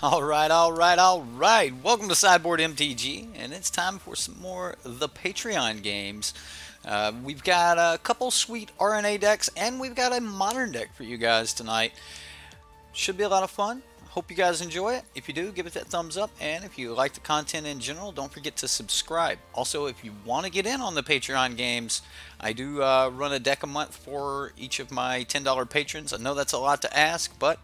All right. Welcome to Sideboard MTG, and it's time for some more of the Patreon games. We've got a couple sweet RNA decks, and we've got a modern deck for you guys tonight. Should be a lot of fun. Hope you guys enjoy it. If you do, give it that thumbs up, and if you like the content in general, don't forget to subscribe. Also, if you want to get in on the Patreon games, I do run a deck a month for each of my $10 patrons. I know that's a lot to ask, but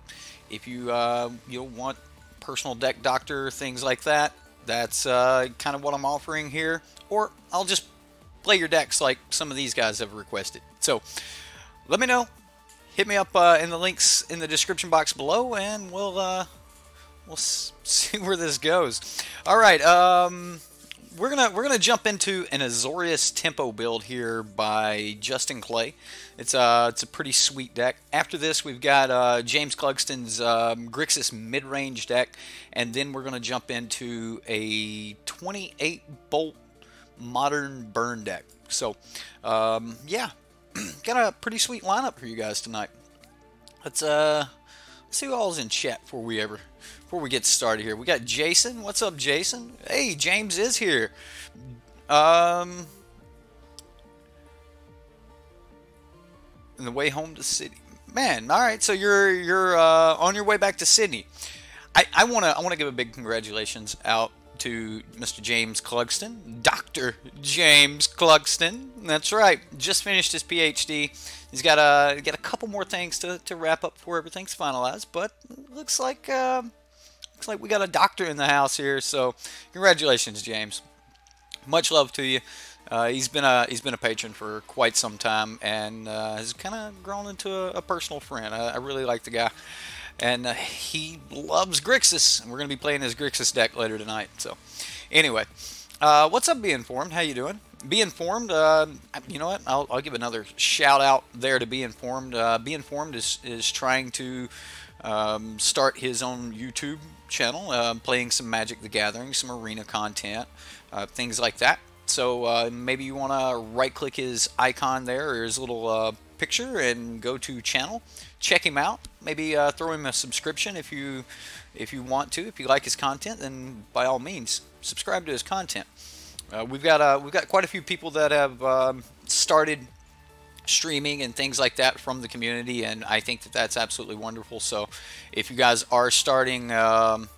if you want personal deck doctor, things like that, that's kind of what I'm offering here. Or I'll just play your decks like some of these guys have requested. So let me know. Hit me up in the links in the description box below, and we'll see where this goes. All right, we're gonna jump into an Azorius Tempo build here by Justin Clay. It's a pretty sweet deck. After this, we've got James Clugston's Grixis Midrange deck, and then we're gonna jump into a 28 bolt modern burn deck. So yeah. Got a pretty sweet lineup for you guys tonight. Let's see who all's in chat before we get started here. We got Jason. What's up, Jason? Hey, James is here. On the way home to Sydney. Man, all right. So you're on your way back to Sydney. I wanna give a big congratulations out to Mr. James Clugston, Dr. James Clugston. That's right. Just finished his PhD. He's got a couple more things to wrap up before everything's finalized, but looks like we got a doctor in the house here. So congratulations, James. Much love to you. He's been a patron for quite some time, and has kind of grown into a personal friend. I really like the guy. And he loves Grixis, and we're going to be playing his Grixis deck later tonight. So, anyway, what's up, Be Informed? How you doing? Be Informed. You know what? I'll give another shout out there to Be Informed. Be Informed is trying to start his own YouTube channel, playing some Magic the Gathering, some arena content, things like that. So maybe you want to right-click his icon there, or his little picture, and go to channel. Check him out. Maybe throw him a subscription if you want to. If you like his content, then by all means subscribe to his content. We've got quite a few people that have started streaming and things like that from the community, and I think that that's absolutely wonderful. So if you guys are starting your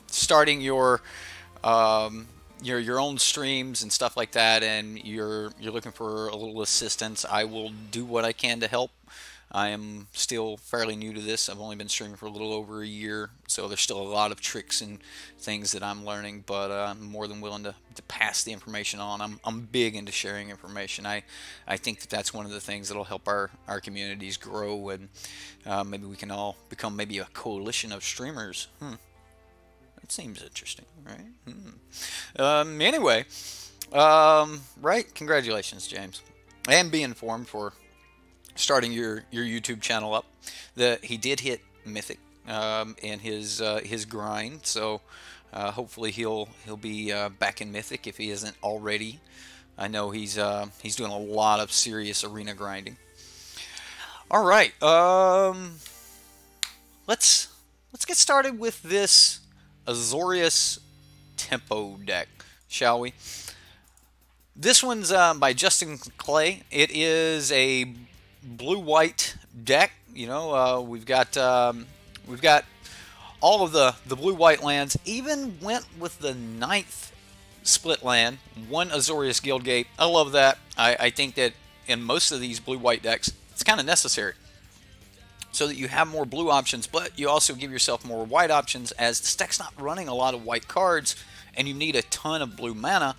own streams and stuff like that, and you're looking for a little assistance, I will do what I can to help. I am still fairly new to this. I've only been streaming for a little over a year, so there's still a lot of tricks and things that I'm learning, but I'm more than willing to pass the information on. I'm big into sharing information. I think that that's one of the things that'll help our communities grow, and maybe we can all become maybe a coalition of streamers. That seems interesting, right? Anyway, right, congratulations, James. And Be Informed for starting your YouTube channel up. He did hit Mythic in his grind, so hopefully he'll be back in Mythic if he isn't already. I know he's doing a lot of serious arena grinding. All right, let's get started with this Azorius Tempo deck, shall we? This one's by Justin Clay. It is a blue-white deck. You know, we've got all of the blue-white lands. Even went with the 9th split land, one Azorius Guildgate. I love that. I think that in most of these blue-white decks, it's kind of necessary, so that you have more blue options, but you also give yourself more white options, as this deck's not running a lot of white cards, and you need a ton of blue mana.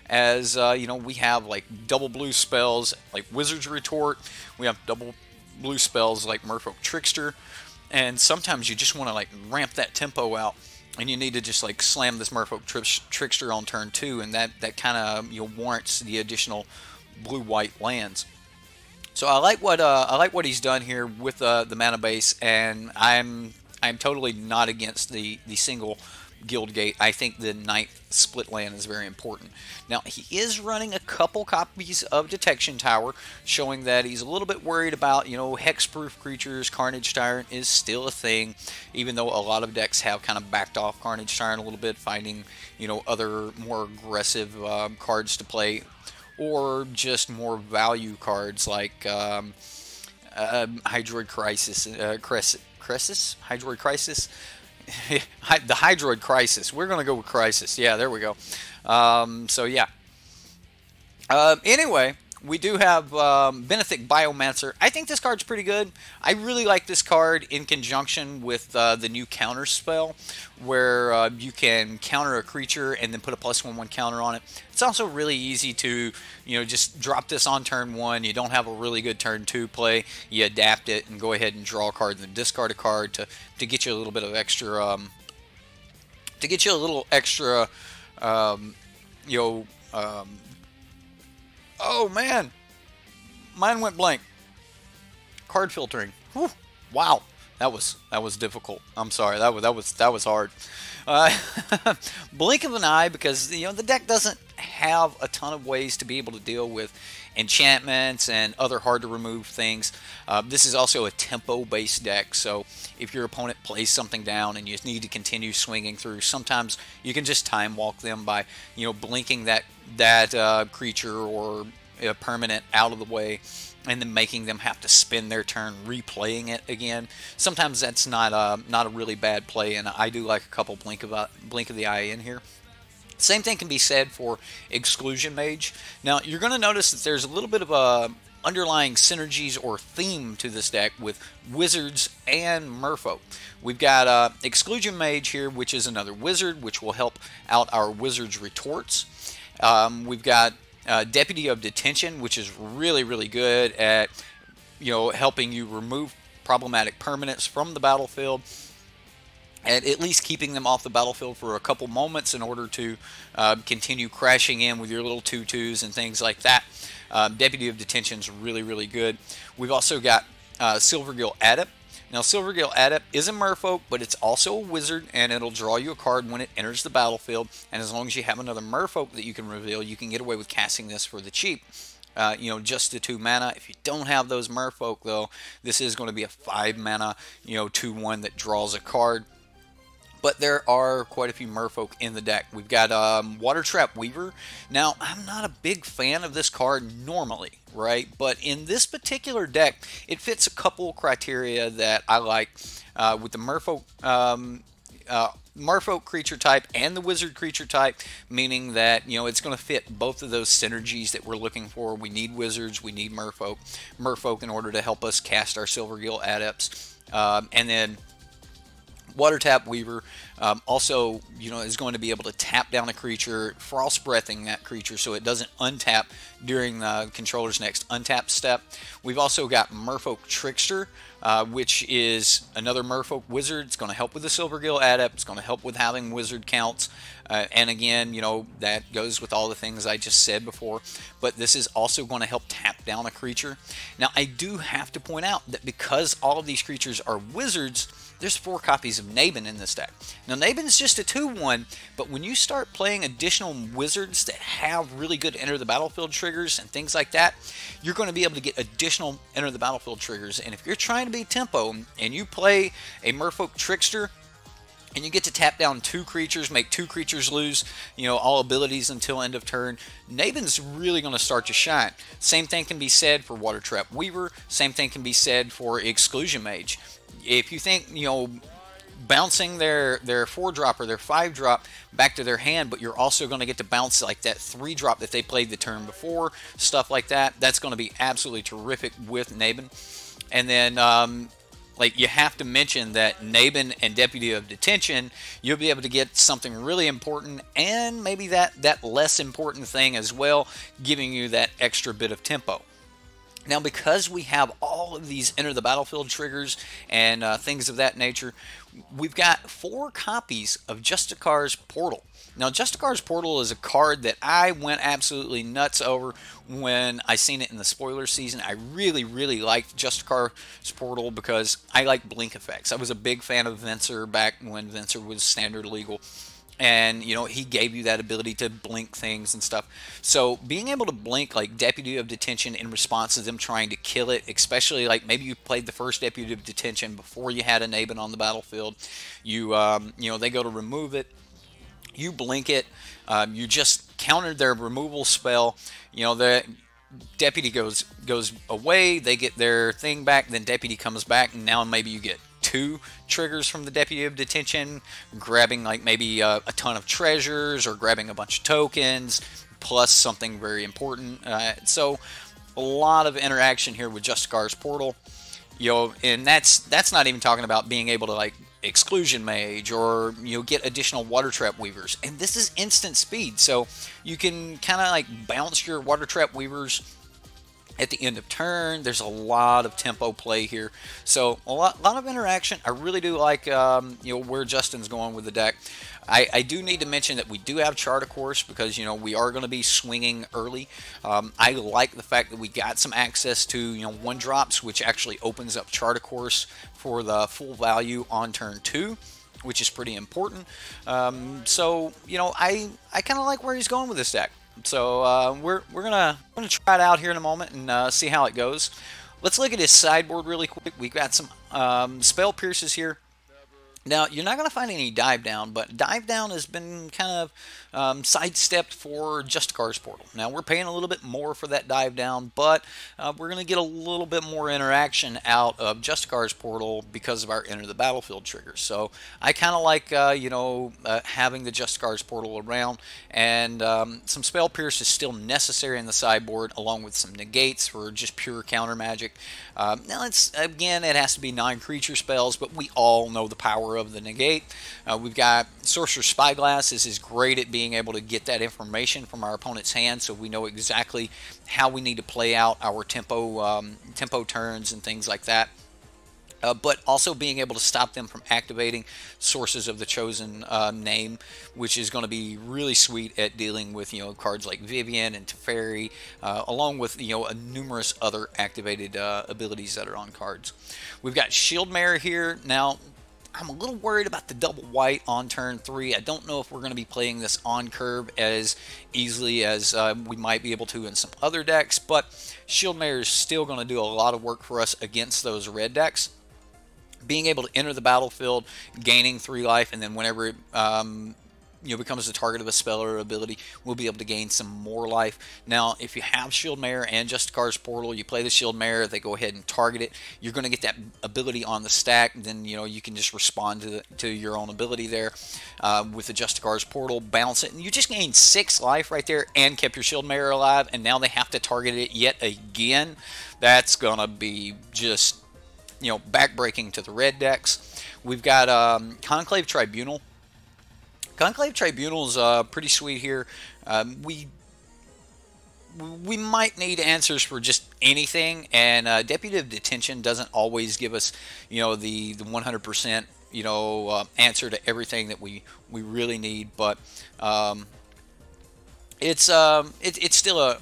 As you know, we have like double blue spells like Wizard's Retort. We have double blue spells like Merfolk Trickster, and sometimes you just want to like ramp that tempo out, and you need to just like slam this Merfolk Trickster on turn 2, and that kind of warrants the additional blue-white lands. So I like what he's done here with the mana base, and I'm totally not against the single guild gate, I think the 9th split land is very important. Now, he is running a couple copies of Detection Tower, showing that he's a little bit worried about, you know, hexproof creatures. Carnage Tyrant is still a thing, even though a lot of decks have kind of backed off Carnage Tyrant a little bit, finding, you know, other more aggressive cards to play, or just more value cards like Hydroid Crisis, Hydroid Crisis? The Hydroid Crisis. We're going to go with Crisis. Yeah, there we go. So, yeah. Anyway, we do have Benefic Biomancer. I think this card's pretty good. I really like this card in conjunction with the new counter spell, where you can counter a creature and then put a +1/1 counter on it. It's also really easy to, you know, just drop this on turn 1. You don't have a really good turn 2 play. You adapt it and go ahead and draw a card and then discard a card to get you a little bit of extra, oh man, mine went blank. Card filtering. Whew. Wow, that was difficult. I'm sorry. That was hard. Blink of an eye, because, you know, the deck doesn't have a ton of ways to be able to deal with enchantments and other hard to remove things. This is also a tempo based deck, so if your opponent plays something down and you need to continue swinging through, sometimes you can just time walk them by, you know, blinking that creature or a permanent out of the way, and then making them have to spend their turn replaying it again. Sometimes that's not a really bad play, and I do like a couple blink of the eye in here. Same thing can be said for Exclusion Mage. Now, you're going to notice that there's a little bit of a underlying synergies or theme to this deck with Wizards and Merfolk. We've got Exclusion Mage here, which is another Wizard, which will help out our Wizards' retorts. We've got Deputy of Detention, which is really, really good at, you know, helping you remove problematic permanents from the battlefield, and at least keeping them off the battlefield for a couple moments in order to continue crashing in with your little 2/2s and things like that. Deputy of Detention is really, really good. We've also got Silvergill Adept. Now, Silvergill Adept is a Merfolk, but it's also a Wizard, and it'll draw you a card when it enters the battlefield. And as long as you have another Merfolk that you can reveal, you can get away with casting this for the cheap. You know, just the 2 mana. If you don't have those Merfolk, though, this is going to be a 5 mana, you know, 2/1 that draws a card. But there are quite a few Merfolk in the deck. We've got Water Trap Weaver. Now, I'm not a big fan of this card normally, right? But in this particular deck, it fits a couple criteria that I like with the Merfolk creature type and the Wizard creature type, meaning that, you know, it's going to fit both of those synergies that we're looking for. We need Wizards, we need Merfolk in order to help us cast our Silvergill Adepts, and then Water Tap Weaver also, you know, is going to be able to tap down a creature, Frost Breathing that creature so it doesn't untap during the controller's next untap step. We've also got Merfolk Trickster, which is another Merfolk Wizard. It's going to help with the Silvergill Adept. It's going to help with having Wizard counts. And again, you know, that goes with all the things I just said before. But this is also going to help tap down a creature. Now, I do have to point out that because all of these creatures are Wizards, there's 4 copies of Nabin in this deck. Now, Nabin's just a 2/1, but when you start playing additional Wizards that have really good enter the battlefield triggers and things like that, you're going to be able to get additional enter the battlefield triggers. And if you're trying to be tempo and you play a Merfolk Trickster, and you get to tap down 2 creatures, make 2 creatures lose, you know, all abilities until end of turn, Nabin's really going to start to shine. Same thing can be said for Water Trap Weaver. Same thing can be said for Exclusion Mage. If you think, you know, bouncing their 4-drop or their 5-drop back to their hand, but you're also going to get to bounce like that 3-drop that they played the turn before, stuff like that, that's going to be absolutely terrific with Nabin. And then, like, you have to mention that Nabin and Deputy of Detention, you'll be able to get something really important and maybe that less important thing as well, giving you that extra bit of tempo. Now, because we have all of these enter the battlefield triggers and things of that nature, we've got 4 copies of Justicar's Portal. Now, Justicar's Portal is a card that I went absolutely nuts over when I seen it in the spoiler season. I really, really liked Justicar's Portal because I like blink effects. I was a big fan of Venser back when Venser was standard legal. And you know, he gave you that ability to blink things and stuff. So being able to blink like Deputy of Detention in response to them trying to kill it, especially like maybe you played the first Deputy of Detention before you had a Nabin on the battlefield, you know, they go to remove it, you blink it, you just countered their removal spell. You know, the Deputy goes away, they get their thing back, then Deputy comes back, and now maybe you get 2 triggers from the Deputy of Detention, grabbing like maybe a ton of treasures or grabbing a bunch of tokens, plus something very important. So a lot of interaction here with Justicar's Portal. You know, and that's not even talking about being able to like exclusion mage or, you know, get additional water trap weavers. And this is instant speed, so you can kind of like bounce your water trap weavers at the end of turn. There's a lot of tempo play here, so a lot of interaction. I really do like you know, where Justin's going with the deck. I do need to mention that we do have Chart, of course, because, you know, we are going to be swinging early. I like the fact that we got some access to, you know, 1-drops, which actually opens up Chart, of course, for the full value on turn 2, which is pretty important. So, you know, I kind of like where he's going with this deck. So we're gonna try it out here in a moment and see how it goes. Let's look at his sideboard really quick. We've got some spell pierces here. Now, you're not going to find any dive down, but dive down has been kind of sidestepped for Justicar's Portal. Now, we're paying a little bit more for that dive down, but we're going to get a little bit more interaction out of Justicar's Portal because of our Enter the Battlefield triggers. So I kind of like, you know, having the Justicar's Portal around, and some Spell Pierce is still necessary in the sideboard, along with some negates for just pure counter magic. Now, again, it has to be non-creature spells, but we all know the power of the negate. We've got Sorcerer's Spyglass. This is great at being able to get that information from our opponent's hand, so we know exactly how we need to play out our tempo turns and things like that. But also being able to stop them from activating Sources of the Chosen name, which is going to be really sweet at dealing with, you know, cards like Vivian and Teferi, along with, you know, numerous other activated abilities that are on cards. We've got Shieldmare here. Now, I'm a little worried about the double white on turn 3. I don't know if we're going to be playing this on curve as easily as we might be able to in some other decks, but Shieldmare is still going to do a lot of work for us against those red decks. Being able to enter the battlefield, gaining 3 life, and then whenever it you know, becomes the target of a spell or ability, we'll be able to gain some more life. Now, if you have Shieldmare and Justicar's Portal, you play the Shieldmare, they go ahead and target it, you're going to get that ability on the stack. Then, you know, you can just respond to your own ability there with the Justicar's Portal, bounce it, and you just gained 6 life right there and kept your Shieldmare alive, and now they have to target it yet again. That's going to be just, you know, backbreaking to the red decks. We've got Conclave Tribunal. Conclave Tribunal is pretty sweet here. We might need answers for just anything, and Deputy of Detention doesn't always give us, you know, the 100%, you know, answer to everything that we really need, but it's still a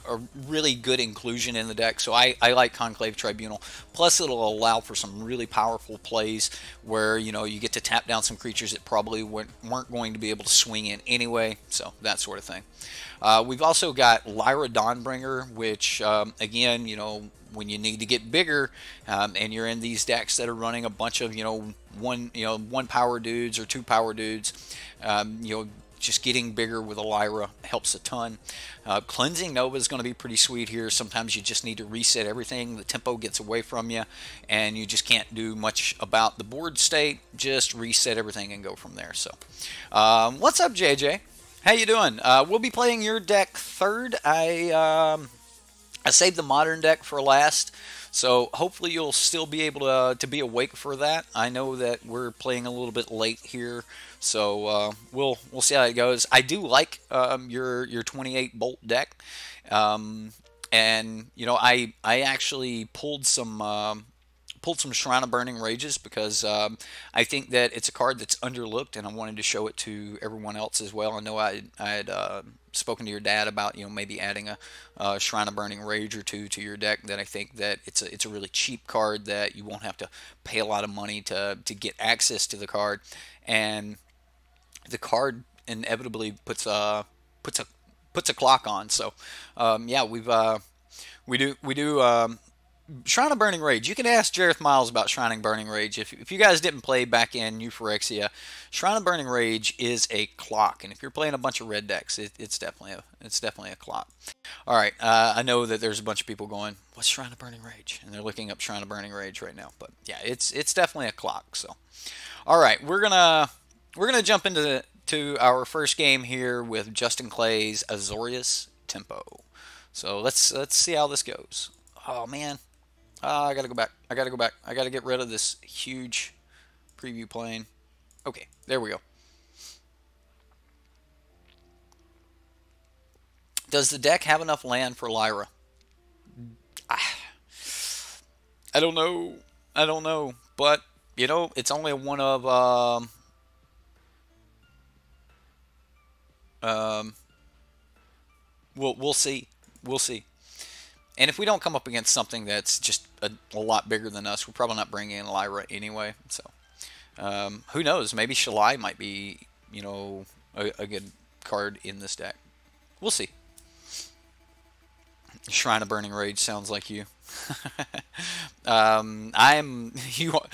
really good inclusion in the deck, so I like Conclave Tribunal. Plus, it'll allow for some really powerful plays where, you know, you get to tap down some creatures that probably weren't going to be able to swing in anyway, so that sort of thing. We've also got Lyra Dawnbringer, which, again, you know, when you need to get bigger, and you're in these decks that are running a bunch of, you know, one power dudes or 2 power dudes, you know, just getting bigger with a Lyra helps a ton. Cleansing Nova is going to be pretty sweet here. Sometimes you just need to reset everything. The tempo gets away from you, and you just can't do much about the board state. Just reset everything and go from there. So, what's up, JJ? How you doing? We'll be playing your deck third. I saved the modern deck for last, so hopefully you'll still be able to be awake for that. I know that we're playing a little bit late here, so we'll see how it goes. I do like your 28 bolt deck, and And you know, I actually pulled some Shrine of Burning Rages because I think that it's a card that's underlooked, and I wanted to show it to everyone else as well. I know I had spoken to your dad about, you know, maybe adding a Shrine of Burning Rage or two to your deck. That I think that it's a really cheap card that you won't have to pay a lot of money to get access to the card, and the card inevitably puts a clock on. So yeah, we do Shrine of Burning Rage. You can ask Jareth Miles about Shrine of Burning Rage. If you guys didn't play back in Euphorexia, Shrine of Burning Rage is a clock, and if you're playing a bunch of red decks, it's definitely a clock. All right, I know that there's a bunch of people going, "What's Shrine of Burning Rage?" and they're looking up Shrine of Burning Rage right now. But yeah, it's definitely a clock. So, all right, we're gonna jump to our first game here with Justin Clay's Azorius Tempo. So let's see how this goes. Oh man. I gotta go back. I gotta get rid of this huge preview plane. Okay, there we go. Does the deck have enough land for Lyra? I don't know. I don't know. But, you know, it's only one of... we'll see. We'll see. And if we don't come up against something that's just a lot bigger than us, we're probably not bringing in Lyra anyway. So, who knows? Maybe Shalai might be, you know, a good card in this deck. We'll see. Shrine of Burning Rage sounds like you.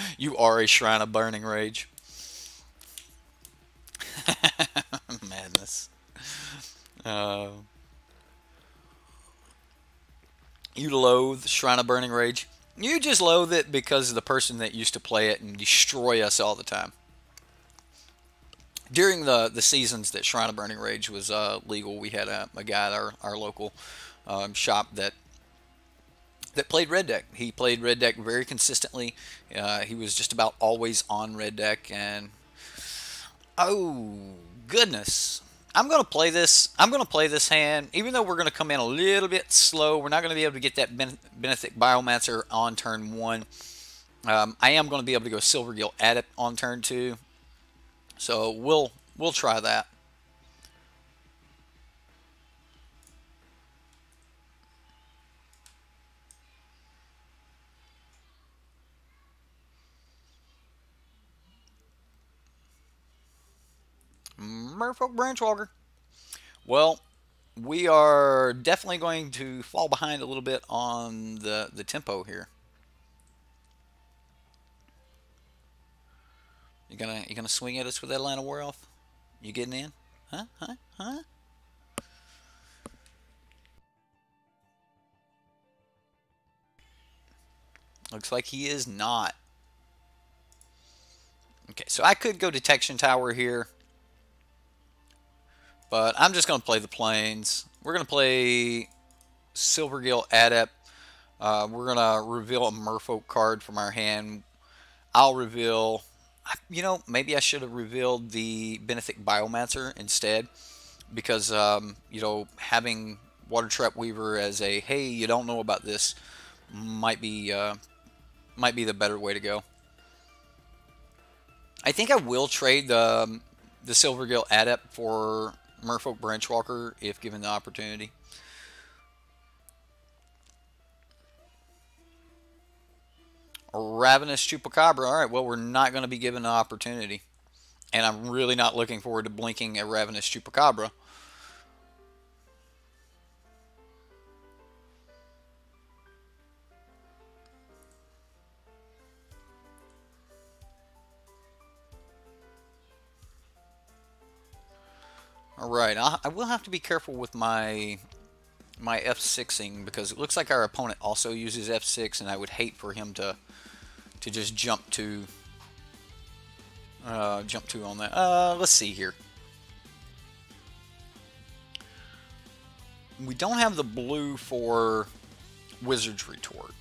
You are a Shrine of Burning Rage. Madness. You loathe Shrine of Burning Rage. You just loathe it because of the person that used to play it and destroy us all the time. During the seasons that Shrine of Burning Rage was legal, we had a guy at our local shop that played red deck. He played red deck very consistently. He was just about always on red deck, and oh goodness, I'm gonna play this. I'm gonna play this hand, even though we're gonna come in a little bit slow. We're not gonna be able to get that Benefic Biomancer on turn 1. I am gonna be able to go Silvergill Adept on turn 2, so we'll try that. Merfolk Branchwalker. Well, we are definitely going to fall behind a little bit on the tempo here. You gonna swing at us with Atlanta Werewolf? You getting in? Huh? Looks like he is not. Okay, so I could go Detection Tower here, but I'm just going to play the planes. We're going to play Silvergill Adept. We're going to reveal a Merfolk card from our hand. I'll reveal... You know, maybe I should have revealed the Benefic Biomancer instead, because, you know, having Water Trap Weaver as a, hey, you don't know about this, might be the better way to go. I think I will trade the Silvergill Adept for Merfolk Branchwalker if given the opportunity. Ravenous Chupacabra. Alright, well, we're not going to be given the opportunity. And I'm really not looking forward to blinking a Ravenous Chupacabra. Alright, I will have to be careful with my F6ing, because it looks like our opponent also uses F6, and I would hate for him to just jump to on that. Let's see here. We don't have the blue for Wizard's Retort.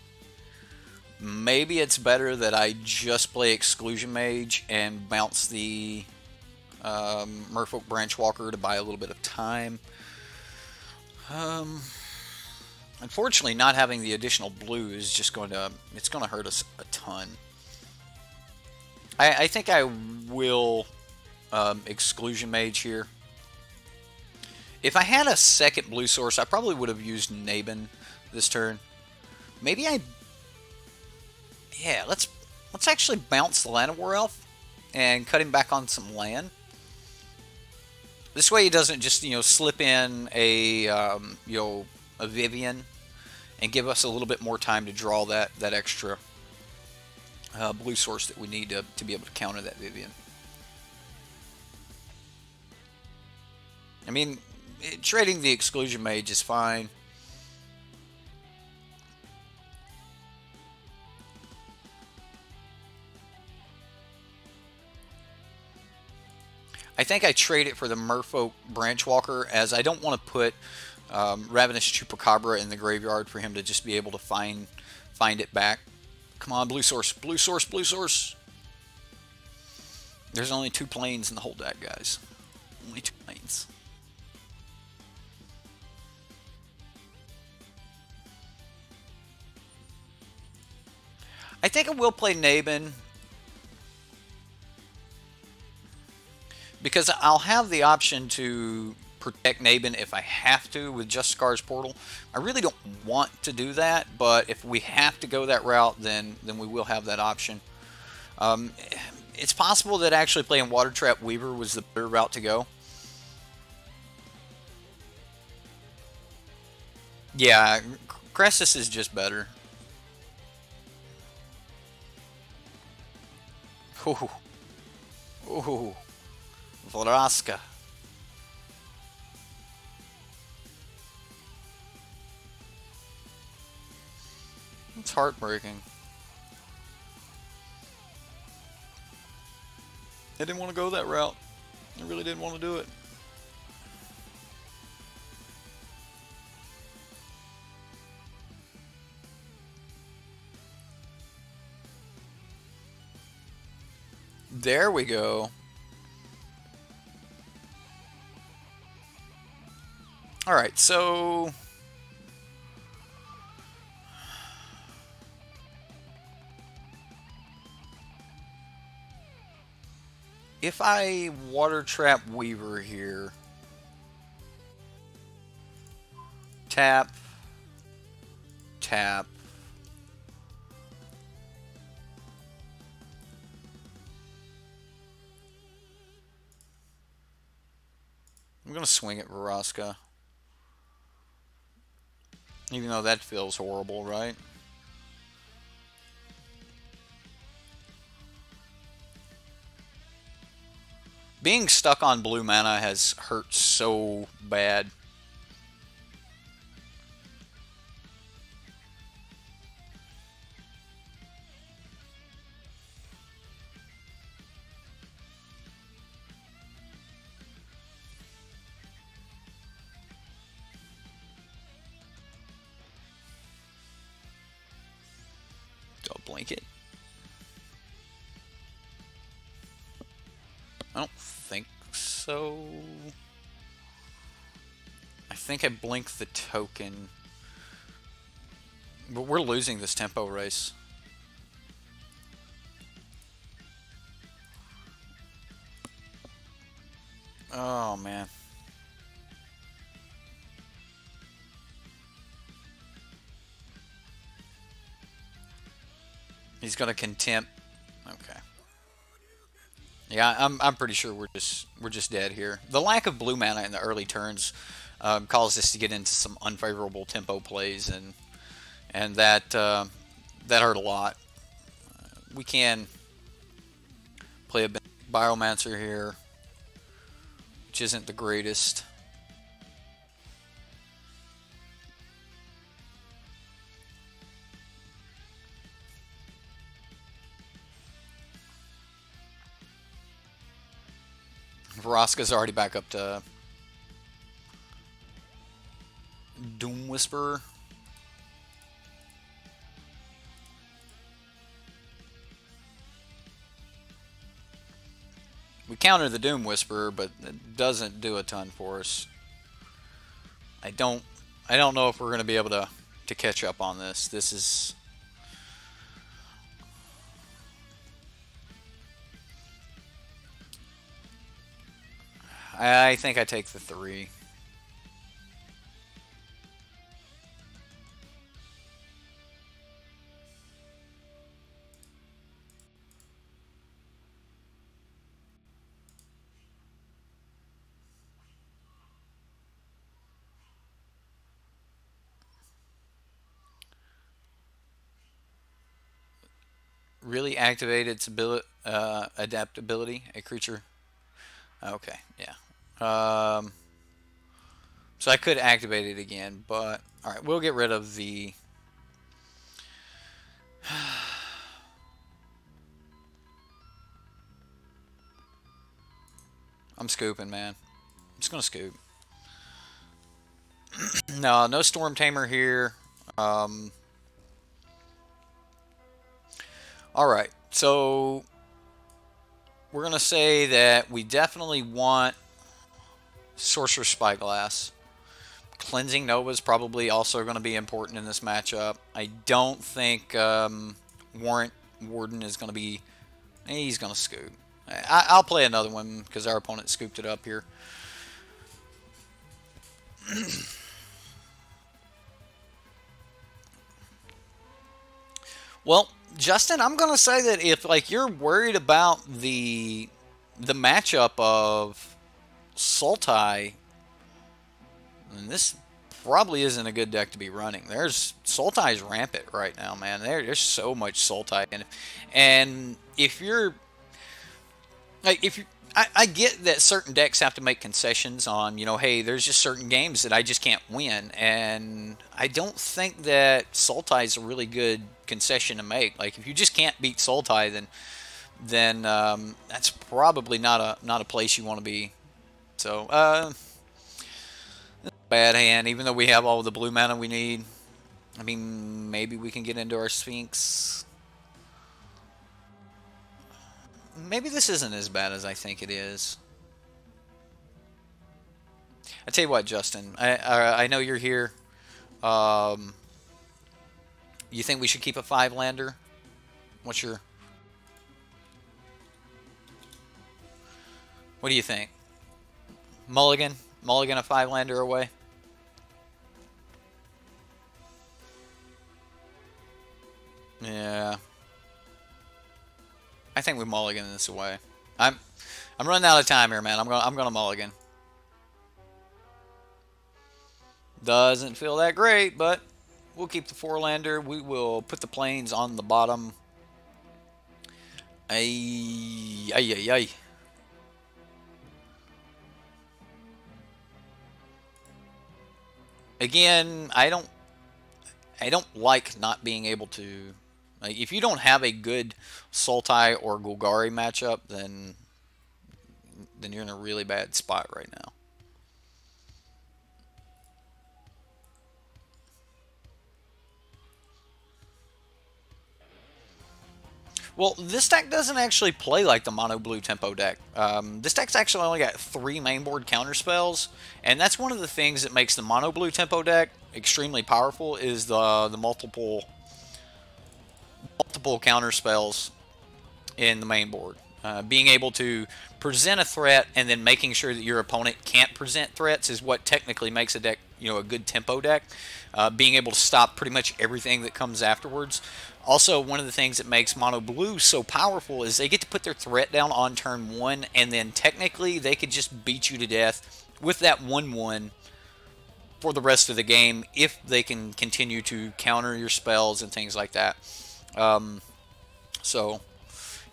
Maybe it's better that I just play Exclusion Mage and bounce the Merfolk Branchwalker to buy a little bit of time. Unfortunately, not having the additional blue is just going to, it's going to hurt us a ton. I think I will Exclusion Mage here. If I had a second blue source, I probably would have used Nabin this turn. Maybe yeah, let's actually bounce the Llanowar Elf and cut him back on some land. This way he doesn't just, slip in a, a Vivian and give us a little bit more time to draw that extra blue source that we need to be able to counter that Vivian. I mean, trading the Exclusion Mage is fine. I think I trade it for the Merfolk Branchwalker, as I don't want to put Ravenous Chupacabra in the graveyard for him to just be able to find it back. Come on, blue source, blue source, blue source. There's only 2 planes in the whole deck, guys. Only 2 planes. I think I will play Nabin, because I'll have the option to protect Nabin if I have to with Just Scar's Portal. I really don't want to do that, but if we have to go that route, then we will have that option. It's possible that actually playing Water Trap Weaver was the better route to go. Yeah, Grixis is just better. Ooh. Ooh. Vraska. It's heartbreaking. I didn't want to go that route. I really didn't want to do it. There we go. Alright, so if I Water Trap Weaver here, tap, tap, I'm going to swing at Vraska. Even though that feels horrible, right? Being stuck on blue mana has hurt so bad. Blanket. I don't think so. I think I blinked the token. But we're losing this tempo race. Oh, man. He's gonna contempt. Okay. Yeah, I'm pretty sure we're just dead here. The lack of blue mana in the early turns caused us to get into some unfavorable tempo plays, and that hurt a lot. We can play a Biomancer here, which isn't the greatest. Vraska's already back up to Doom Whisperer. We counter the Doom Whisperer, but it doesn't do a ton for us. I don't know if we're going to be able to to catch up on this. This is... I think I take the 3. Really activate its ability, adaptability, a creature. Okay, yeah. So I could activate it again, but all right, we'll get rid of the. I'm scooping, man. I'm just gonna scoop. No Storm Tamer here. All right, so we're gonna say that we definitely want Sorcerer's Spyglass. Cleansing Nova is probably also going to be important in this matchup. I don't think Warrant Warden is going to be... He's going to scoop. I'll play another one because our opponent scooped it up here. Well, Justin, I'm going to say that if like you're worried about the matchup of Sultai, and this probably isn't a good deck to be running. There's Sultai's rampant right now, man. There's so much Sultai, and if you're like, I get that certain decks have to make concessions on, you know, hey, there's just certain games that I just can't win, and I don't think that Sultai is a really good concession to make. Like, if you just can't beat Sultai, then that's probably not a place you want to be. So, bad hand, even though we have all the blue mana we need. I mean, maybe we can get into our Sphinx. Maybe this isn't as bad as I think it is. I tell you what, Justin, I know you're here. You think we should keep a 5-lander? What's your... What do you think? Mulligan? Mulligan a 5-lander away? Yeah. I think we mulligan this away. I'm running out of time here, man. I'm gonna mulligan. Doesn't feel that great, but we'll keep the 4-lander. We will put the planes on the bottom. Ay, ay, ay, ay. Again, I don't like not being able to... Like, if you don't have a good Sultai or Golgari matchup, then you're in a really bad spot right now. Well, this deck doesn't actually play like the mono blue tempo deck. This deck's actually only got 3 mainboard counter spells, and that's one of the things that makes the mono blue tempo deck extremely powerful, is the multiple counter spells in the main board. Being able to present a threat and then making sure that your opponent can't present threats is what technically makes a deck, you know, a good tempo deck. Being able to stop pretty much everything that comes afterwards. Also, one of the things that makes mono blue so powerful is they get to put their threat down on turn 1, and then technically they could just beat you to death with that 1/1 for the rest of the game if they can continue to counter your spells and things like that. So,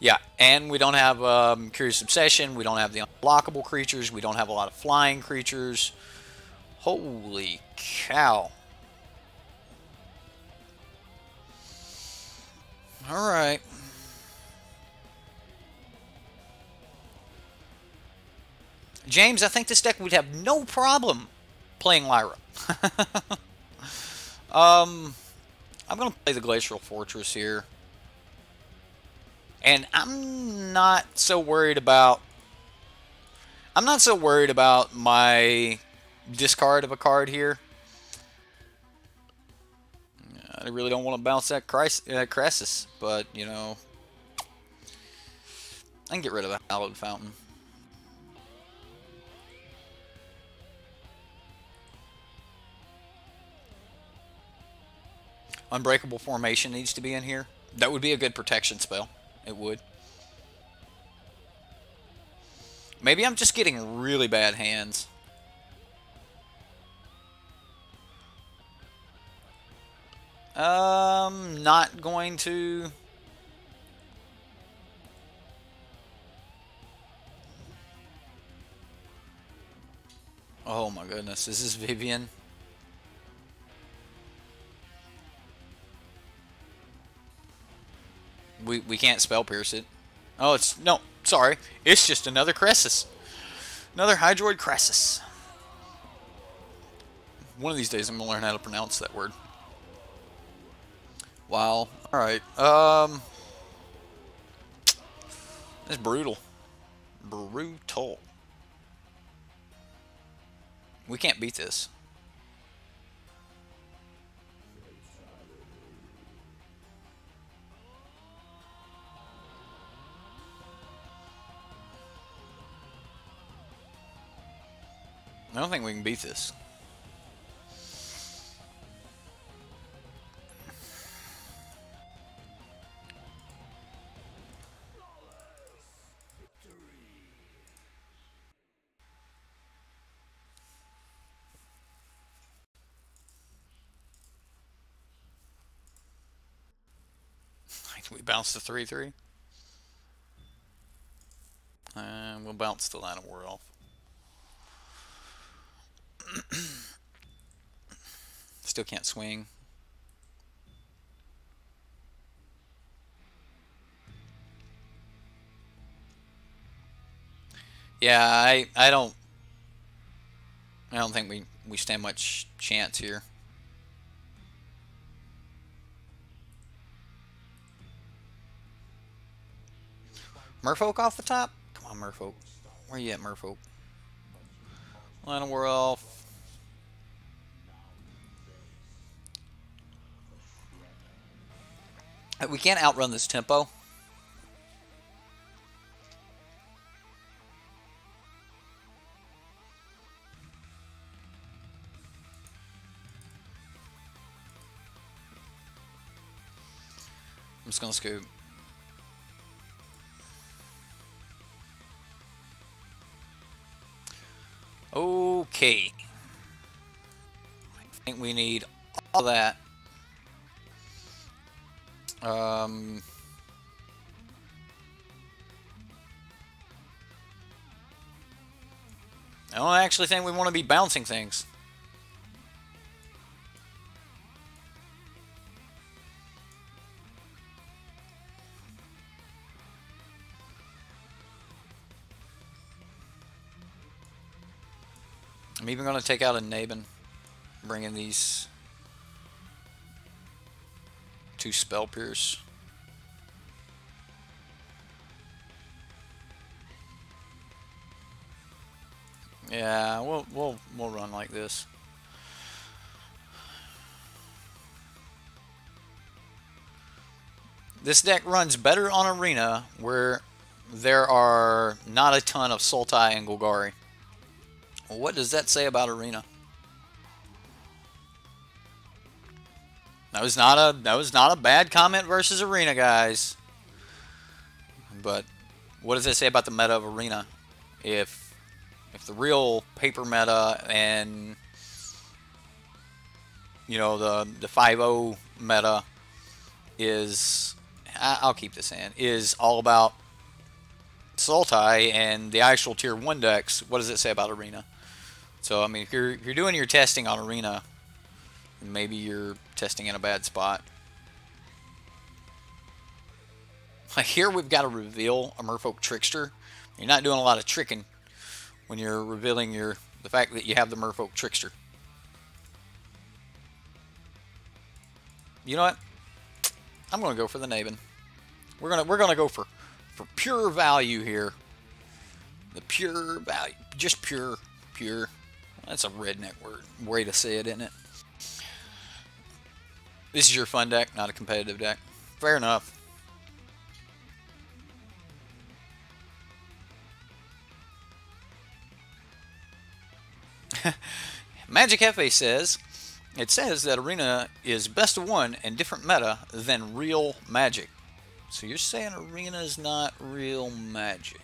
yeah, and we don't have Curious Obsession, we don't have the unblockable creatures, we don't have a lot of flying creatures. Holy cow. Alright. James, I think this deck would have no problem playing Lyra. I'm going to play the Glacial Fortress here. And I'm not so worried about my discard of a card here. I really don't want to bounce that Crassus, but, you know, I can get rid of the Hallowed Fountain. Unbreakable Formation needs to be in here. That would be a good protection spell. It would. Maybe I'm just getting really bad hands. Not going to... Oh my goodness, this is Vivian. We can't spell pierce it. Oh, it's... No, sorry. It's just another Crassus. Another Hydroid Crassus. One of these days I'm going to learn how to pronounce that word. Wow. Alright. That's brutal. Brutal. We can't beat this. I don't think we can beat this. We bounce the 3/3. And we'll bounce the Line of War off. Still can't swing. Yeah, I don't think we stand much chance here. Merfolk off the top? Come on, Merfolk. Where you at, Merfolk? Line of War off. We can't outrun this tempo. I'm just gonna scoop. Okay. I think we need all that. I don't actually think we want to be bouncing things. I'm even going to take out a Nabin, bring in these 2 Spell Pierce. Yeah, we'll run like this. This deck runs better on Arena, where there are not a ton of Sultai and Golgari. Well, what does that say about Arena? That was not a bad comment versus Arena, guys. But what does that say about the meta of Arena? If the real paper meta and, you know, the 5-0 meta is, I'll keep this in, is all about Sultai and the actual tier 1 decks, what does it say about Arena? So I mean, if you're doing your testing on Arena, maybe you're testing in a bad spot. Like here we've got to reveal a Merfolk Trickster. You're not doing a lot of tricking when you're revealing the fact that you have the Merfolk Trickster. You know what? I'm gonna go for the Nabin. We're gonna go for pure value here. The pure value, just pure. That's a redneck way to say it, isn't it? This is your fun deck, not a competitive deck. Fair enough. Magic Hefe says, it says that Arena is best of one and different meta than real Magic. So you're saying Arena is not real Magic.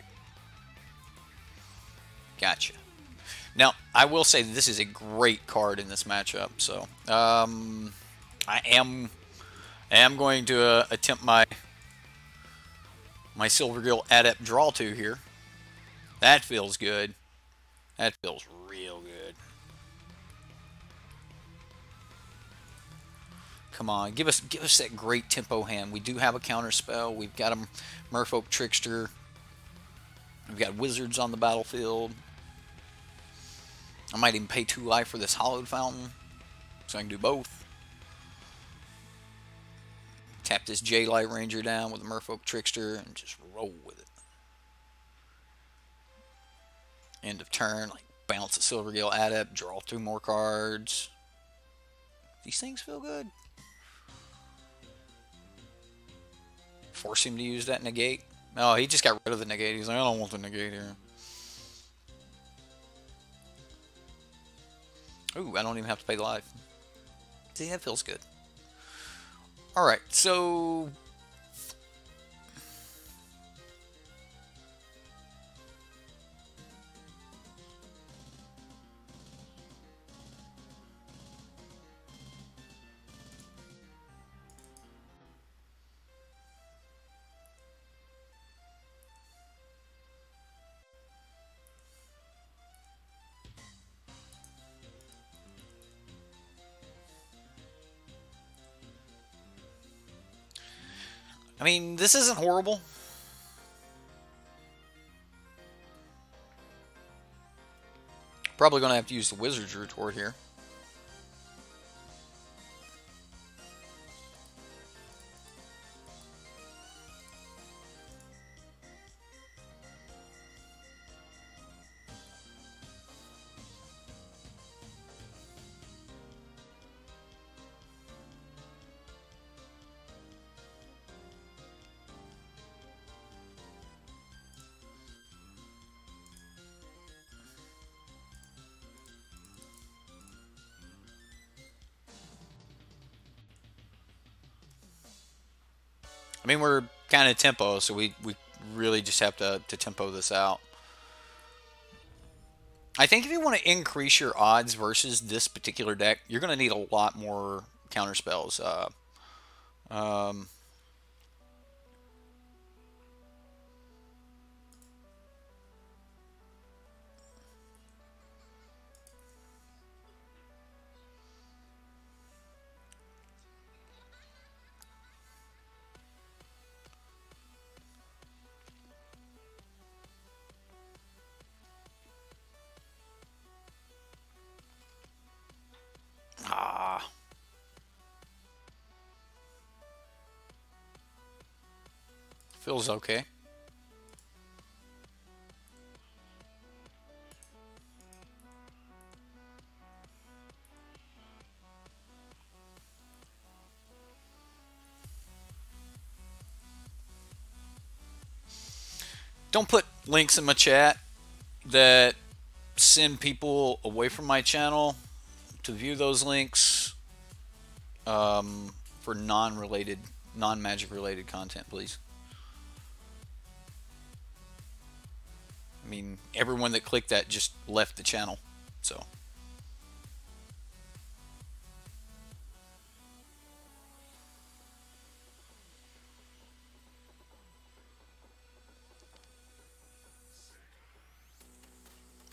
Gotcha. Now, I will say this is a great card in this matchup. So, I am going to attempt my Silvergill Adept Draw 2 here. That feels good. That feels real good. Come on, give us that great tempo hand. We do have a counter spell. We've got a Merfolk Trickster. We've got wizards on the battlefield. I might even pay 2 life for this Hallowed Fountain, so I can do both. Tap this J Light Ranger down with a Merfolk Trickster and just roll with it. End of turn, like bounce a Silvergill Adept, draw 2 more cards. These things feel good. Force him to use that negate. Oh, he just got rid of the negate. He's like, I don't want the negate here. Ooh, I don't even have to pay the life. See, that feels good. Alright, so... I mean, this isn't horrible. Probably going to have to use the Wizard's Retort here. I mean, we're kind of tempo, so we really just have to tempo this out. I think if you want to increase your odds versus this particular deck, you're going to need a lot more counter spells. Um, ah, feels okay. Don't put links in my chat that send people away from my channel to view those links for non-related, non-magic related content, please. I mean, everyone that clicked that just left the channel, so.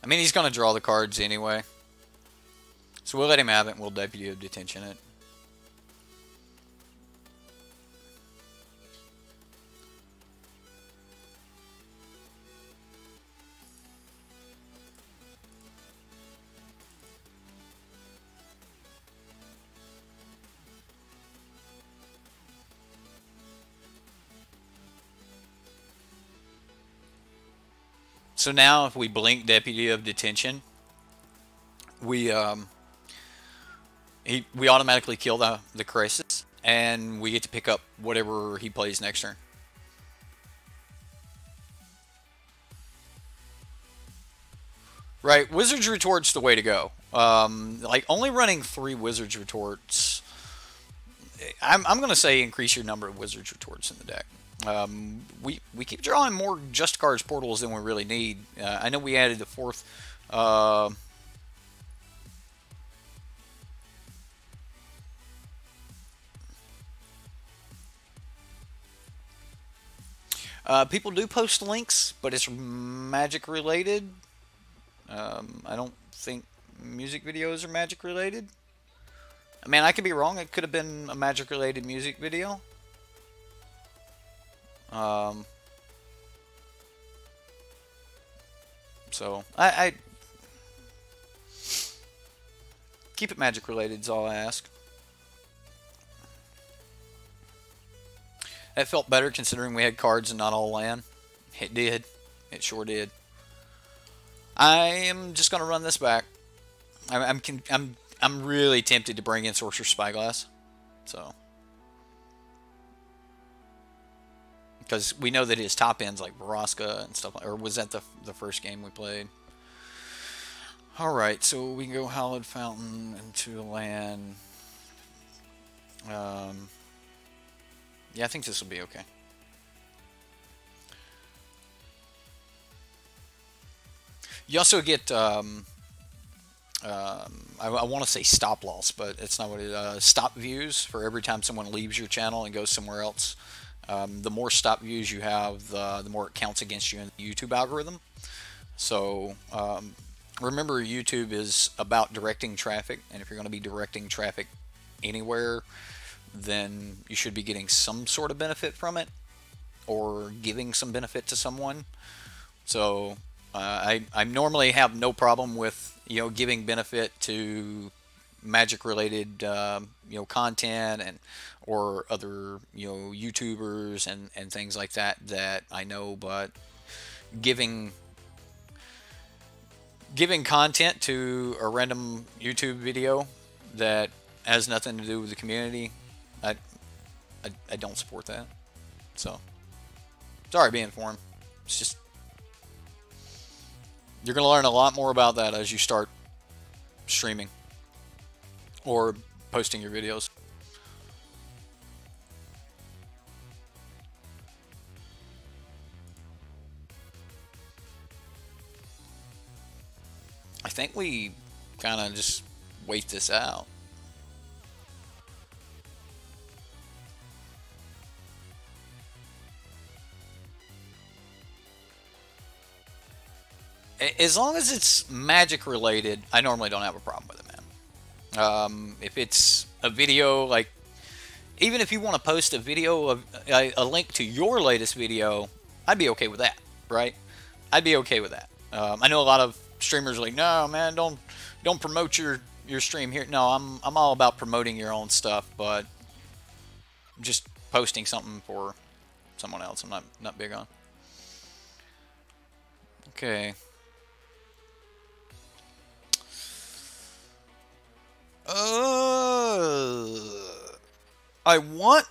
I mean, he's going to draw the cards anyway. So we'll let him have it and we'll Deputy of Detention it. So now if we blink Deputy of Detention, we we automatically kill the crisis, and we get to pick up whatever he plays next turn. Right, Wizard's Retort's the way to go. Like only running 3 Wizard's Retorts. I'm gonna say increase your number of Wizard's Retorts in the deck. We keep drawing more Just Cards portals than we really need. I know we added the 4th. People do post links, but it's Magic related. I don't think music videos are Magic related. I mean, I could be wrong. It could have been a Magic related music video. So I keep it Magic related is all I ask. That felt better considering we had cards and not all land. It did. It sure did. I am just gonna run this back. I'm really tempted to bring in Sorcerer's Spyglass, so because we know that his top ends like Vraska and stuff, or was that the first game we played? All right, so we can go Hallowed Fountain into the land. Yeah, I think this will be okay. You also get, I want to say stop loss, but it's not what it stop views for every time someone leaves your channel and goes somewhere else. The more stop views you have, the more it counts against you in the YouTube algorithm. So remember, YouTube is about directing traffic, and if you're going to be directing traffic anywhere, then you should be getting some sort of benefit from it, or giving some benefit to someone. So I normally have no problem with giving benefit to Magic related content and or other YouTubers and things like that I know, but giving content to a random YouTube video that has nothing to do with the community, I don't support that. So sorry being informed. It's just, you're going to learn a lot more about that as you start streaming or posting your videos. I think we kind of just wait this out. As long as it's Magic related, I normally don't have a problem with it, man. If it's a video, like, even if you want to post a video of a link to your latest video, I'd be okay with that, right? I'd be okay with that. I know a lot of streamers are like, no, man, don't promote your stream here. No, I'm all about promoting your own stuff, but just posting something for someone else, I'm not big on. Okay. I want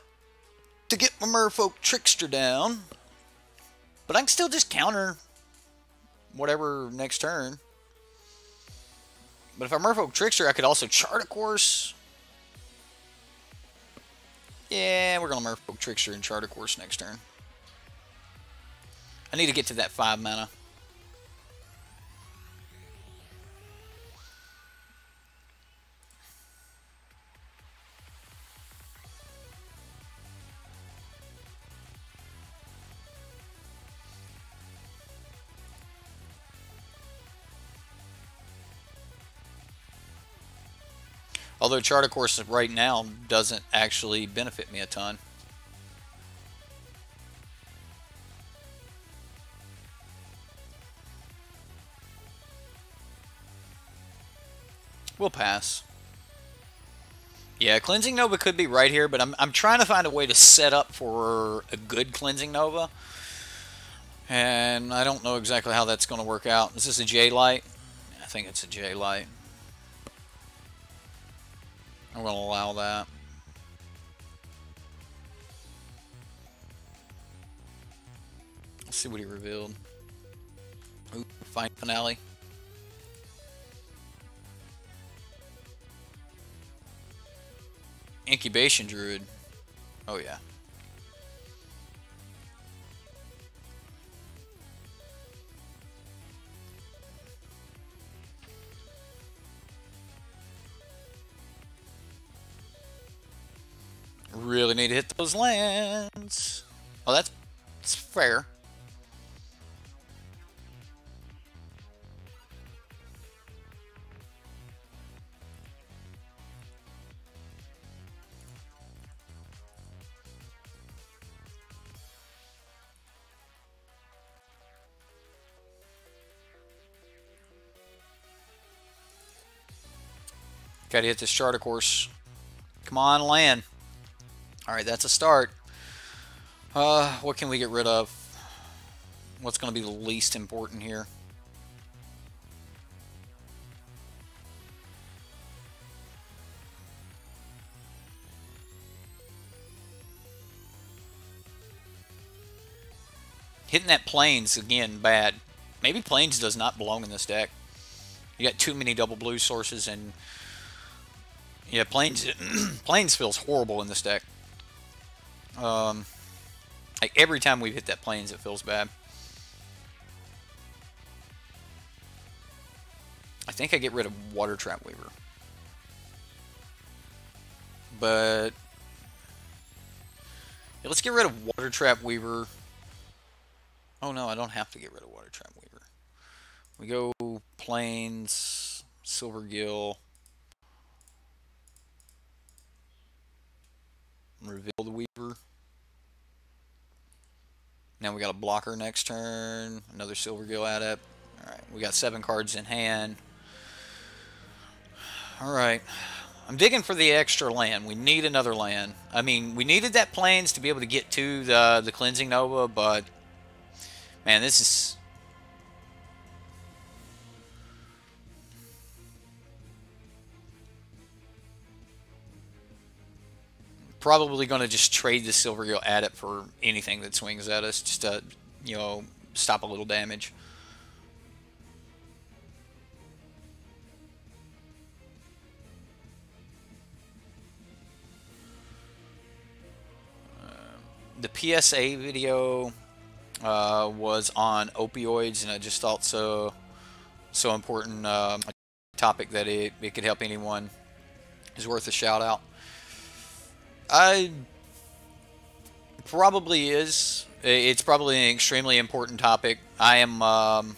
to get my Merfolk Trickster down, but I can still just counter whatever next turn. But if I'm Merfolk Trickster, I could also chart a course. Yeah, we're going to Merfolk Trickster and chart a course next turn. I need to get to that 5 mana. Although Chart of Course right now doesn't actually benefit me a ton. We'll pass. Yeah, Cleansing Nova could be right here, but I'm trying to find a way to set up for a good Cleansing Nova. And I don't know exactly how that's going to work out. Is this a J-Light? I think it's a J-Light. I'm going to allow that. Let's see what he revealed. Ooh, fine finale. Incubation Druid. Oh, yeah. Really need to hit those lands. Oh, that's fair. Gotta hit this charter course. Come on, land. Alright, that's a start. What can we get rid of? What's going to be the least important here? Hitting that Plains, again, bad. Maybe Plains does not belong in this deck. You got too many double blue sources, and yeah, Plains Plains feels horrible in this deck. Like every time we hit that Plains, it feels bad. I think I get rid of Water Trap Weaver. But yeah, let's get rid of Water Trap Weaver. Oh no, I don't have to get rid of Water Trap Weaver. We go Plains, Silvergill, reveal the Weaver. Now we got a blocker next turn, another Silvergill Adept. Alright, we got 7 cards in hand. Alright. I'm digging for the extra land. We need another land. I mean, we needed that Plains to be able to get to the Cleansing Nova, but man, this is probably going to just trade the Silvergill Adept for anything that swings at us, just to, you know, stop a little damage. The PSA video was on opioids, and I just thought so important a topic that it could help anyone is worth a shout out. I probably is. It's probably an extremely important topic. I'm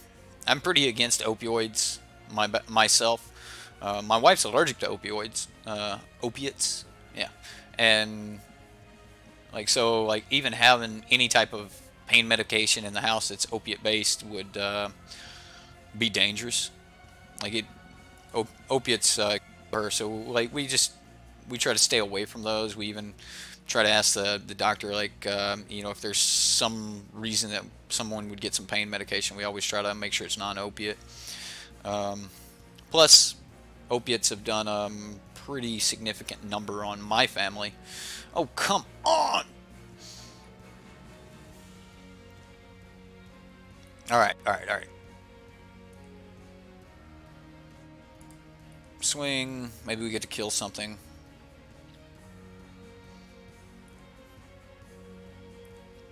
pretty against opioids myself. My wife's allergic to opioids, opiates, yeah, and like so, like even having any type of pain medication in the house that's opiate based would be dangerous. Like opiates her, so like we try to stay away from those. We even try to ask the doctor, like, you know, if there's some reason that someone would get some pain medication, we always try to make sure it's non-opiate. Plus, opiates have done a pretty significant number on my family. Oh, come on! Alright, alright, alright. Swing. Maybe we get to kill something.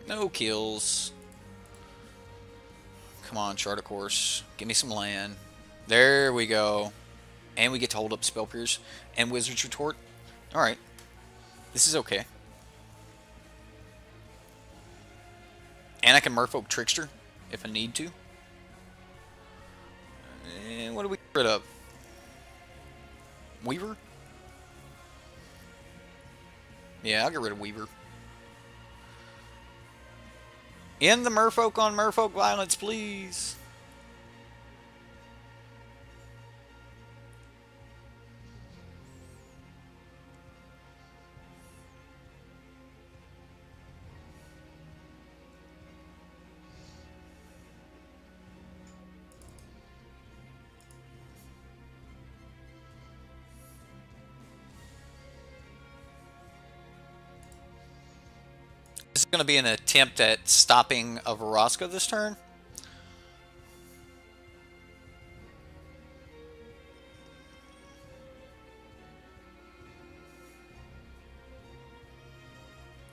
No kills. Come on, chart a course. Give me some land. There we go. And we get to hold up Spell Pierce and Wizard's Retort. Alright. This is okay. And I can Merfolk Trickster if I need to. And what do we get rid of? Weaver? Yeah, I'll get rid of Weaver. End the Merfolk on Merfolk violence, please. going to be an attempt at stopping a Veraska this turn.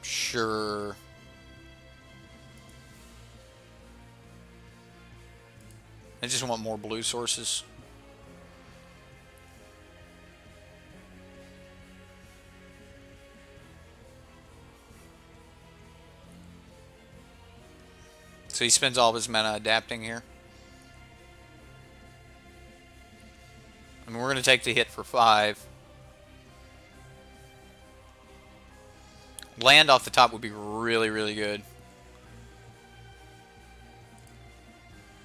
Sure. I just want more blue sources. So he spends all of his mana adapting here. I mean, we're going to take the hit for 5. Land off the top would be really, really good.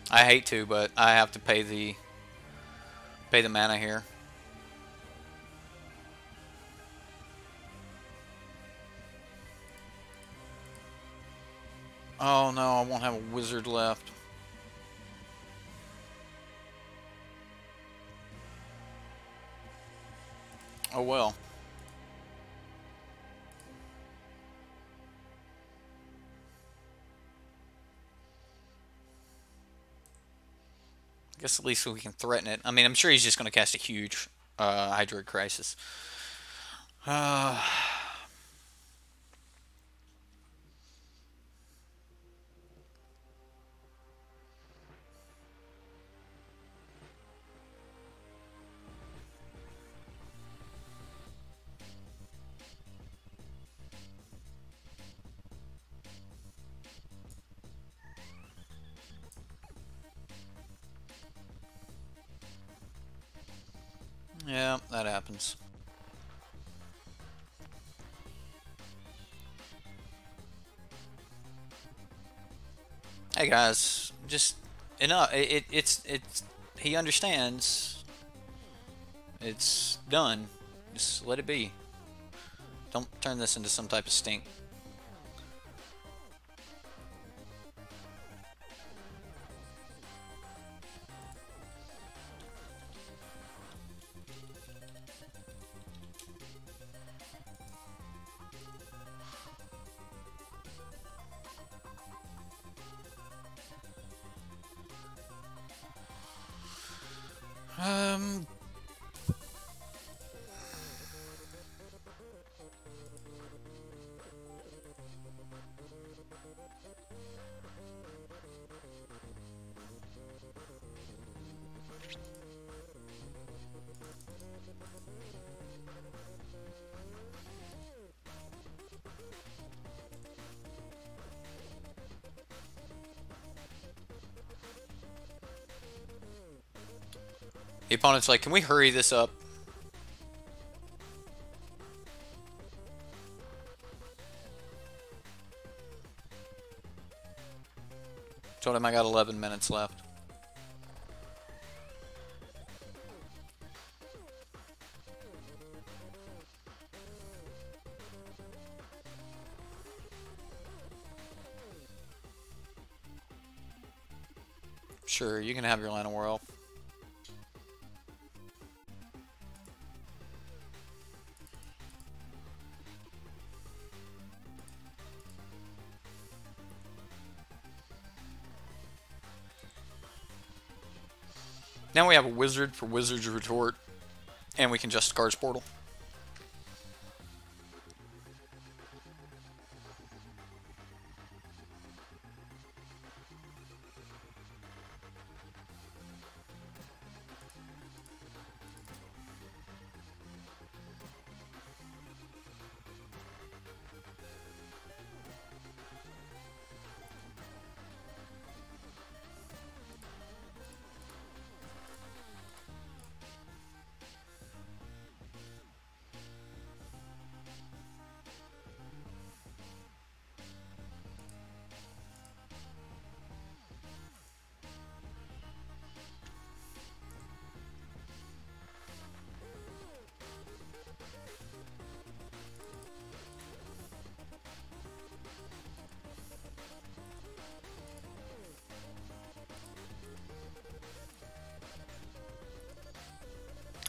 I hate to, but I have to pay the mana here. Oh no, I won't have a wizard left. Oh well. I guess at least we can threaten it. I mean, I'm sure he's just going to cast a huge Hydroid Crisis. Yeah, that happens. Hey guys, just enough. It's he understands. It's done. Just let it be. Don't turn this into some type of stink. The opponent's like, can we hurry this up? Told him I got 11 minutes left. Sure, you can have your Lana Whirl. Now we have a wizard for Wizard's Retort, and we can just Guards Portal.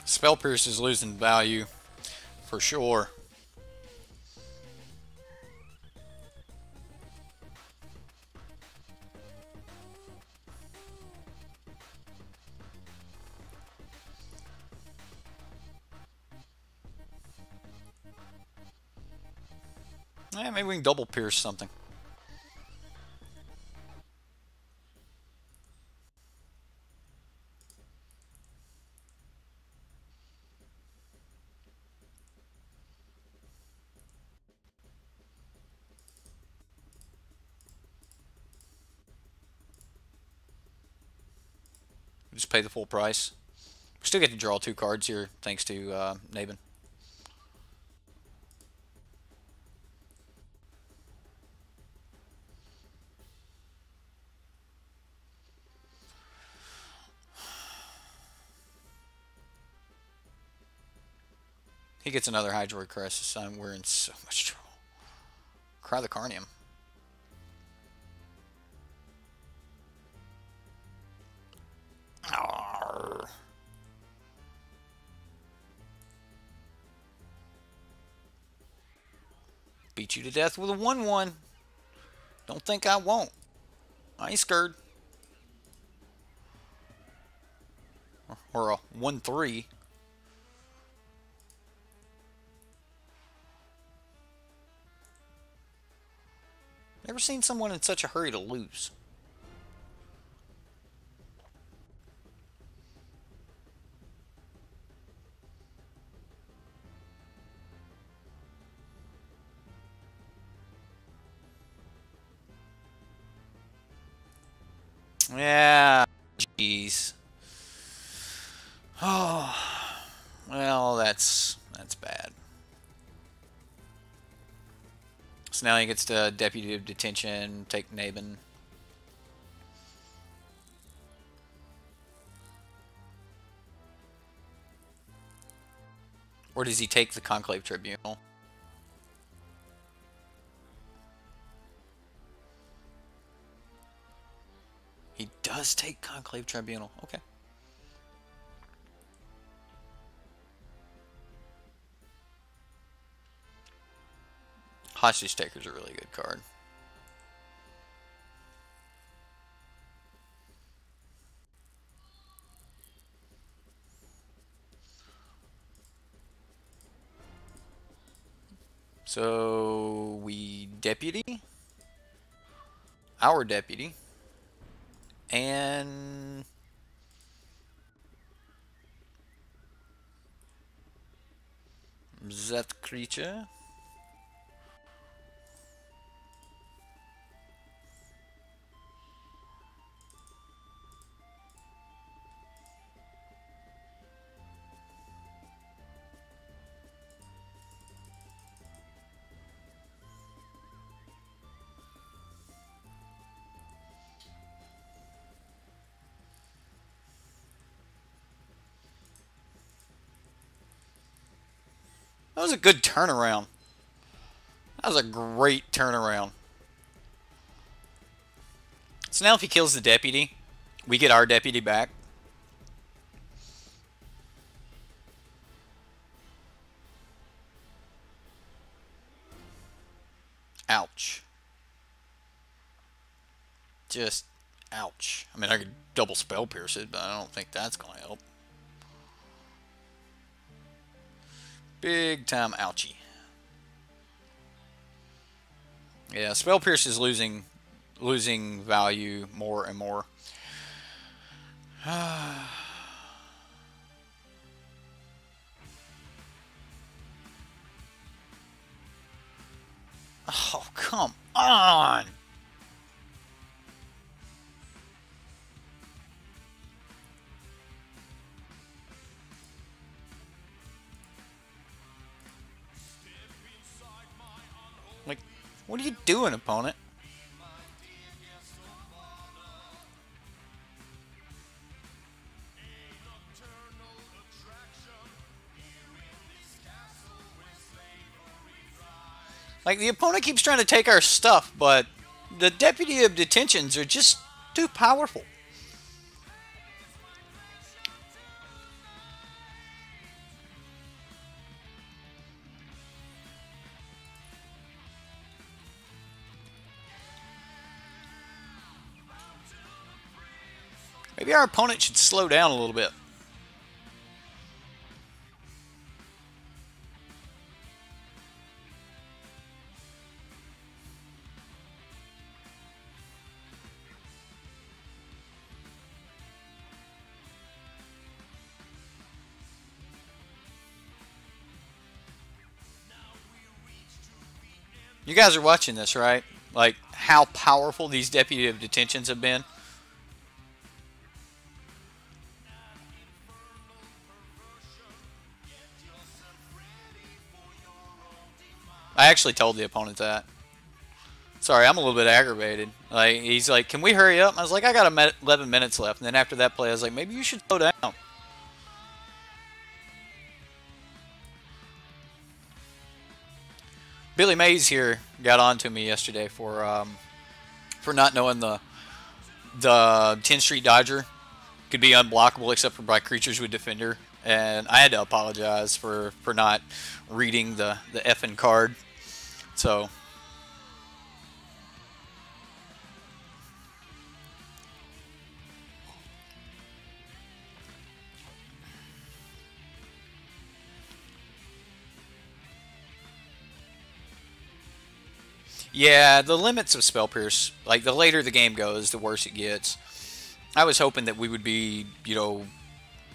Spell Pierce is losing value for sure. Maybe we can double pierce something. Just pay the full price. We still get to draw 2 cards here, thanks to Nabin. He gets another Hydroid Crisis. We're in so much trouble. Cry the Carnium. Arrgh. Beat you to death with a 1/1. Don't think I won't. I ain't scared. Or a 1/3. Never seen someone in such a hurry to lose. Yeah, jeez. Oh, well, that's bad. So now he gets to Deputy of Detention, take Nabin. Or does he take the Conclave Tribunal? He does take Conclave Tribunal. Okay. Hostage Taker's a really good card. So we deputy, our deputy, and that creature. That was a good turnaround. That was a great turnaround. So now if he kills the deputy, we get our deputy back. Ouch. Just ouch. I mean, I could double spell pierce it, but I don't think that's going to help. Big time ouchie. Yeah, spell pierce is losing value more and more. Oh, come on. Like, what are you doing, opponent? Like, the opponent keeps trying to take our stuff, but the Deputy of Detentions are just too powerful. Maybe our opponent should slow down a little bit. You guys are watching this, right? Like, how powerful these deputy of detentions have been. I actually told the opponent that. Sorry, I'm a little bit aggravated. Like, he's like, can we hurry up? I was like, I got 11 minutes left. And then after that play, I was like, maybe you should slow down. Billy Mays here got on to me yesterday for not knowing the 10th Street Dodger could be unblockable except for by creatures with Defender, and I had to apologize for not reading the effing card. So yeah, the limits of Spell Pierce, like the later the game goes, the worse it gets. I was hoping that we would be,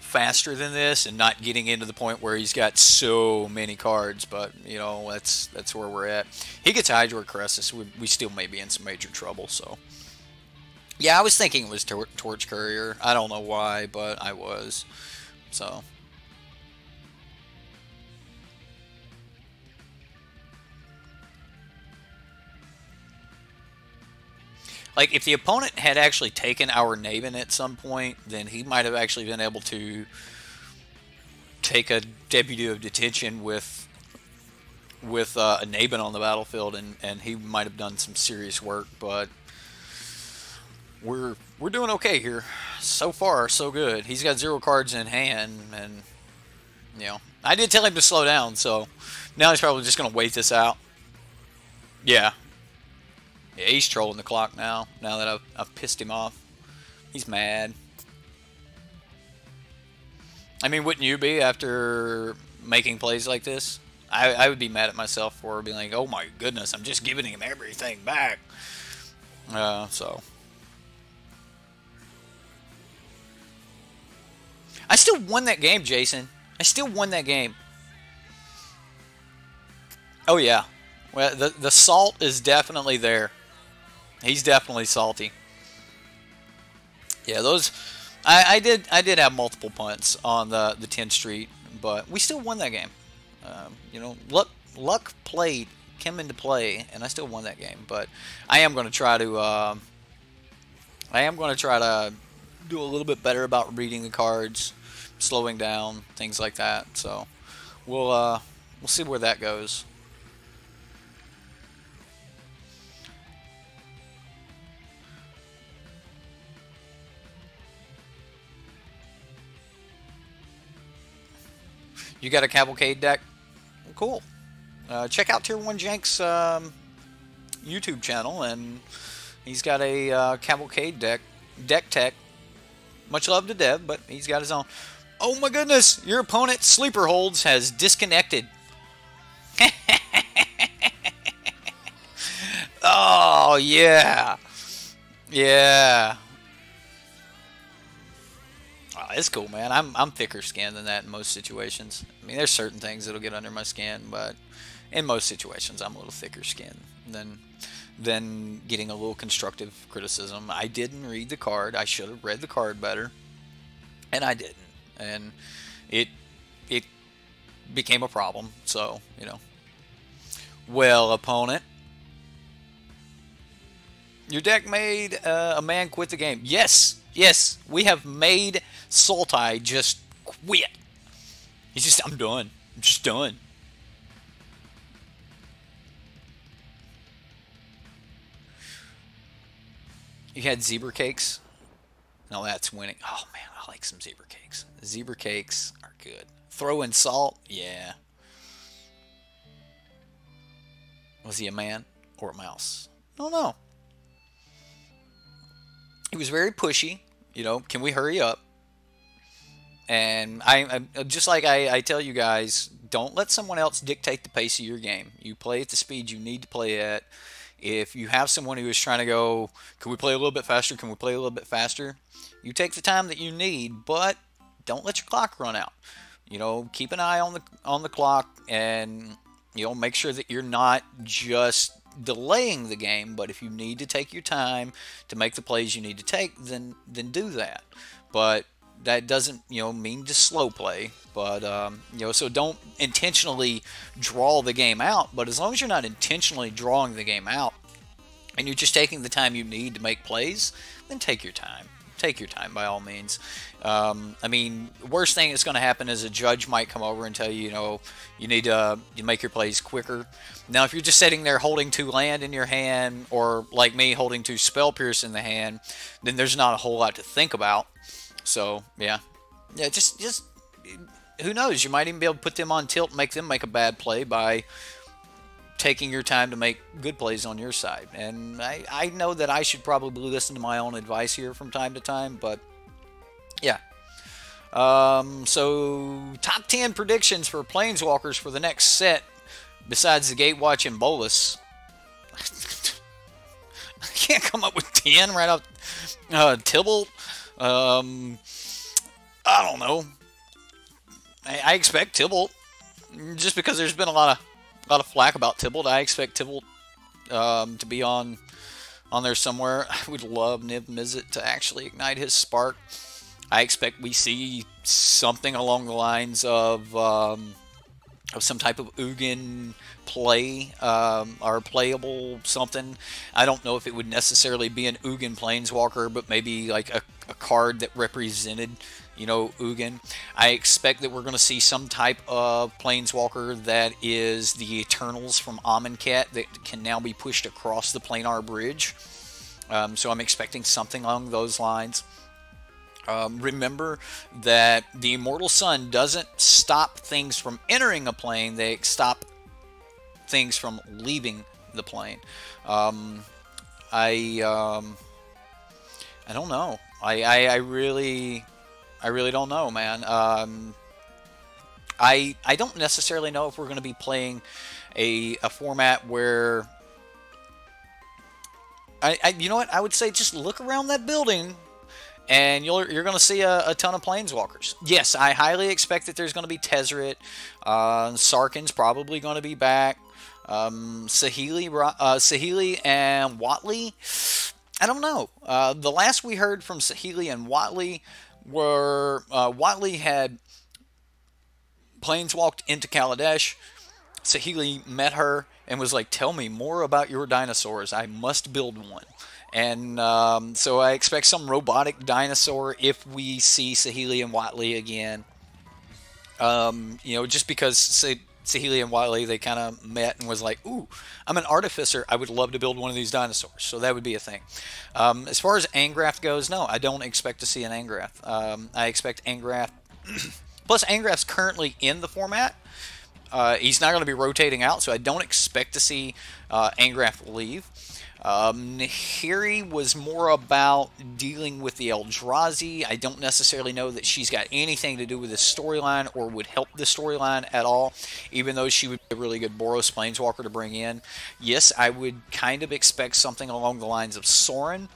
faster than this and not getting into the point where he's got so many cards, but that's where we're at. He gets Hydro Crescus, we still may be in some major trouble. So yeah, I was thinking it was Torch Courier. I don't know why, but I was. So like, if the opponent had actually taken our Naven at some point, then he might have actually been able to take a deputy of detention with a Naven on the battlefield, and he might have done some serious work. But we're doing okay here. So far, so good. He's got 0 cards in hand, and I did tell him to slow down, so now he's probably just going to wait this out. Yeah. Yeah, he's trolling the clock now that I've pissed him off. He's mad. I mean, wouldn't you be after making plays like this? I would be mad at myself for being like, oh my goodness, I'm just giving him everything back. So I still won that game, Jason. I still won that game. Oh yeah. Well, the salt is definitely there. He's definitely salty. Yeah, those I did have multiple punts on the 10th Street, but we still won that game. Luck came into play, and I still won that game. But I am going to try to do a little bit better about reading the cards, slowing down, things like that. So we'll see where that goes. You got a Cavalcade deck? Cool. Check out Tier 1 Jank's YouTube channel, and he's got a Cavalcade deck tech. Much love to Dev, but he's got his own. Oh my goodness! Your opponent's sleeper holds has disconnected. Oh yeah, yeah. Oh, it's cool, man. I'm thicker skinned than that in most situations. I mean, there's certain things that'll get under my skin, but in most situations, I'm a little thicker skinned than getting a little constructive criticism. I didn't read the card. I should have read the card better, and I didn't, and it became a problem. So well, opponent, your deck made a man quit the game. Yes, we have made Sultai just quit. He's just, I'm done. I'm just done. You had zebra cakes? No, that's winning. Oh man, I like some zebra cakes. Zebra cakes are good. Throw in salt? Yeah. Was he a man or a mouse? I don't know. He was very pushy. Can we hurry up? And I just like I tell you guys, don't let someone else dictate the pace of your game. You play at the speed you need to play at. If you have someone who is trying to go, can we play a little bit faster? Can we play a little bit faster? You take the time that you need, but don't let your clock run out. Keep an eye on the clock, and make sure that you're not just delaying the game, but if you need to take your time to make the plays you need to take, then do that. But that doesn't, mean to slow play. But so don't intentionally draw the game out. But as long as you're not intentionally drawing the game out, and you're just taking the time you need to make plays, then take your time. Take your time by all means. I mean, the worst thing that's going to happen is a judge might come over and tell you, you need to make your plays quicker. Now, if you're just sitting there holding 2 land in your hand, or like me holding 2 spell pierce in the hand, then there's not a whole lot to think about. So yeah, just who knows? You might even be able to put them on tilt and make them make a bad play by taking your time to make good plays on your side. And I know that I should probably listen to my own advice here from time to time, but yeah. So top 10 predictions for Planeswalkers for the next set besides the Gatewatch and Bolus. I can't come up with 10 right off. Tibble. I don't know. I expect Tibble, just because there's been a lot of flack about Tibble. I expect Tibble to be on there somewhere. I would love Niv Mizzet to actually ignite his spark. I expect we see something along the lines of some type of Ugin play, or playable something. I don't know if it would necessarily be an Ugin Planeswalker, but maybe like a card that represented, Ugin. I expect that we're going to see some type of Planeswalker that is the Eternals from Amonkhet that can now be pushed across the Planar Bridge. So I'm expecting something along those lines. Remember that the Immortal Sun doesn't stop things from entering a plane, they stop things from leaving the plane. I don't know. I really don't know, man. I don't necessarily know if we're going to be playing a format where you know what? I would say just look around that building, and you're going to see a ton of Planeswalkers. Yes, I highly expect that there's going to be Tezzeret. Sarkhan's probably going to be back. Saheeli and Watley, I don't know. The last we heard from Saheeli and Watley were Watley had planeswalked into Kaladesh. Saheeli met her and was like, "Tell me more about your dinosaurs. I must build one." And so I expect some robotic dinosaur if we see Saheeli and Watley again. Just because Saheeli and Watley, they kind of met and was like, "Ooh, I'm an artificer. I would love to build one of these dinosaurs." So that would be a thing. As far as Angrath goes, no, I don't expect to see an Angrath. I expect Angrath. Plus, Angrath's currently in the format. He's not going to be rotating out, so I don't expect to see Angrath leave. Nahiri was more about dealing with the Eldrazi. I don't necessarily know that she's got anything to do with this storyline or would help the storyline at all, even though she would be a really good Boros Planeswalker to bring in. Yes, I would kind of expect something along the lines of Sorin.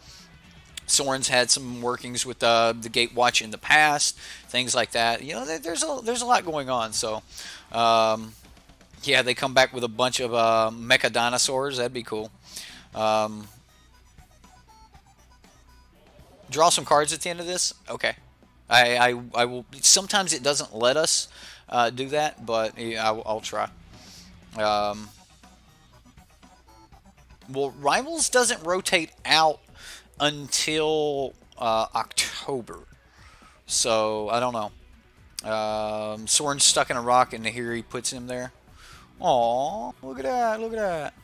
Sorin's had some workings with the Gatewatch in the past, things like that. There's a lot going on, so yeah, they come back with a bunch of mecha dinosaurs. That'd be cool. Draw some cards at the end of this? Okay. I will. Sometimes it doesn't let us do that, but yeah, I'll try. Well, Rivals doesn't rotate out until October, so I don't know. Soren's stuck in a rock, and Nahiri puts him there. Aw, look at that! Look at that!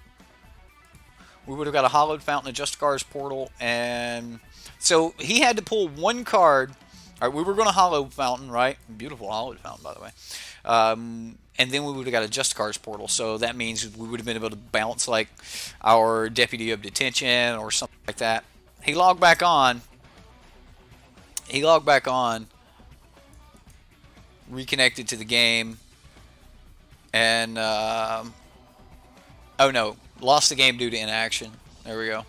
We would have got a Hallowed Fountain, a Justicar's Portal, and so he had to pull one card. All right, we were going to Hallowed Fountain, right? Beautiful Hallowed Fountain, by the way. And then we would have got a Justicar's Portal, so that means we would have been able to bounce like our Deputy of Detention or something like that. He logged back on. Reconnected to the game, and oh no. Lost the game due to inaction. There we go.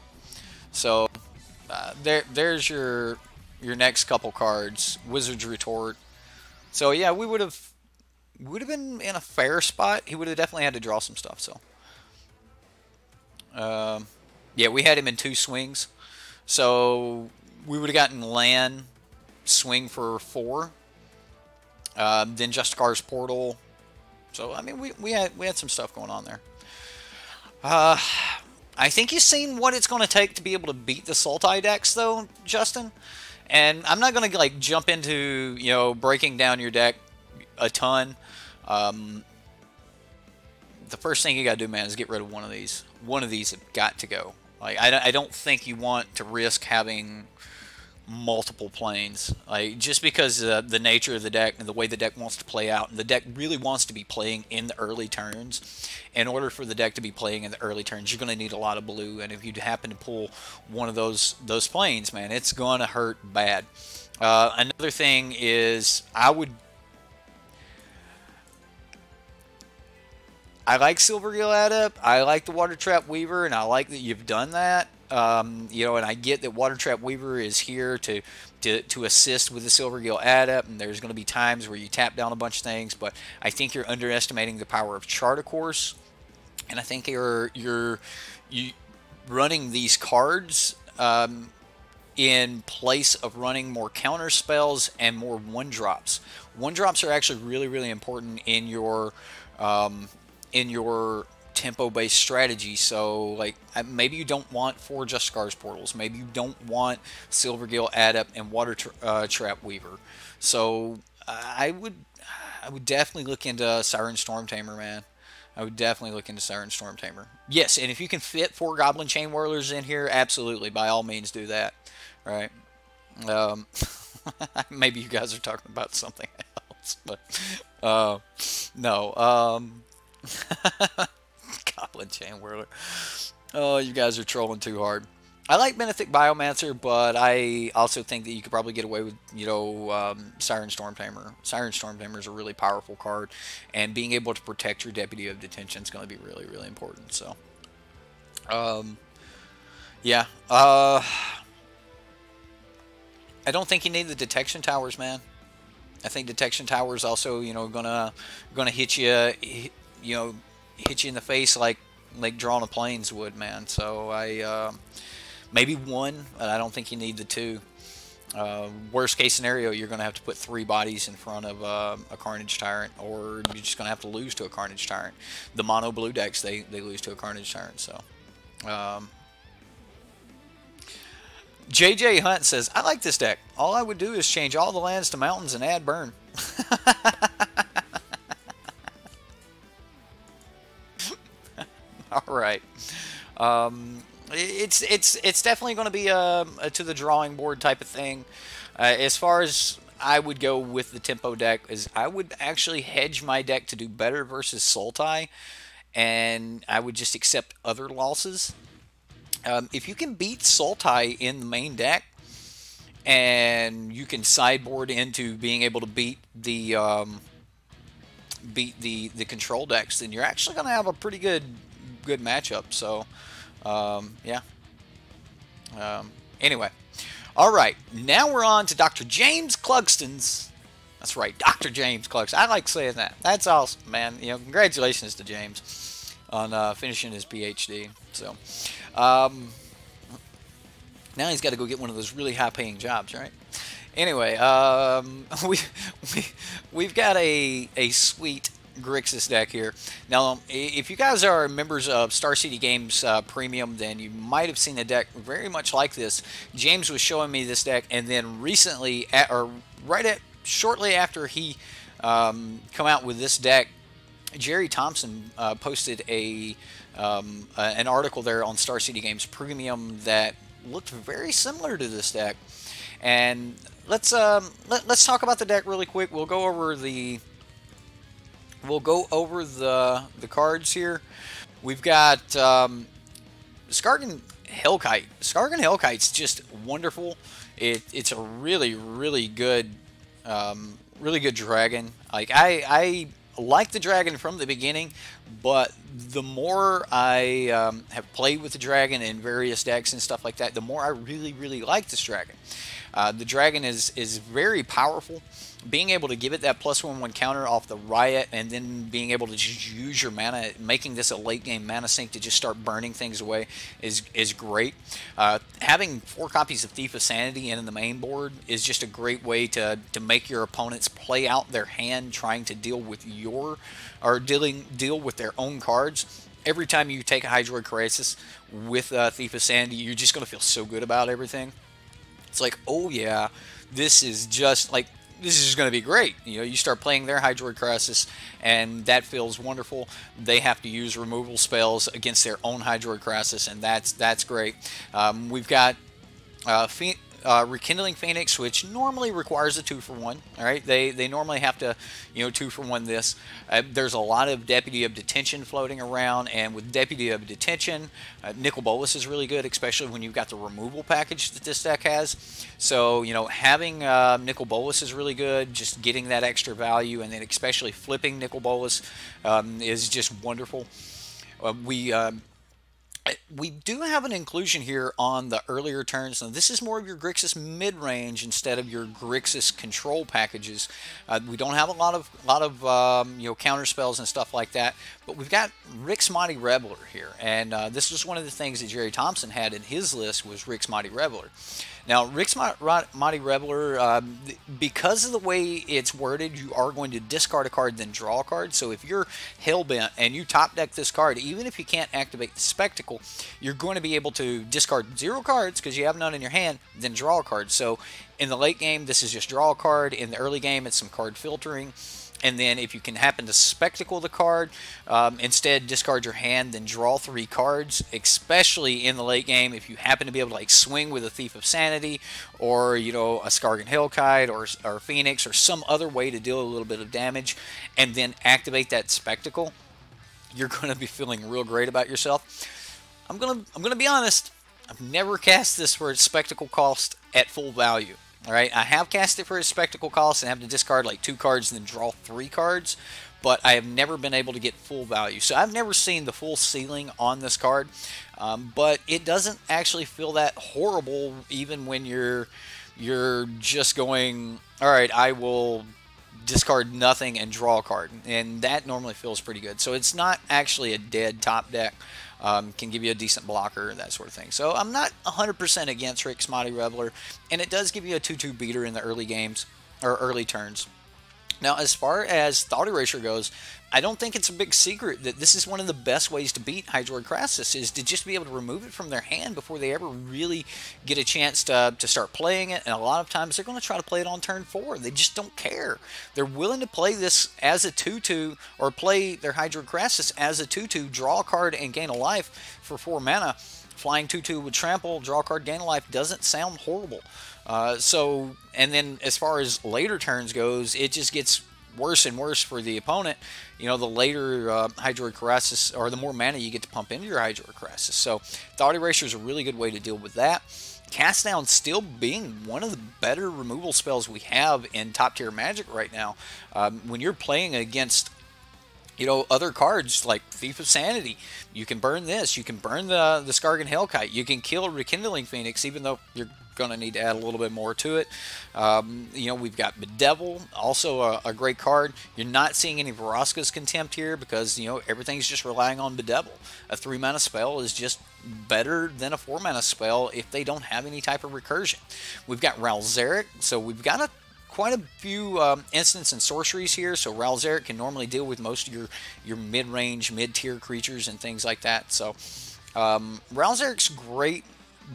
So there's your next couple cards. Wizard's Retort. So yeah, we would have been in a fair spot. He would have definitely had to draw some stuff. So Yeah, we had him in 2 swings. So we would have gotten land swing for 4. Then Justicar's Portal. So I mean, we had some stuff going on there. I think you've seen what it's going to take to be able to beat the Sultai decks, though, Justin. And I'm not going to like jump into breaking down your deck a ton. The first thing you got to do, man, is get rid of one of these. One of these have got to go. Like I don't think you want to risk having multiple planes, like just because the nature of the deck and the way the deck wants to play out, and the deck really wants to be playing in the early turns. In order for the deck to be playing in the early turns, you're going to need a lot of blue, and if you happen to pull one of those planes, man, it's going to hurt bad. Another thing is I like Silvergill Adept, I like the Water Trap Weaver, and I like that you've done that. And I get that Water Trap Weaver is here to assist with the Silvergill Adept, and there's going to be times where you tap down a bunch of things, but I think you're underestimating the power of Chart, of course, and I think you running these cards in place of running more counter spells and more 1-drops. 1-drops are actually really, really important in your tempo-based strategy. So like maybe you don't want 4 Justicar's Portals, maybe you don't want Silvergill Adept and Water Trap Weaver. So I would definitely look into Siren Storm Tamer, man. I would definitely look into Siren Storm Tamer. Yes, and if you can fit 4 Goblin Chain Whirlers in here, absolutely, by all means do that. Right? Maybe you guys are talking about something else, but no. Goblin Chain Whirler. Oh, you guys are trolling too hard. I like Benefic Biomancer, but I also think that you could probably get away with, Siren Storm Tamer. Siren Storm Tamer is a really powerful card, and being able to protect your Deputy of Detention is going to be really, really important. So, yeah. I don't think you need the Detection Towers, man. I think Detection Towers also, gonna hit you, hit you in the face like drawing a planes would, man. So maybe 1, but I don't think you need the 2. Worst case scenario, you're going to have to put 3 bodies in front of a Carnage Tyrant, or you're just going to have to lose to a Carnage Tyrant. The mono blue decks, they lose to a Carnage Tyrant. So JJ Hunt says, I like this deck. All I would do is change all the lands to mountains and add burn. All right. It's definitely going to be a to the drawing board type of thing. As far as I would go with the Tempo deck, is I would actually hedge my deck to do better versus Sultai, and I would just accept other losses. If you can beat Sultai in the main deck, and you can sideboard into being able to beat the control decks, then you're actually going to have a pretty good matchup. So yeah. Anyway, all right, now we're on to Dr. James Clugston's. That's right, Dr. James Clugston. I like saying that. That's awesome, man. Congratulations to James on finishing his PhD. So now he's got to go get one of those really high-paying jobs, right? Anyway, we've got a sweet Grixis deck here. Now, if you guys are members of Star City Games Premium, then you might have seen a deck very much like this. James was showing me this deck, and then recently, shortly after he come out with this deck, Jerry Thompson posted an article there on Star City Games Premium that looked very similar to this deck. And let's talk about the deck really quick. We'll go over the cards here. We've got Skargan Hellkite. Skargan Hellkite's just wonderful. It's a really, really good dragon. Like I like the dragon from the beginning, but the more I have played with the dragon in various decks and stuff like that, the more I really, really like this dragon. The dragon is very powerful. being able to give it that +1/+1 counter off the Riot, and then being able to just use your mana, making this a late game mana sink to just start burning things away is great. Having 4 copies of Thief of Sanity in the main board is just a great way to make your opponents play out their hand trying to deal with deal with their own cards. Every time you take a Hydroid Crisis with Thief of Sanity, you're just going to feel so good about everything. It's like, oh yeah, this is just like, this is going to be great. You know, you start playing their Hydroid Crisis, and that feels wonderful. They have to use removal spells against their own Hydroid Crisis, and that's great. We've got Rekindling Phoenix, which normally requires a 2-for-1. All right, they normally have to, you know, 2-for-1 this. There's a lot of Deputy of Detention floating around, and with Deputy of Detention, Nicol Bolas is really good, especially when you've got the removal package that this deck has. So, you know, having Nicol Bolas is really good, just getting that extra value, and then especially flipping Nicol Bolas is just wonderful. We do have an inclusion here on the earlier turns. Now, this is more of your Grixis Midrange instead of your Grixis control packages. We don't have a lot of you know, counter spells and stuff like that, but we've got Rick's Mighty Reveler here, and this was one of the things that Jerry Thompson had in his list, was Rick's Mighty Reveler. Now, Rick's Mighty Reveler, because of the way it's worded, you are going to discard a card, then draw a card. So if you're hellbent and you top deck this card, even if you can't activate the Spectacle, you're going to be able to discard 0 cards because you have none in your hand, then draw a card. So in the late game, this is just draw a card. In the early game, it's some card filtering. And then if you can happen to Spectacle the card, instead discard your hand, then draw 3 cards, especially in the late game if you happen to be able to like swing with a Thief of Sanity, or, you know, a Skargan Hellkite, or Phoenix, or some other way to deal a little bit of damage, and then activate that Spectacle, you're going to be feeling real great about yourself. I'm gonna be honest, I've never cast this for its Spectacle cost at full value. Alright, I have cast it for its Spectacle cost and have to discard like 2 cards and then draw 3 cards, but I have never been able to get full value. So I've never seen the full ceiling on this card, but it doesn't actually feel that horrible even when you're just going, alright, I will discard nothing and draw a card, and that normally feels pretty good. So it's not actually a dead top deck. Can give you a decent blocker, that sort of thing. So I'm not 100% against Rick's Mighty Reveler, and it does give you a 2/2 beater in the early games, or early turns. Now, as far as Thought Erasure goes, I don't think it's a big secret that this is one of the best ways to beat Hydroid Crisis, is to just be able to remove it from their hand before they ever really get a chance to start playing it. And a lot of times they're going to try to play it on turn 4. They just don't care. They're willing to play this as a 2/2, or play their Hydroid Crisis as a 2/2, draw a card and gain a life for 4 mana. Flying 2/2 with trample, draw a card, gain a life doesn't sound horrible. And then as far as later turns goes, it just gets worse and worse for the opponent. You know, the later Hydroid Crisis, or the more mana you get to pump into your Hydroid Crisis. So Thought Erasure is a really good way to deal with that. Cast Down still being one of the better removal spells we have in top tier Magic right now. When you're playing against, you know, other cards like Thief of Sanity, you can burn this. You can burn the Skargan Hellkite. You can kill Rekindling Phoenix, even though you're going to need to add a little bit more to it. You know, we've got Bedevil, also a great card. You're not seeing any Vraska's Contempt here because, you know, everything's just relying on Bedevil. A 3-mana spell is just better than a 4-mana spell if they don't have any type of recursion. We've got Ralzeric, so we've got quite a few instants and sorceries here. So Ralzeric can normally deal with most of your mid-range, mid-tier creatures and things like that. So Ralzeric's great,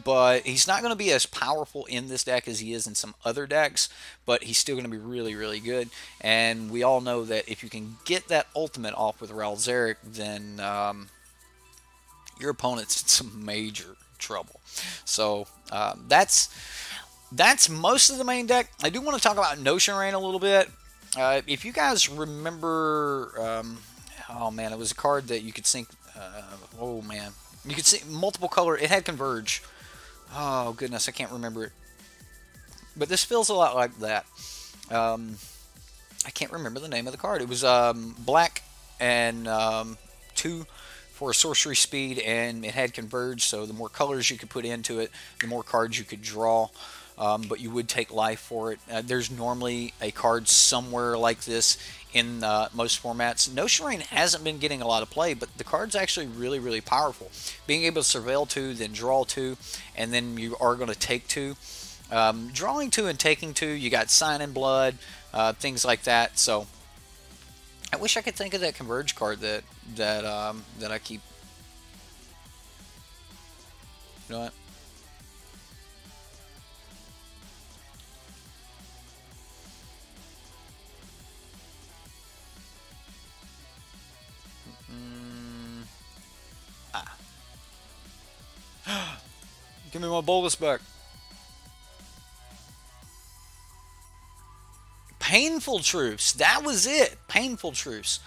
but he's not going to be as powerful in this deck as he is in some other decks, but he's still going to be really, really good. And we all know that if you can get that ultimate off with Ralzeric, then your opponent's in some major trouble. So that's most of the main deck. I do want to talk about Notion Rain a little bit. If you guys remember, oh man, it was a card that you could sync, oh man, you could see multiple color, it had Converge. Oh goodness, I can't remember it. But this feels a lot like that. I can't remember the name of the card. It was black and 2 for a sorcery speed, and it had Converge, so the more colors you could put into it, the more cards you could draw. but you would take life for it. There's normally a card somewhere like this in most formats. Notion Rain hasn't been getting a lot of play, but the card's actually really, really powerful. Being able to surveil 2, then draw 2, and then you are going to take 2. Drawing 2 and taking 2, you got Sign in Blood, things like that. So I wish I could think of that Converge card that I keep. You know what? Give me my bolus back. Painful Truce. That was it. Painful Truce.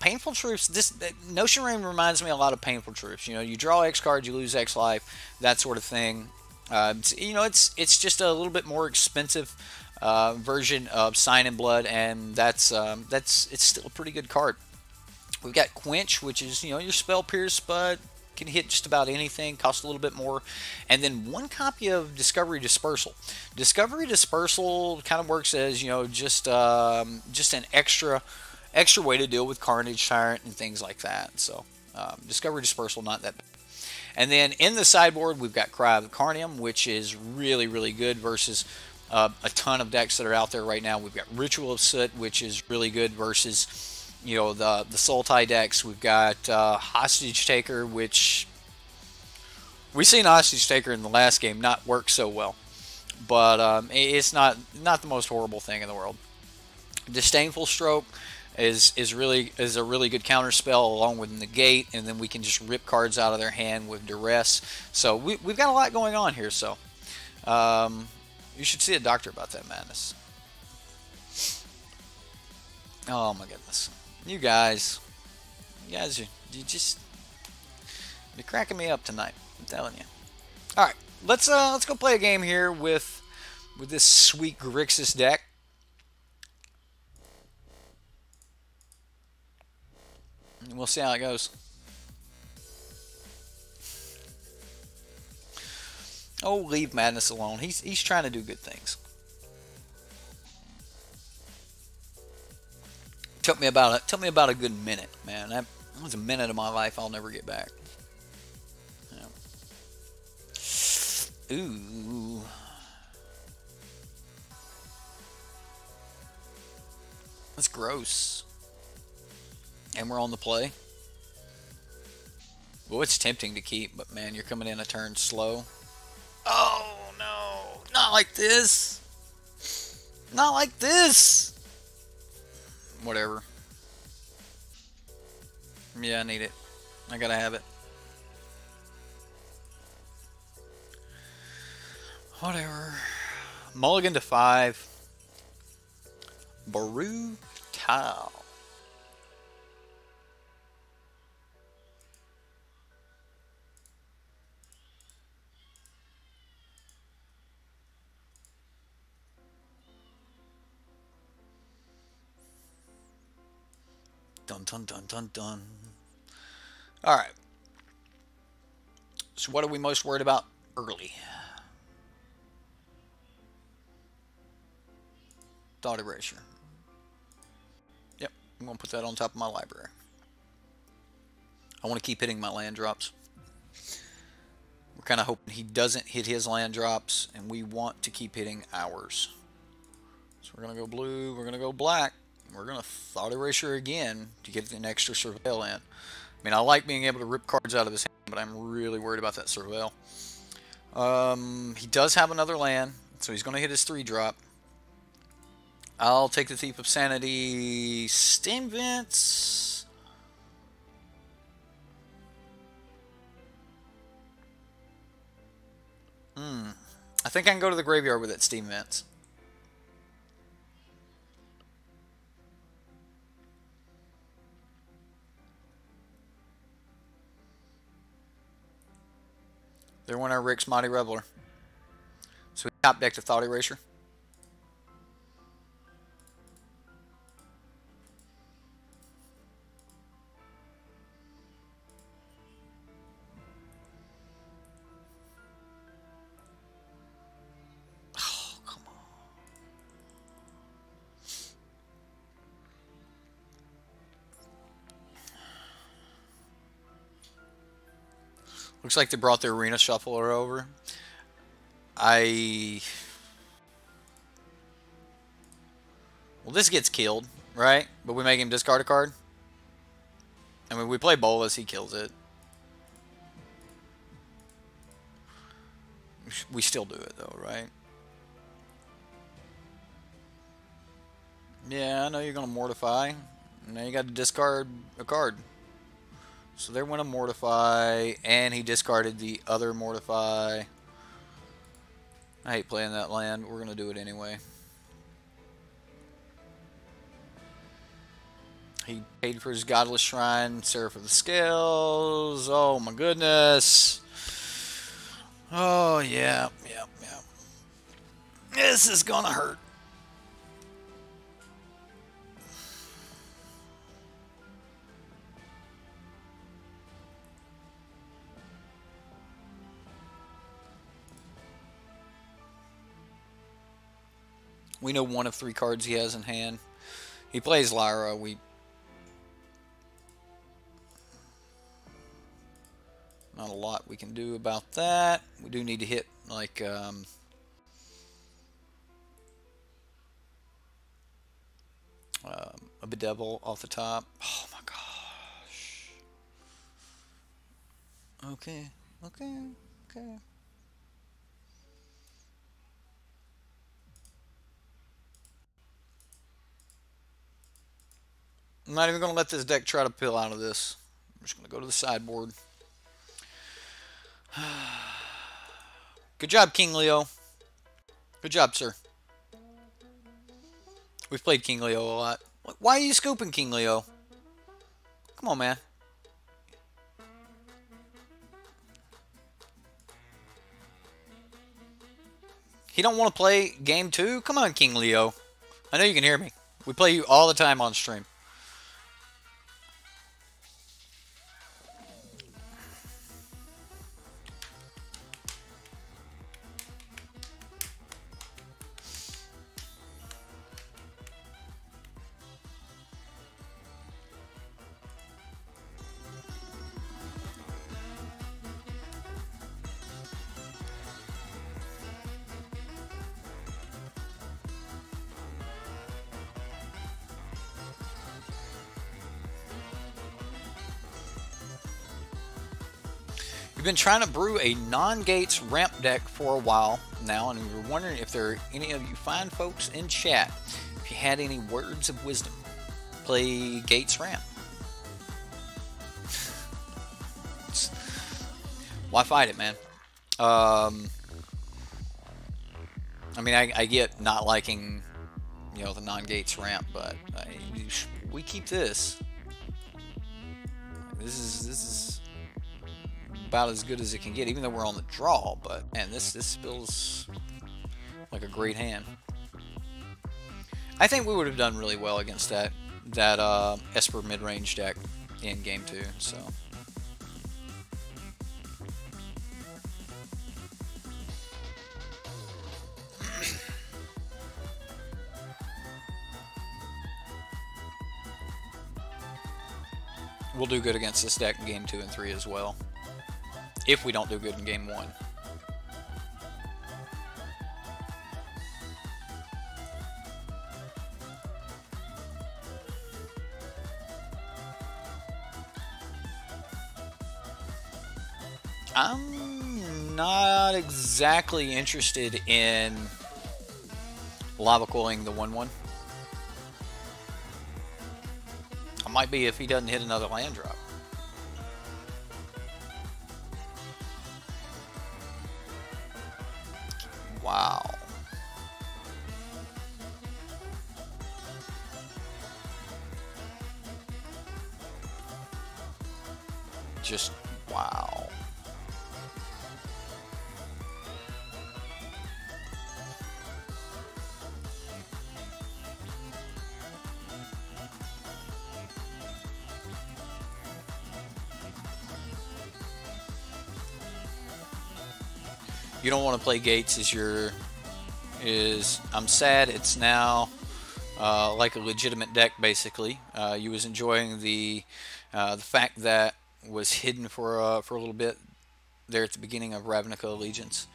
Painful Truce. This Notion Rain reminds me a lot of Painful Truce. You know, you draw X cards, you lose X life, that sort of thing. You know, it's just a little bit more expensive version of Sign in Blood, and that's it's still a pretty good card. We've got Quench, which is, you know, your spell pierce, but can hit just about anything, costs a little bit more. And then one copy of Discovery Dispersal. Discovery Dispersal kind of works as, you know, just an extra way to deal with Carnage Tyrant and things like that. So Discovery Dispersal, not that bad. And then in the sideboard, we've got Cry of the Carnium, which is really, really good versus a ton of decks that are out there right now. We've got Ritual of Soot, which is really good versus, you know, the Sultai decks. We've got Hostage Taker, which we've seen Hostage Taker in the last game not work so well, but it's not the most horrible thing in the world. Disdainful Stroke is a really good counter spell along with Negate, and then we can just rip cards out of their hand with Duress. So we've got a lot going on here. So you should see a doctor about that madness. Oh my goodness. You guys, you just, you're cracking me up tonight. I'm telling you. All right, let's go play a game here with this sweet Grixis deck. And we'll see how it goes. Oh, leave Madness alone. He's trying to do good things. Took me about a good minute, man. That was a minute of my life I'll never get back. Yeah. Ooh. That's gross. And we're on the play. Well, it's tempting to keep, but man, you're coming in a turn slow. Oh no! Not like this! Not like this! Whatever. Yeah, I need it. I gotta have it. Whatever. Mulligan to 5. Brutal. Dun dun dun dun dun. All right. So what are we most worried about early? Thought Erasure. Yep, I'm going to put that on top of my library. I want to keep hitting my land drops. We're kind of hoping he doesn't hit his land drops, and we want to keep hitting ours. So we're going to go blue, we're going to go black. We're going to Thought Erasure again to get an extra Surveil in. I mean, I like being able to rip cards out of his hand, but I'm really worried about that Surveil. He does have another land, so he's going to hit his 3-drop. I'll take the Thief of Sanity. Steam Vents. I think I can go to the graveyard with that Steam Vents. There went our Rick's Mighty Reveler. So we top deck to Thought Erasure. Looks like they brought the arena shuffler over. Well, this gets killed, right? But we make him discard a card. I mean, we play Bolas, he kills it. We still do it though, right? Yeah, I know you're gonna mortify. Now you got to discard a card. So there went a mortify, and he discarded the other mortify. I hate playing that land. We're gonna do it anyway. He paid for his Godless Shrine, Seraph of the Scales. Oh my goodness. Oh yeah, yeah, yeah. This is gonna hurt. We know one of 3 cards he has in hand. He plays Lyra. Not a lot we can do about that. We do need to hit like a Bedevil off the top. Oh my gosh. Okay, okay, okay. I'm not even going to let this deck try to peel out of this. I'm just going to go to the sideboard. Good job, King Leo. Good job, sir. We've played King Leo a lot. Why are you scooping, King Leo? Come on, man. He don't want to play game 2? Come on, King Leo. I know you can hear me. We play you all the time on stream. We've been trying to brew a non-gates ramp deck for a while now, and we were wondering if there are any of you fine folks in chat, if you had any words of wisdom. Play gates ramp. Why fight it, man? I mean, I get not liking, you know, the non-gates ramp, but we keep this. This is about as good as it can get, even though we're on the draw. But man, this feels like a great hand. I think we would have done really well against that Esper mid-range deck in game 2. So we'll do good against this deck in game 2 and 3 as well, if we don't do good in game 1. I'm not exactly interested in lava coiling the 1/1. I might be if he doesn't hit another land drop. Wow. Just wow. You don't want to play Gates I'm sad it's now like a legitimate deck basically. You was enjoying the fact that was hidden for a little bit there at the beginning of Ravnica Allegiance.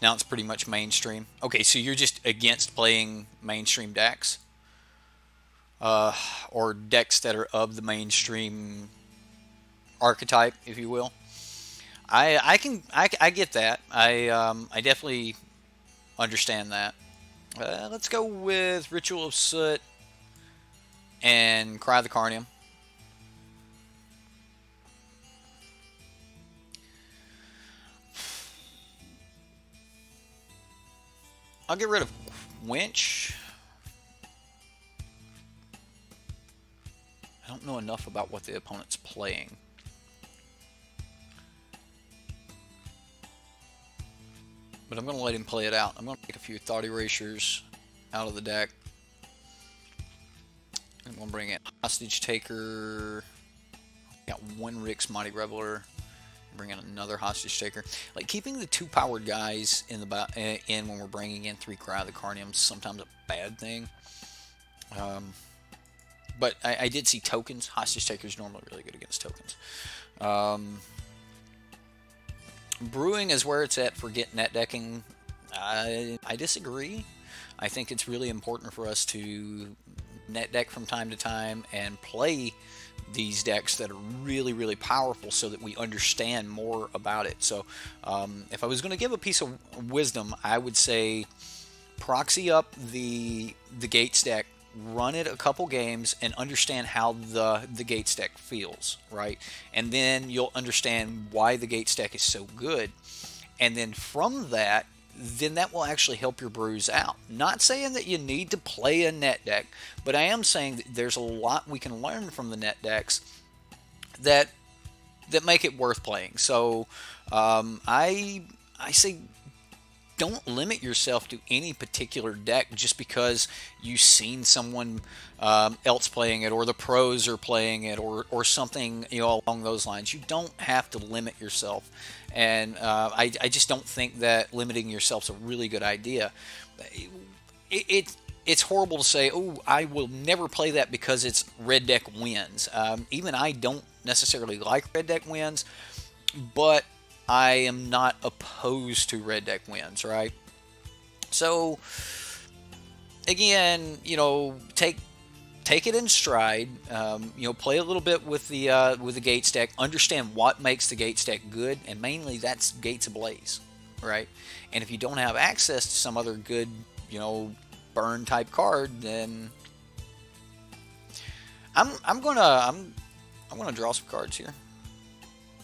Now it's pretty much mainstream. Okay, so you're just against playing mainstream decks, or decks that are of the mainstream archetype, if you will. I get that. I definitely understand that. Let's go with Ritual of Soot and Cry of the Carnium. I'll get rid of Winch. I don't know enough about what the opponent's playing. But I'm going to let him play it out. I'm going to take a few Thought Erasures out of the deck. I'm going to bring in Hostage Taker. Got one Rix Mighty Reveler. Bring in another Hostage Taker. Like, keeping the 2 powered guys in when we're bringing in 3 Cry of the Carnium is sometimes a bad thing. But I did see tokens. Hostage Taker is normally really good against tokens. Brewing is where it's at for net decking. I disagree. I think it's really important for us to net deck from time to time and play these decks that are really, really powerful so that we understand more about it. So if I was going to give a piece of wisdom, I would say proxy up the Gates deck, run it a couple games, and understand how the Gates deck feels, right? And then you'll understand why the Gates deck is so good. And then from that, then that will actually help your brews out. Not saying that you need to play a net deck, but I am saying that there's a lot we can learn from the net decks that make it worth playing. So I say don't limit yourself to any particular deck just because you've seen someone else playing it, or the pros are playing it, or something, you know, along those lines. You don't have to limit yourself, and I just don't think that limiting yourself is a really good idea. It's horrible to say, oh, I will never play that because it's red deck wins. Even I don't necessarily like red deck wins, but I am not opposed to red deck wins, right? So again, you know, take it in stride. You know, play a little bit with the Gates deck. Understand what makes the Gates deck good, and mainly that's Gates Ablaze, right? And if you don't have access to some other good, you know, burn type card, then I'm gonna draw some cards here.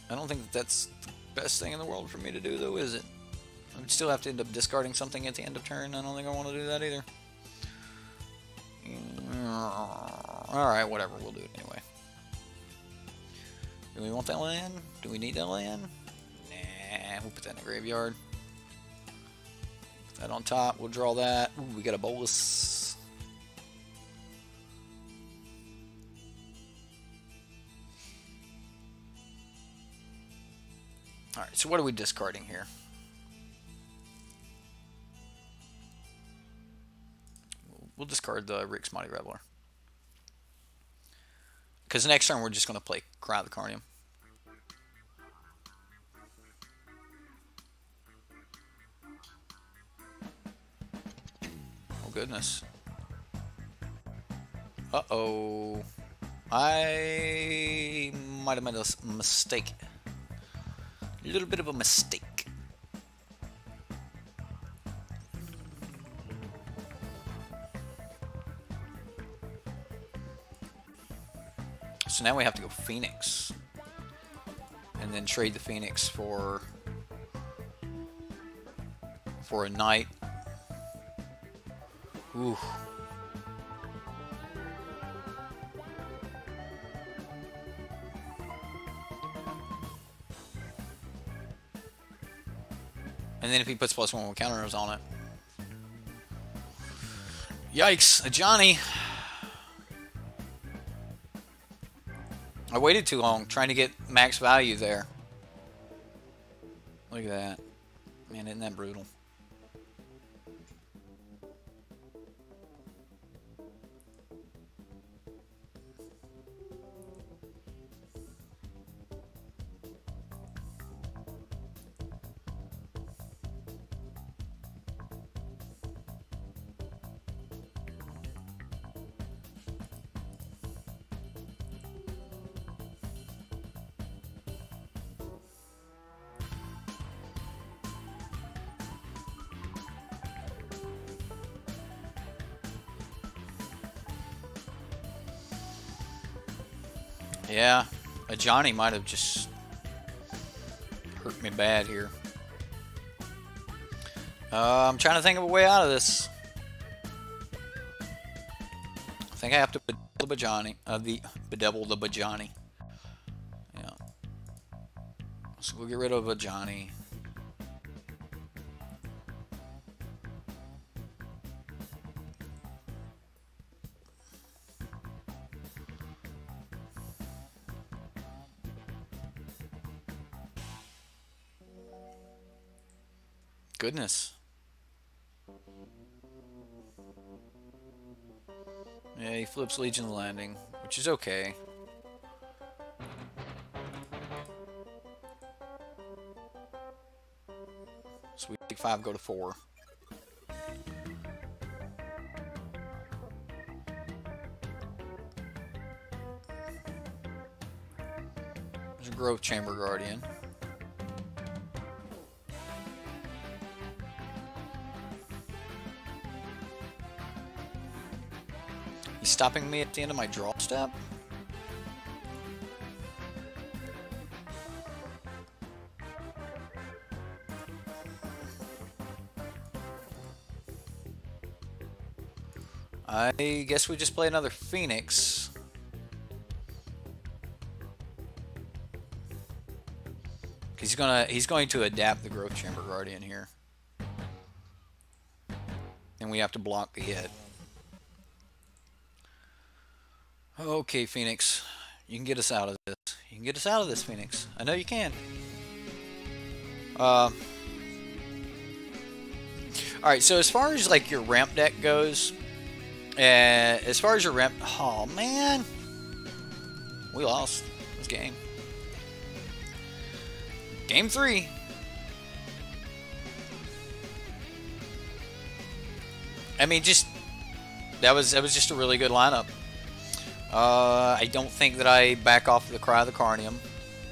I don't think that's the best thing in the world for me to do, though, is it? I would still have to end up discarding something at the end of turn. I don't think I want to do that either. Alright, whatever. We'll do it anyway. Do we want that land? Do we need that land? Nah, we'll put that in the graveyard. Put that on top. We'll draw that. Ooh, we got a bolus. Alright, so what are we discarding here? We'll discard the Rix Mighty Reveler. Because next turn we're just going to play Cry of the Carnium. Oh goodness. Uh-oh. I might have made a mistake. A little bit of a mistake. So now we have to go Phoenix. And then trade the Phoenix for a Knight. Ooh. And then if he puts +1 with counters on it. Yikes, a Johnny. I waited too long trying to get max value there. Look at that. Man, isn't that brutal? Yeah, a Johnny might have just hurt me bad here. I'm trying to think of a way out of this. I think I have to bedevil the Bajani. Bedevil the Bajani. Yeah. So we'll get rid of a Johnny. Goodness. Yeah, he flips Legion of Landing, which is okay. So we take 5, go to 4. There's a Growth Chamber Guardian. He's stopping me at the end of my draw step? I guess we just play another Phoenix. He's going to adapt the Growth Chamber Guardian here. And we have to block the hit. Okay, Phoenix. You can get us out of this. You can get us out of this, Phoenix. I know you can. Alright, so as far as like your ramp deck goes, as far as your ramp... Oh, man. We lost this game. Game 3. I mean, just... That was just a really good lineup. I don't think that I back off the Cry of the Carnium.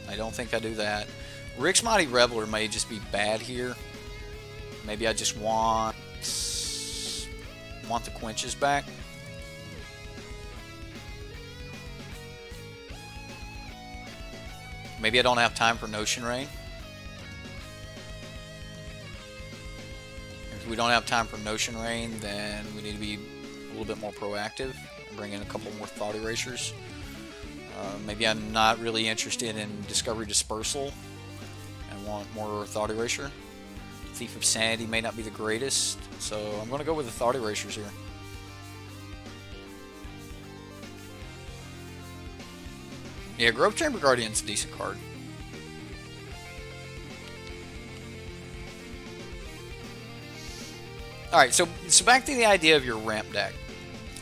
I don't think I do that. Rick's Mighty Reveler may just be bad here. Maybe I just want the Quenches back. Maybe I don't have time for Notion Rain. If we don't have time for Notion Rain, then we need to be a little bit more proactive and bring in a couple more Thought Erasers. Maybe I'm not really interested in Discovery Dispersal and want more Thought Erasure. Thief of Sanity may not be the greatest, so I'm going to go with the Thought Erasers here. Yeah, Grove Chamber Guardian's a decent card. Alright, so back to the idea of your ramp deck.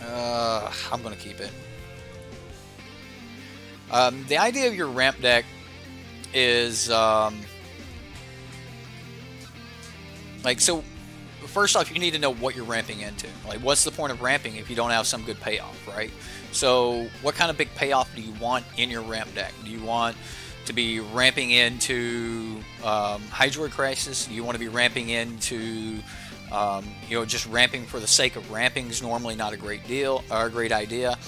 I'm going to keep it. The idea of your ramp deck is... like, so, first off, you need to know what you're ramping into. Like, what's the point of ramping if you don't have some good payoff, right? So, what kind of big payoff do you want in your ramp deck? Do you want to be ramping into Hydroid Crisis? Do you want to be ramping into, you know, just ramping for the sake of ramping is normally not a great deal, or a great idea.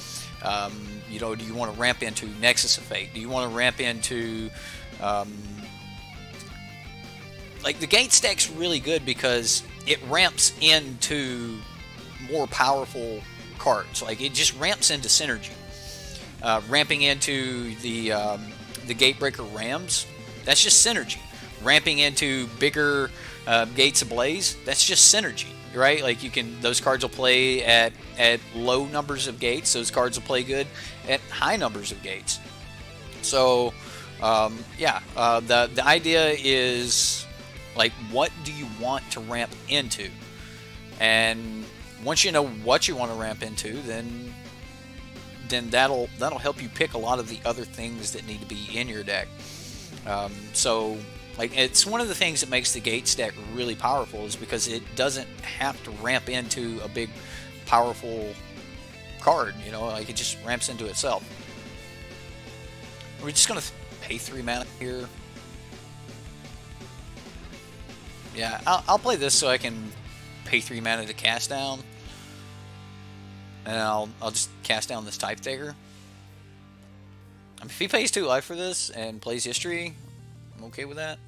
You know, do you want to ramp into Nexus of Fate? Do you want to ramp into... like, the gate stack's really good because it ramps into more powerful cards. Like, it just ramps into synergy. Ramping into the Gatebreaker Rams, that's just synergy. Ramping into bigger Gates Ablaze, that's just synergy, right? Like, you can, those cards will play at low numbers of gates. Those cards will play good at high numbers of gates. So, yeah, the idea is... like, what do you want to ramp into? And once you know what you want to ramp into, then that'll help you pick a lot of the other things that need to be in your deck. So, like, it's one of the things that makes the gate stack really powerful is because it doesn't have to ramp into a big, powerful card. You know, like, it just ramps into itself. We're just gonna pay 3 mana here. Yeah, I'll play this so I can pay 3 mana to cast down. And I'll just cast down this Type Taker. if he pays 2 life for this and plays history, I'm okay with that.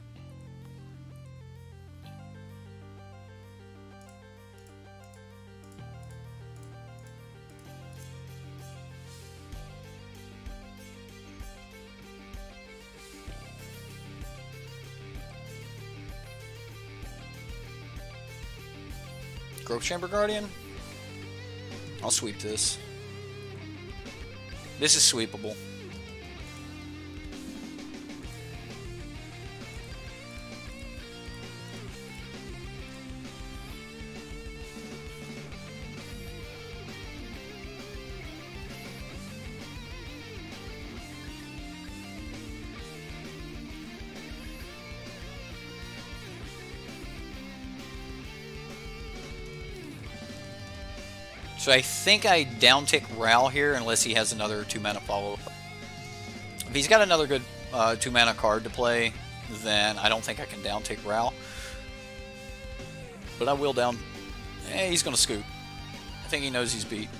Growth Chamber Guardian. I'll sweep this. This is sweepable. So I think I downtick Ral here unless he has another 2-mana follow-up. If he's got another good 2-mana card to play, then I don't think I can downtick Ral. But I will down... he's going to scoop. I think he knows he's beat.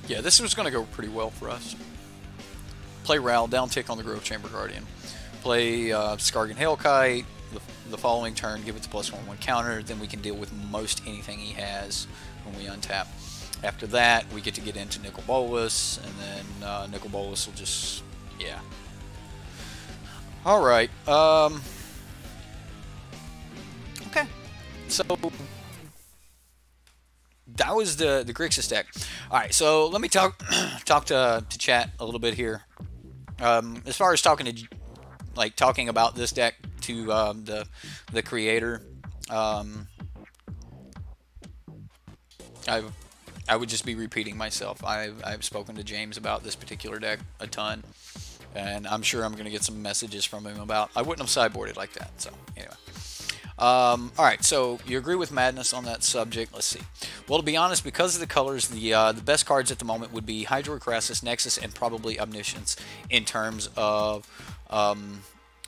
Yeah, this was going to go pretty well for us. Play Ral, downtick on the Growth Chamber Guardian. Play Skargan Hailkite. The following turn, give it the +1/+1 counter, then we can deal with most anything he has when we untap. After that, we get to get into Nicol Bolas, and then Nicol Bolas will just, yeah. Alright, okay, so that was the Grixis deck. Alright, so let me talk to chat a little bit here. As far as talking about this deck to the creator, I would just be repeating myself. I've spoken to James about this particular deck a ton, and I'm sure I'm going to get some messages from him about. I wouldn't have sideboarded like that. So anyway, all right. So you agree with Madness on that subject? Let's see. Well, to be honest, because of the colors, the best cards at the moment would be Hydroicrasis, Nexus, and probably Omniscience in terms of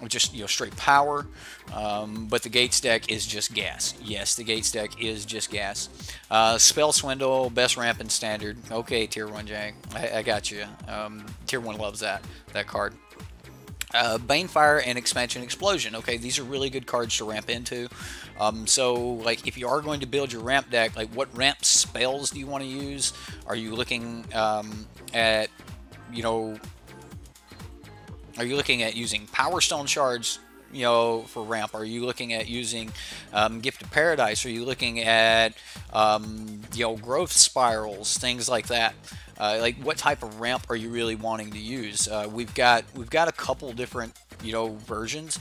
just straight power, but the Gates deck is just gas. Yes, the Gates deck is just gas. Spell Swindle, best ramp in Standard. Okay, Tier 1 Jang, I got you. Tier 1 loves that card. Banefire and Expansion Explosion. Okay, these are really good cards to ramp into. So, like, if you are going to build your ramp deck, like, what ramp spells do you want to use? Are you looking at, are you looking at using Power Stone Shards, for ramp? Are you looking at using Gift of Paradise? Are you looking at, Growth Spirals, things like that? Like, what type of ramp are you really wanting to use? We've got a couple different, versions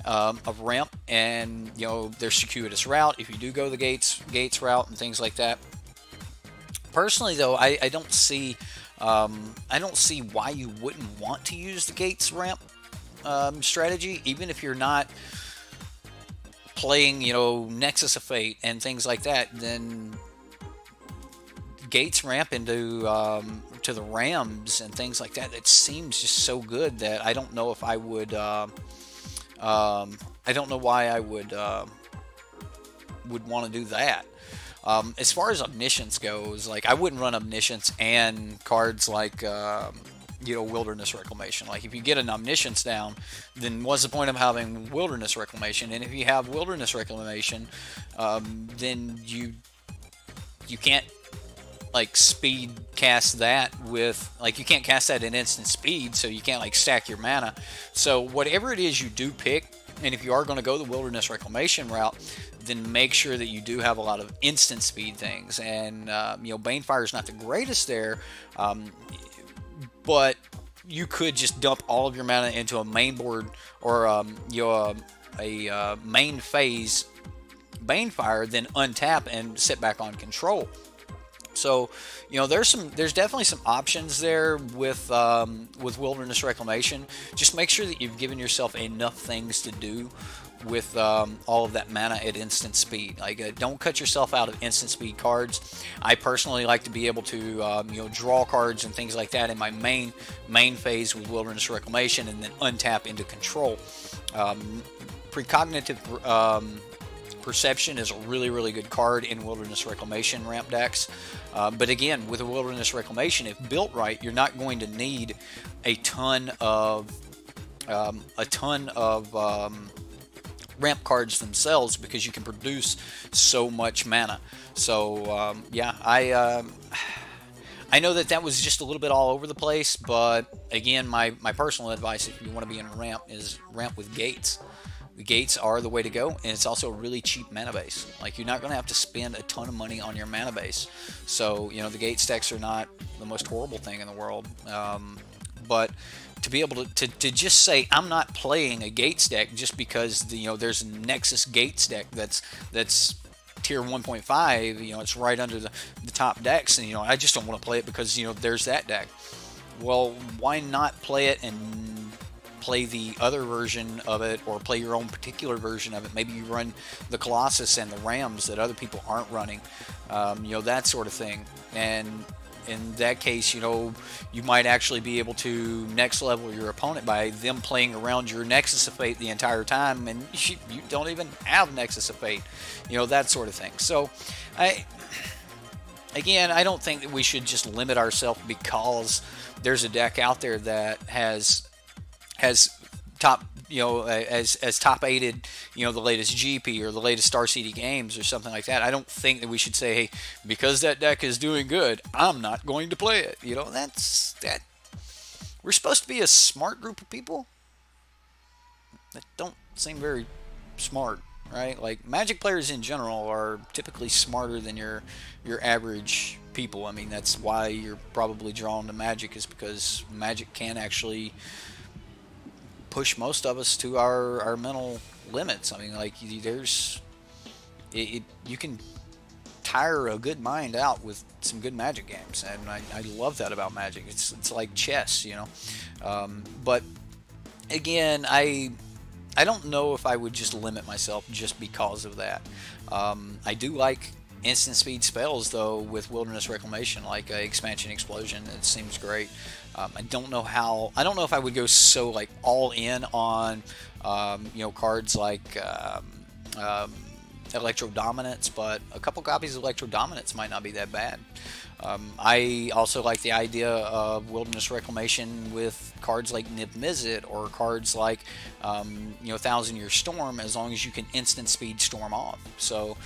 of ramp, and there's Circuitous Route if you do go the Gates route and things like that. Personally, though, I don't see why you wouldn't want to use the Gates ramp strategy, even if you're not playing, Nexus of Fate and things like that. Then Gates ramp into to the Rams and things like that. It seems just so good that I don't know if I would. I don't know why I would want to do that. As far as Omniscience goes, like, I wouldn't run Omniscience and cards like, Wilderness Reclamation. Like, if you get an Omniscience down, then what's the point of having Wilderness Reclamation? And if you have Wilderness Reclamation, then you can't, like, speed cast that with, like, you can't cast that in instant speed, so you can't, like, stack your mana. So whatever it is you do pick, and if you are going to go the Wilderness Reclamation route, then make sure that you do have a lot of instant speed things. And, Banefire is not the greatest there, but you could just dump all of your mana into a main board or, a main phase Banefire, then untap and sit back on control. So, there's definitely some options there with Wilderness Reclamation. Just make sure that you've given yourself enough things to do with all of that mana at instant speed. Like, don't cut yourself out of instant speed cards. I personally like to be able to draw cards and things like that in my main phase with Wilderness Reclamation, and then untap into control. Precognitive Perception is a really, really good card in Wilderness Reclamation ramp decks. But again, with a Wilderness Reclamation, if built right, you're not going to need a ton of ramp cards themselves, because you can produce so much mana. So yeah, I know that was just a little bit all over the place, but again, my personal advice if you want to be in a ramp is ramp with gates. The gates are the way to go, and it's also a really cheap mana base. Like, you're not going to have to spend a ton of money on your mana base. So, you know, the gate stacks are not the most horrible thing in the world. But to be able to just say, I'm not playing a gate stack just because, there's a Nexus gate stack that's tier 1.5, it's right under the top decks, and, I just don't want to play it because, there's that deck. Well, why not play it and play the other version of it, or play your own particular version of it? Maybe you run the Colossus and the Rams that other people aren't running, that sort of thing. And in that case, you might actually be able to next level your opponent by them playing around your Nexus of Fate the entire time, and you don't even have Nexus of Fate, that sort of thing. So, I don't think that we should just limit ourselves because there's a deck out there that has top, as top aided, the latest GP or the latest Star City games or something like that. I don't think that we should say, hey, because that deck is doing good, I'm not going to play it. That's that. We're supposed to be a smart group of people that don't seem very smart, right? Like, Magic players in general are typically smarter than your average people. I mean, that's why you're probably drawn to Magic, is because Magic can actually push most of us to our mental limits. I mean, like, you can tire a good mind out with some good Magic games, and I love that about Magic. It's like chess, but again, I don't know if I would just limit myself just because of that. I do like instant speed spells though with Wilderness Reclamation, like Expansion Explosion. It seems great. I don't know if I would go so like all in on cards like Electro Dominance, but a couple copies of Electro Dominance might not be that bad. I also like the idea of Wilderness Reclamation with cards like Nib Mizzet or cards like Thousand Year Storm, as long as you can instant speed storm off. So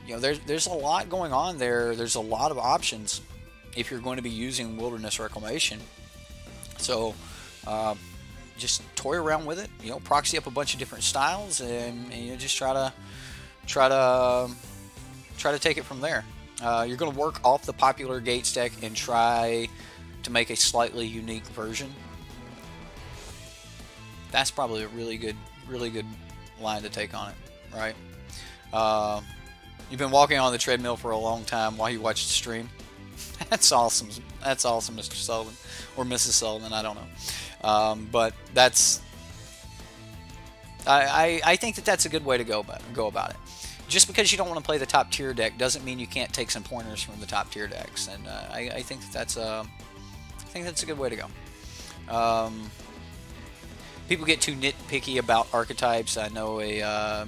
there's a lot going on there. There's a lot of options if you're going to be using Wilderness Reclamation. So just toy around with it, proxy up a bunch of different styles, and just try to take it from there. You're going to work off the popular gate stack and try to make a slightly unique version. That's probably a really good line to take on it, right? You've been walking on the treadmill for a long time while you watch the stream. That's awesome. That's awesome, Mr. Sullivan or Mrs. Sullivan. I don't know, but that's. I think that's a good way to go about it. Just because you don't want to play the top tier deck doesn't mean you can't take some pointers from the top tier decks, and I think that's a good way to go. People get too nitpicky about archetypes. I know a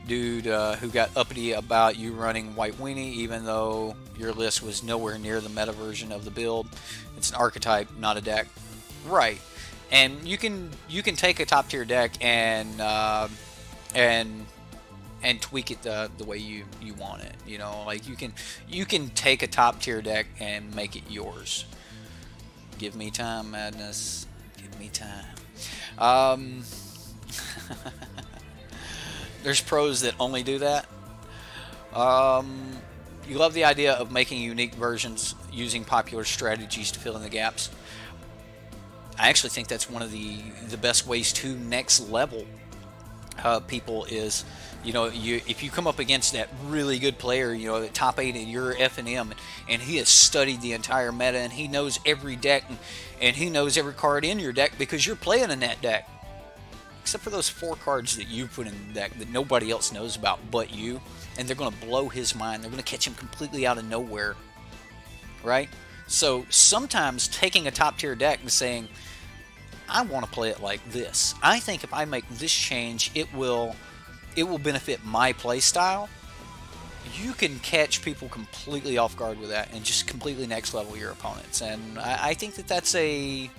dude who got uppity about you running White Weenie, even though your list was nowhere near the meta version of the build. It's an archetype, not a deck, right? And you can take a top tier deck and tweak it the way you want it. Like you can take a top tier deck and make it yours. Give me time, Madness. Give me time. There's pros that only do that. You love the idea of making unique versions using popular strategies to fill in the gaps. I actually think that's one of the best ways to next level people is, if you come up against that really good player, that top 8 in your F&M, and he has studied the entire meta, and he knows every deck, and he knows every card in your deck because you're playing in that deck. Except for those 4 cards that you put in the deck that nobody else knows about but you, and they're going to blow his mind. They're going to catch him completely out of nowhere, right? So sometimes taking a top tier deck and saying, I want to play it like this. I think if I make this change, it will it will benefit my play style, you can catch people completely off guard with that and just completely next level your opponents. And I think that's a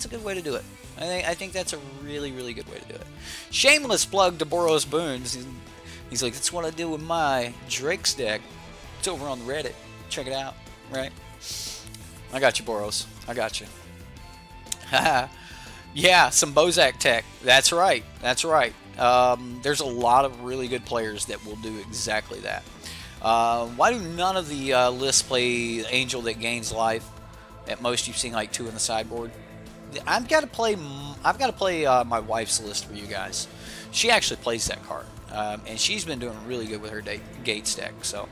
good way to do it. I think that's a really, really good way to do it. Shameless plug to Boros Boons. He's like, that's what I do with my Drake's deck. It's over on the Reddit. Check it out, right? I got you, Boros. I got you. Yeah, some Bozak tech. That's right. That's right. There's a lot of really good players that will do exactly that. Why do none of the lists play Angel that gains life? At most, you've seen like 2 in the sideboard. I've got to play my wife's list for you guys. She actually plays that card, and she's been doing really good with her Gates deck. So,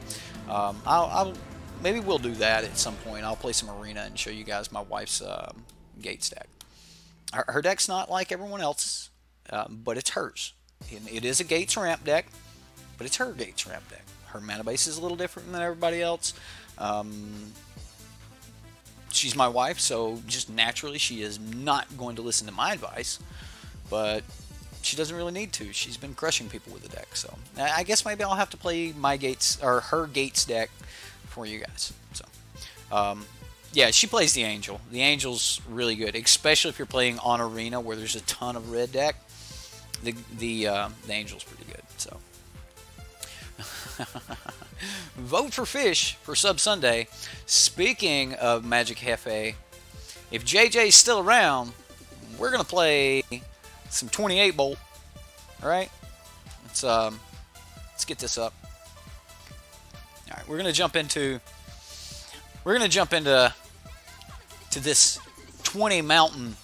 maybe we'll do that at some point. I'll play some Arena and show you guys my wife's Gates deck. Her deck's not like everyone else's, but it's hers. It is a Gates ramp deck, but it's her Gates ramp deck. Her mana base is a little different than everybody else. She's my wife, so just naturally she is not going to listen to my advice, but she doesn't really need to. She's been crushing people with the deck, so I guess maybe I'll have to play my Gates or her Gates deck for you guys. So, yeah, she plays the Angel. The Angel's really good, especially if you're playing on Arena where there's a ton of red deck. The Angel's pretty good. So, vote for Fish for Sub Sunday. Speaking of Magic Hefe, if JJ's still around, we're gonna play some 28 bolt. All right, let's get this up. All right, we're gonna jump into this 20 mountain.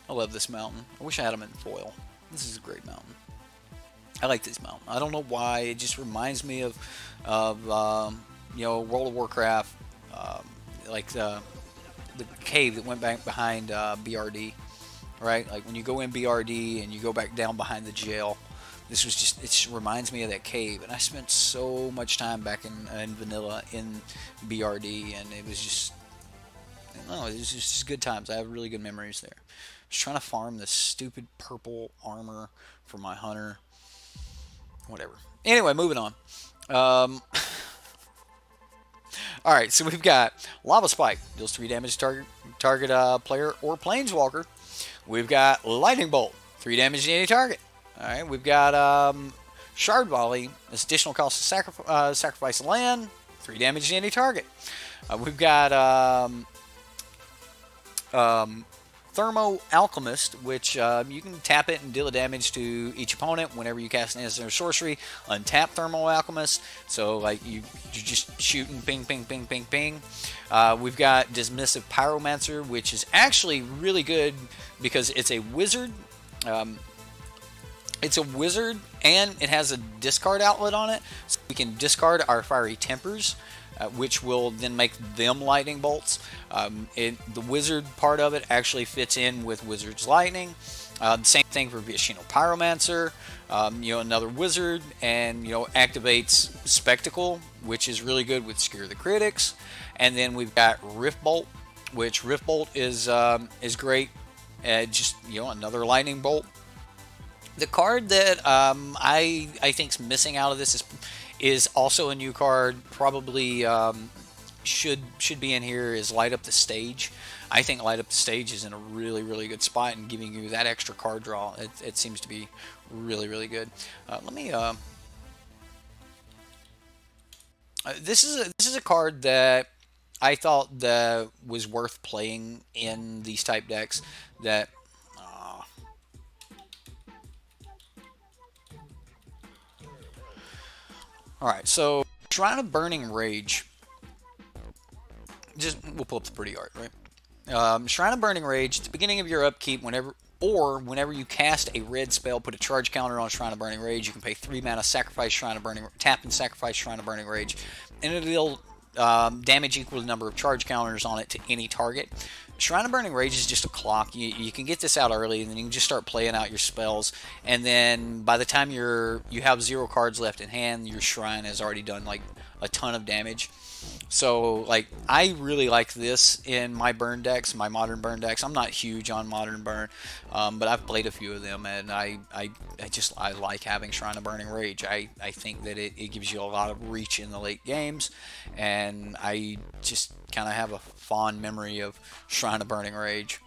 I love this mountain. I wish I had them in foil. This is a great mountain. I like this mountain. I don't know why. It just reminds me of you know, World of Warcraft, like the cave that went back behind BRD, right? Like when you go in BRD and you go back down behind the jail. This was just, it just reminds me of that cave. And I spent so much time back in vanilla in BRD, and it was just, I don't know, it was just good times. I have really good memories there. I was trying to farm this stupid purple armor for my hunter. Whatever. Anyway, moving on. Alright, so we've got Lava Spike. Deals 3 damage to target player or planeswalker. We've got Lightning Bolt. 3 damage to any target. Alright, we've got Shard Volley. This additional cost to sacrifice land. 3 damage to any target. We've got Thermo Alchemist, which you can tap it and deal damage to each opponent whenever you cast an instant or sorcery. Untap Thermo Alchemist, so like you're just shooting ping, ping, ping, ping, ping. We've got Dismissive Pyromancer, which is actually really good because it's a wizard. It's a wizard, and it has a discard outlet on it, so we can discard our Fiery Tempers, which will then make them lightning bolts. The wizard part of it actually fits in with Wizard's Lightning. Same thing for Vishino Pyromancer. You know, another wizard, and you know, activates Spectacle, which is really good with Scare the Critics. And then we've got Rift Bolt, which Rift Bolt is great. Just, you know, another lightning bolt. The card that I think's missing out of this is also a new card. Probably should be in here is Light Up the Stage. I think Light Up the Stage is in a really, really good spot and giving you that extra card draw. It seems to be really, really good. Let me. This is a card that I thought that was worth playing in these type decks. That. Alright, so Shrine of Burning Rage. We'll pull up the pretty art, right? Shrine of Burning Rage, at the beginning of your upkeep, whenever you cast a red spell, put a charge counter on Shrine of Burning Rage. You can pay 3 mana, sacrifice Shrine of Burning, tap and sacrifice Shrine of Burning Rage, and it'll damage equal to the number of charge counters on it to any target. Shrine of Burning Rage is just a clock. You can get this out early, and then you can just start playing out your spells. And then by the time you have 0 cards left in hand, your shrine has already done like a ton of damage. So, like, I really like this in my burn decks, my modern burn decks. I'm not huge on modern burn, but I've played a few of them, and I like having Shrine of Burning Rage. I think that it gives you a lot of reach in the late games, and I just kind of have a fond memory of Shrine of Burning Rage.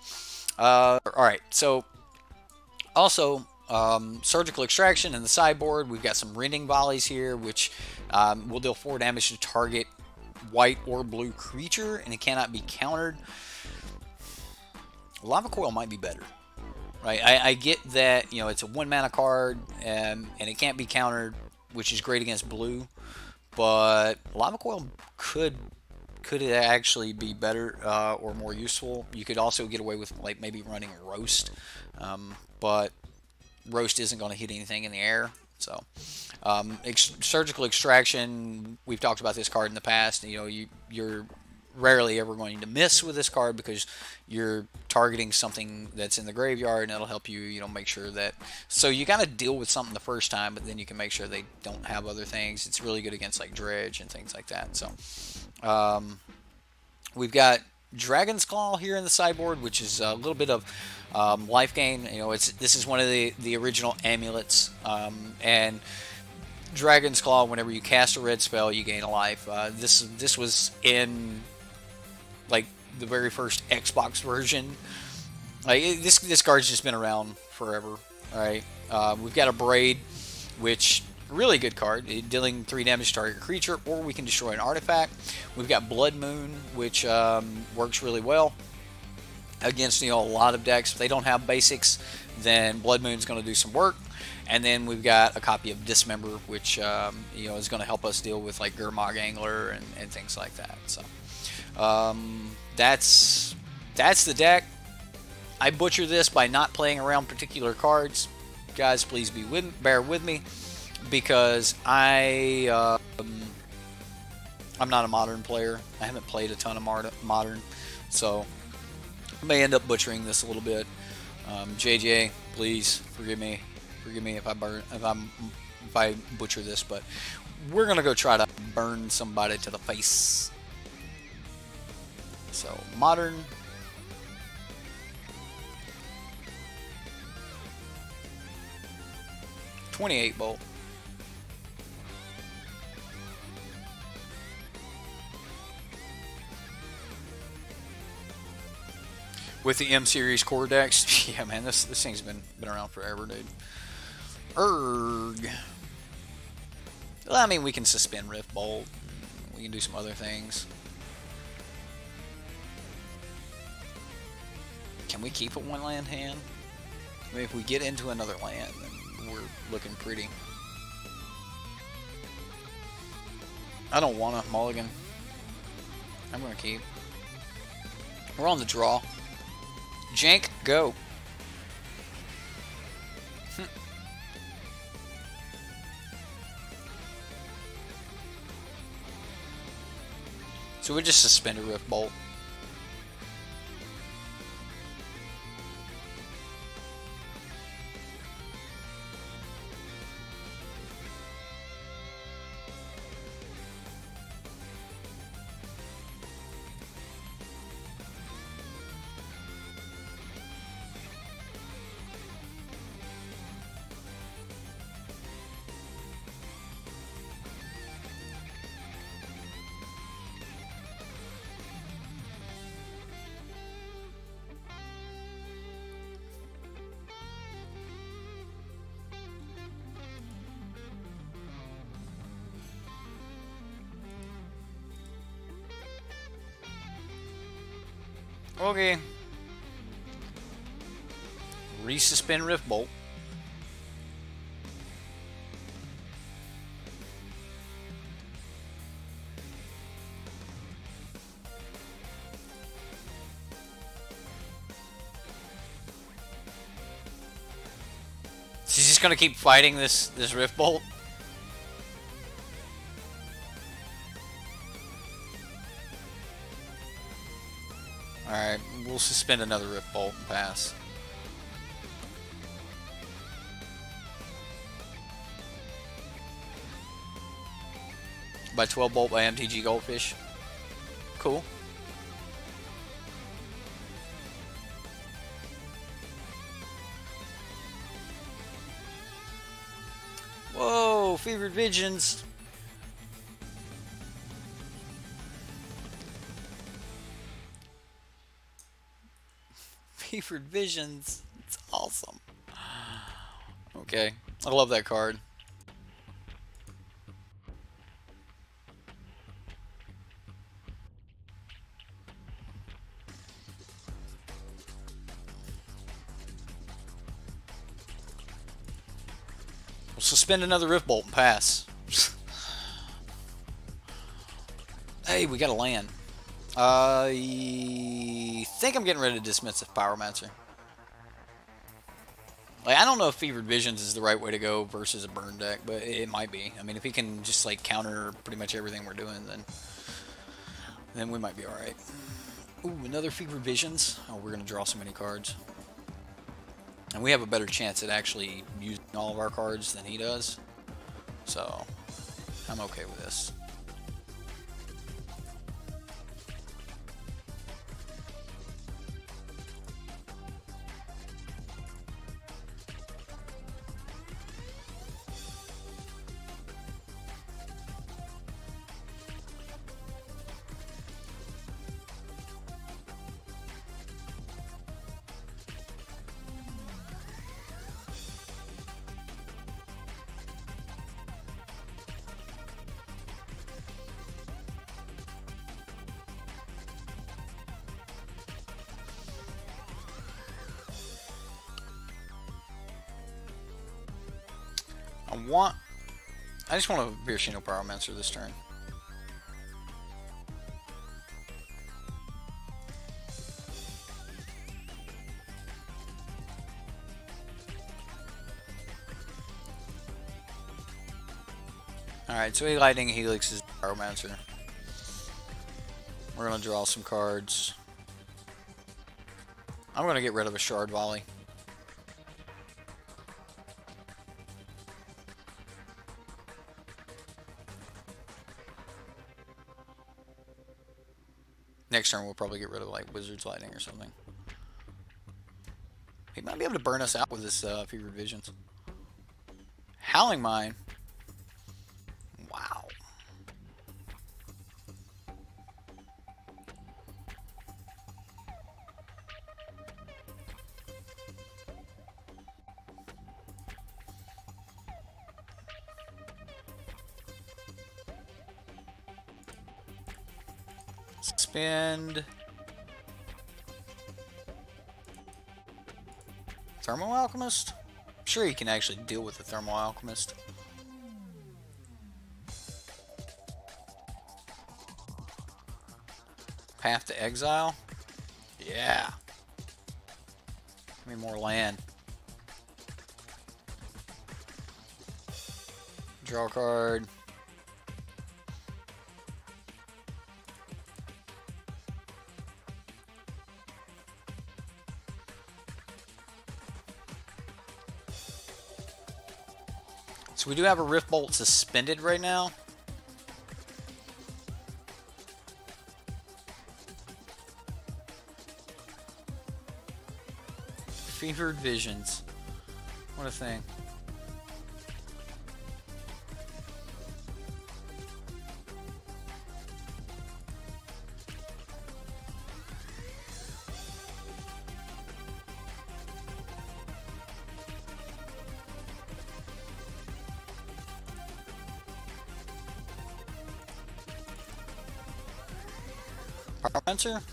Alright, so also, surgical extraction in the sideboard. We've got some rending volleys here, which will deal 4 damage to target white or blue creature, and it cannot be countered. Lava Coil might be better, right? I get that, you know, it's a 1 mana card, and it can't be countered, which is great against blue, but Lava Coil could it actually be better or more useful. You could also get away with, like, maybe running Roast, but Roast isn't going to hit anything in the air. So, surgical extraction, we've talked about this card in the past. You know, you're rarely ever going to miss with this card because you're targeting something that's in the graveyard, and it'll help you, you know, make sure that. So you got to deal with something the first time, but then you can make sure they don't have other things. It's really good against, like, Dredge and things like that. So, we've got Dragon's Claw here in the sideboard, which is a little bit of life gain. You know, this is one of the original amulets, and Dragon's Claw, whenever you cast a red spell, you gain a life. This was in, like, the very first Xbox version. Like, this card's just been around forever. All right, we've got a Braid, which really good card, dealing 3 damage to target creature, or we can destroy an artifact. We've got Blood Moon, which works really well against, you know, a lot of decks. If they don't have basics, then Blood Moon's going to do some work. And then we've got a copy of Dismember, which you know, is going to help us deal with, like, Gurmag Angler and things like that. So that's the deck. I butcher this by not playing around particular cards. Guys, please bear with me, because I'm not a modern player. I haven't played a ton of modern, so I may end up butchering this a little bit. JJ, please forgive me if I butcher this, but we're gonna go try to burn somebody to the face. So, modern. .28 bolt. With the M series core decks, yeah, man, this thing's been around forever, dude. Erg. Well, I mean, we can suspend Rift Bolt. We can do some other things. Can we keep a 1-land hand? I mean, if we get into another land, then we're looking pretty. I don't want to mulligan. I'm going to keep. We're on the draw. Jank, go. So we just suspend a Rift Bolt. Okay. Resuspend Rift Bolt. So he's just gonna keep fighting this Rift Bolt. Alright, we'll suspend another Rift Bolt and pass. by 12 bolt by MTG Goldfish. Cool. Whoa, Fevered Visions. Fevered Visions. It's awesome. Okay, I love that card. We'll suspend another Rift Bolt and pass. Hey, we got a land. I think I'm getting rid of Dismissive Pyromancer. Like, I don't know if Fevered Visions is the right way to go versus a burn deck, but it might be. I mean, if he can just like counter pretty much everything we're doing, then we might be all right. Ooh, another Fevered Visions. Oh, we're gonna draw so many cards, and we have a better chance at actually using all of our cards than he does. So I'm okay with this. I just want a Virashino Pyromancer this turn. Alright, so Lightning Helix is Pyromancer. We're gonna draw some cards. I'm gonna get rid of a Shard Volley. Next turn we'll probably get rid of like Wizard's Lightning or something. He might be able to burn us out with this Fevered Visions. Howling Mine. Wow. Spend Thermo Alchemist? I'm sure he can actually deal with the Thermo Alchemist. Path to Exile? Yeah. Give me more land. Draw a card. So we do have a Rift Bolt suspended right now. Fevered Visions. What a thing. Pyromancer?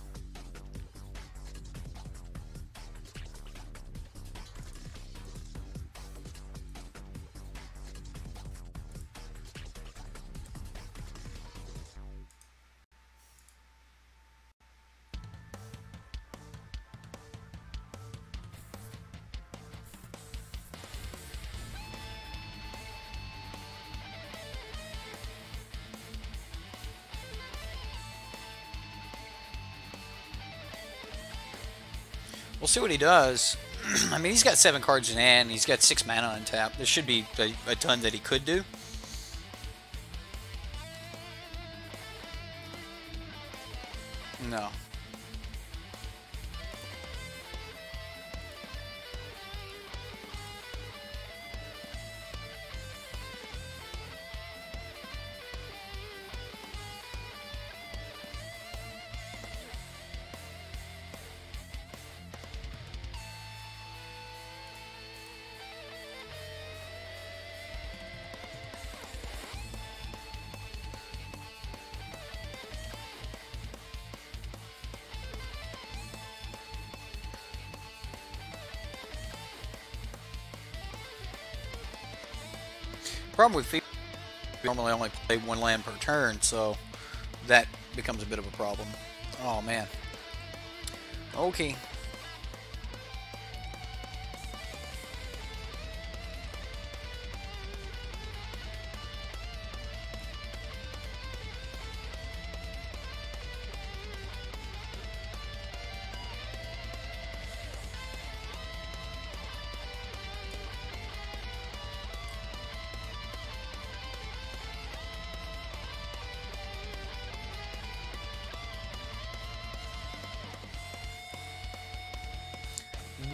We'll see what he does. I mean, he's got 7 cards in hand. He's got 6 mana on tap. There should be a ton that he could do. No. Problem with FIFA, we normally only play one land per turn, so that becomes a bit of a problem. Oh man. Okay.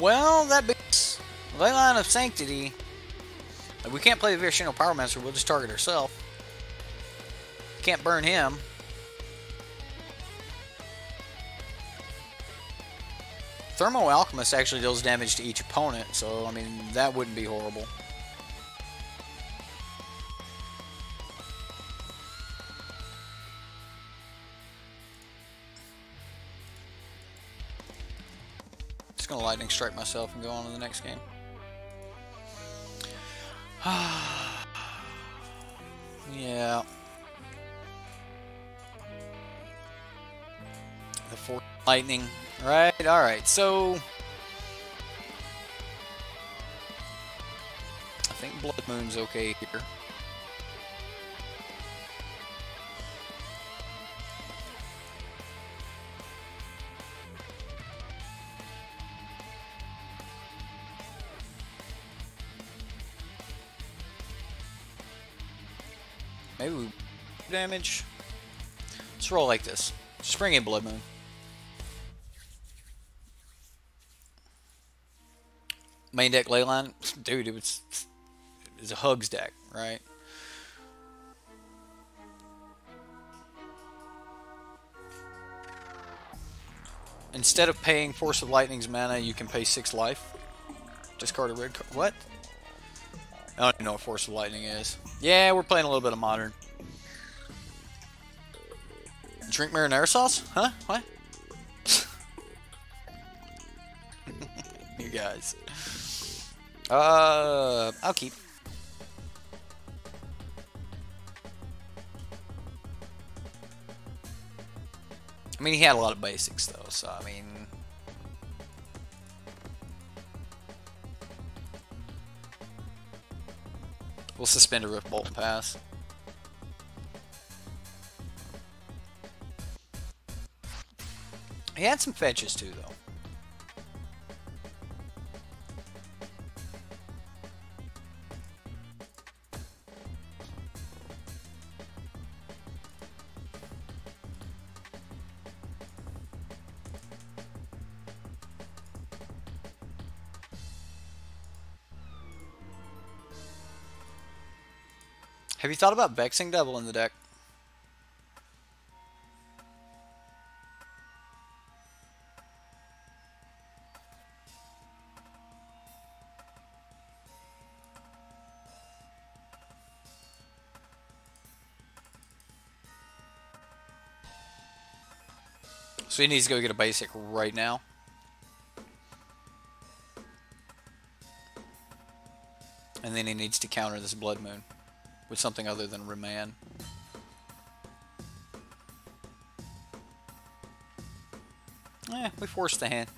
Well, that beats Leyline of Sanctity. We can't play the Virtual Power Master, we'll just target ourselves. Can't burn him. Thermo Alchemist actually deals damage to each opponent, so I mean, that wouldn't be horrible. Just gonna lightning strike myself and go on to the next game. Yeah. The 4 lightning. Right, alright, so I think Blood Moon's okay here. Maybe we damage. Let's roll like this. Just bring in Blood Moon. Main deck Leyline, dude, it's a Hugs deck, right? Instead of paying Force of Lightning's mana, you can pay 6 life. Discard a red card. What? I don't even know what Force of Lightning is. Yeah, we're playing a little bit of Modern. Drink marinara sauce? Huh? What? You guys. I'll keep. I mean, he had a lot of basics, though, so, I mean... We'll suspend a Rift Bolt and pass. He had some fetches, too, though. Have you thought about Vexing Devil in the deck? So he needs to go get a basic right now. And then he needs to counter this Blood Moon with something other than Remand. We forced the hand.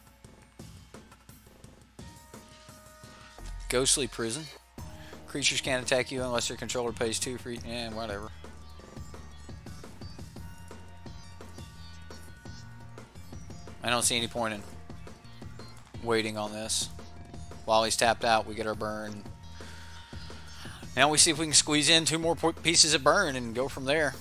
Ghostly Prison. Creatures can't attack you unless your controller pays 2 for each. Yeah, whatever. I don't see any point in waiting on this. While he's tapped out, we get our burn. Now we see if we can squeeze in 2 more pieces of burn and go from there.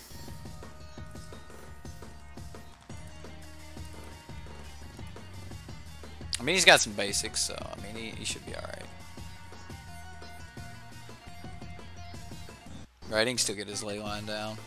I mean, he's got some basics, so I mean, he should be alright. Right, he can still get his ley line down.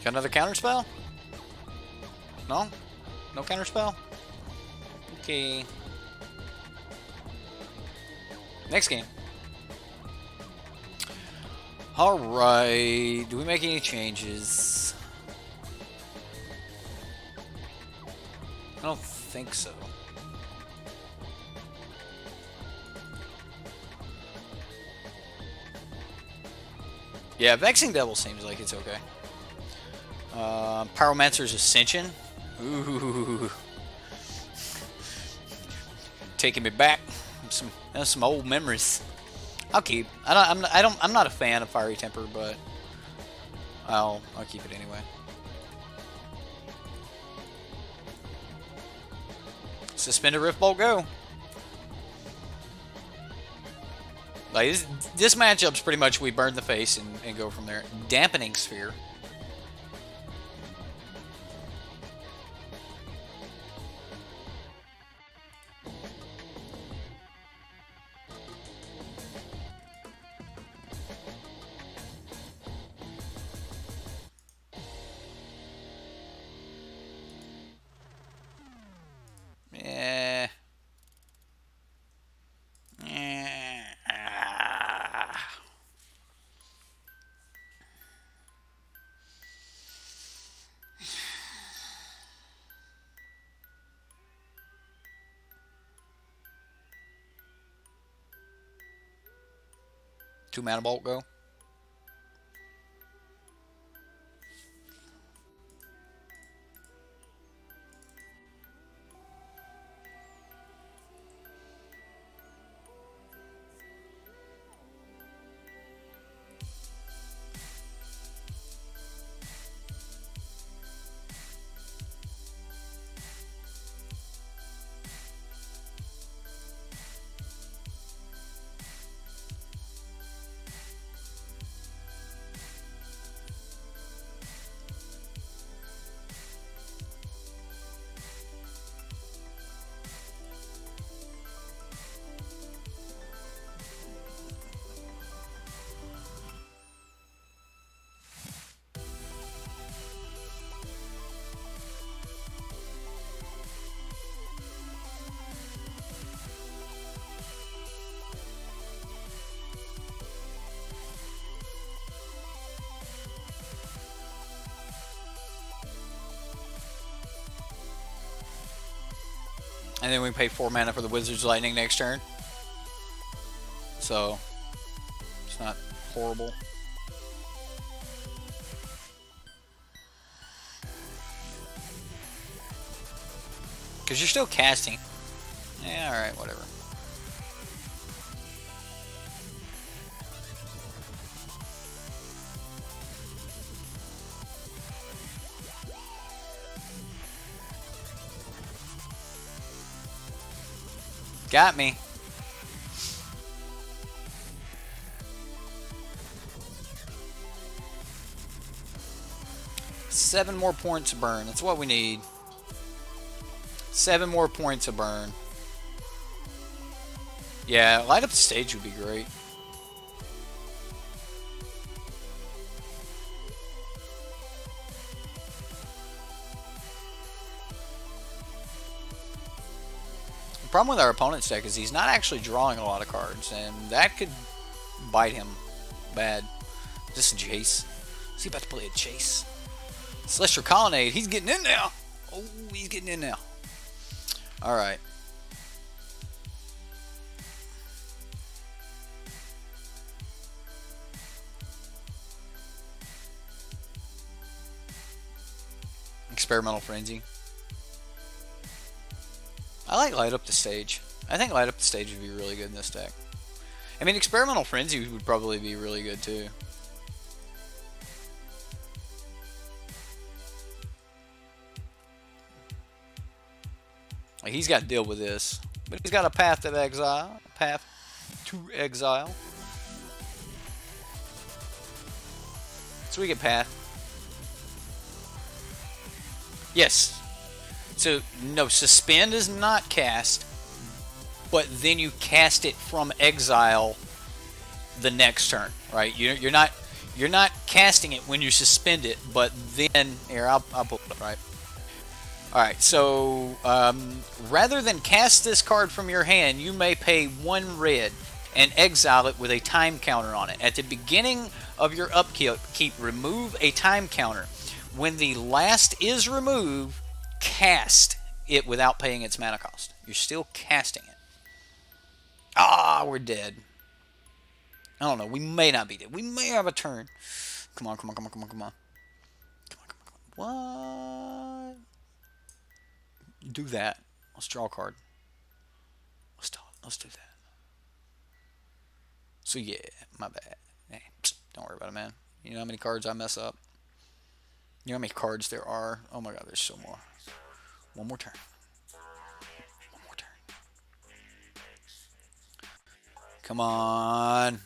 Got another counter spell? No? No counter spell? Okay. Next game. Alright. Do we make any changes? I don't think so. Yeah, Vexing Devil seems like it's okay. Pyromancer's Ascension. Ooh. Taking me back. Some old memories. I'll keep. I'm not a fan of Fiery Temper, but I'll keep it anyway. Suspended Rift Bolt, go. Like this matchup's pretty much we burn the face and go from there. Dampening Sphere. Two mana bolt, go. And then we pay 4 mana for the Wizard's Lightning next turn. So, it's not horrible. Because you're still casting. Yeah, alright, whatever. Got me. Seven more points of burn. That's what we need. 7 more points of burn. Yeah, light up the stage would be great. The problem with our opponent's deck is he's not actually drawing a lot of cards, and that could bite him bad. Just a Jace. Is he about to play a Chase? Celestial Colonnade. He's getting in now. Oh, he's getting in now. Alright. Experimental Frenzy. I like Light Up the Stage. I think Light Up the Stage would be really good in this deck. I mean, Experimental Frenzy would probably be really good too. Like, he's got to deal with this. But he's got a path to exile. Path to exile. So we get path. Yes. So, no, suspend is not cast, but then you cast it from exile the next turn, right? You're not casting it when you suspend it, but then here I'll pull it up, right? All right, so rather than cast this card from your hand, you may pay 1 red and exile it with a time counter on it. At the beginning of your upkeep, remove a time counter. When the last is removed, cast it without paying its mana cost. You're still casting it. Ah, we're dead. I don't know. We may not be dead. We may have a turn. Come on, come on, come on, come on, come on. Come on, come on, come on. What? Do that. Let's draw a card. Let's do that. So yeah, my bad. Hey, don't worry about it, man. You know how many cards I mess up? You know how many cards there are? Oh my god, there's so more. One more turn. One more turn. Come on.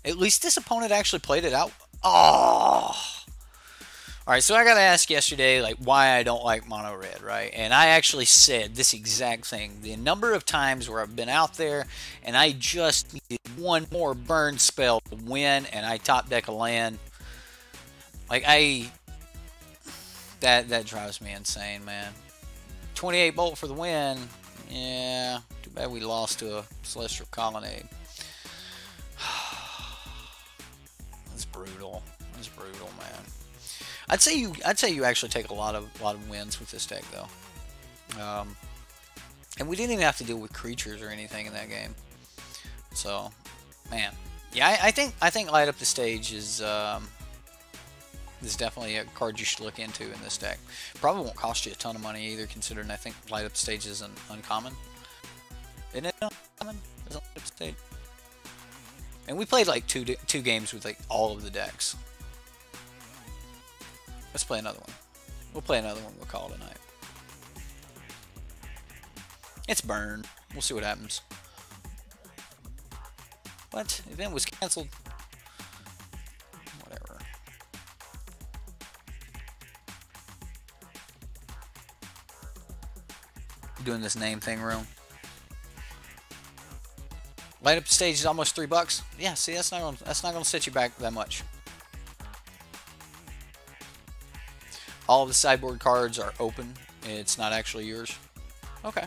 At least this opponent actually played it out. Oh! Alright, so I got to ask yesterday, like, why I don't like mono red, right? And I actually said this exact thing. The number of times where I've been out there and I just needed one more burn spell to win and I top deck a land. Like, that drives me insane, man. 28 bolt for the win. Yeah, too bad we lost to a Celestial Colonnade. That's brutal. That's brutal, man. I'd say you actually take a lot of wins with this deck though. And we didn't even have to deal with creatures or anything in that game. So, man, yeah, I think Light Up the Stage is definitely a card you should look into in this deck. Probably won't cost you a ton of money either, considering I think Light Up the Stage is an uncommon. Isn't it uncommon? Is it Light Up the Stage? And we played like two games with like all of the decks. Let's play another one. We'll play another one. We'll call it a night. It's burn. We'll see what happens. What? Event was canceled. Whatever. Doing this name thing wrong. Light Up the Stage is almost $3. Yeah, see, that's not gonna set you back that much. All of the sideboard cards are open. It's not actually yours. Okay.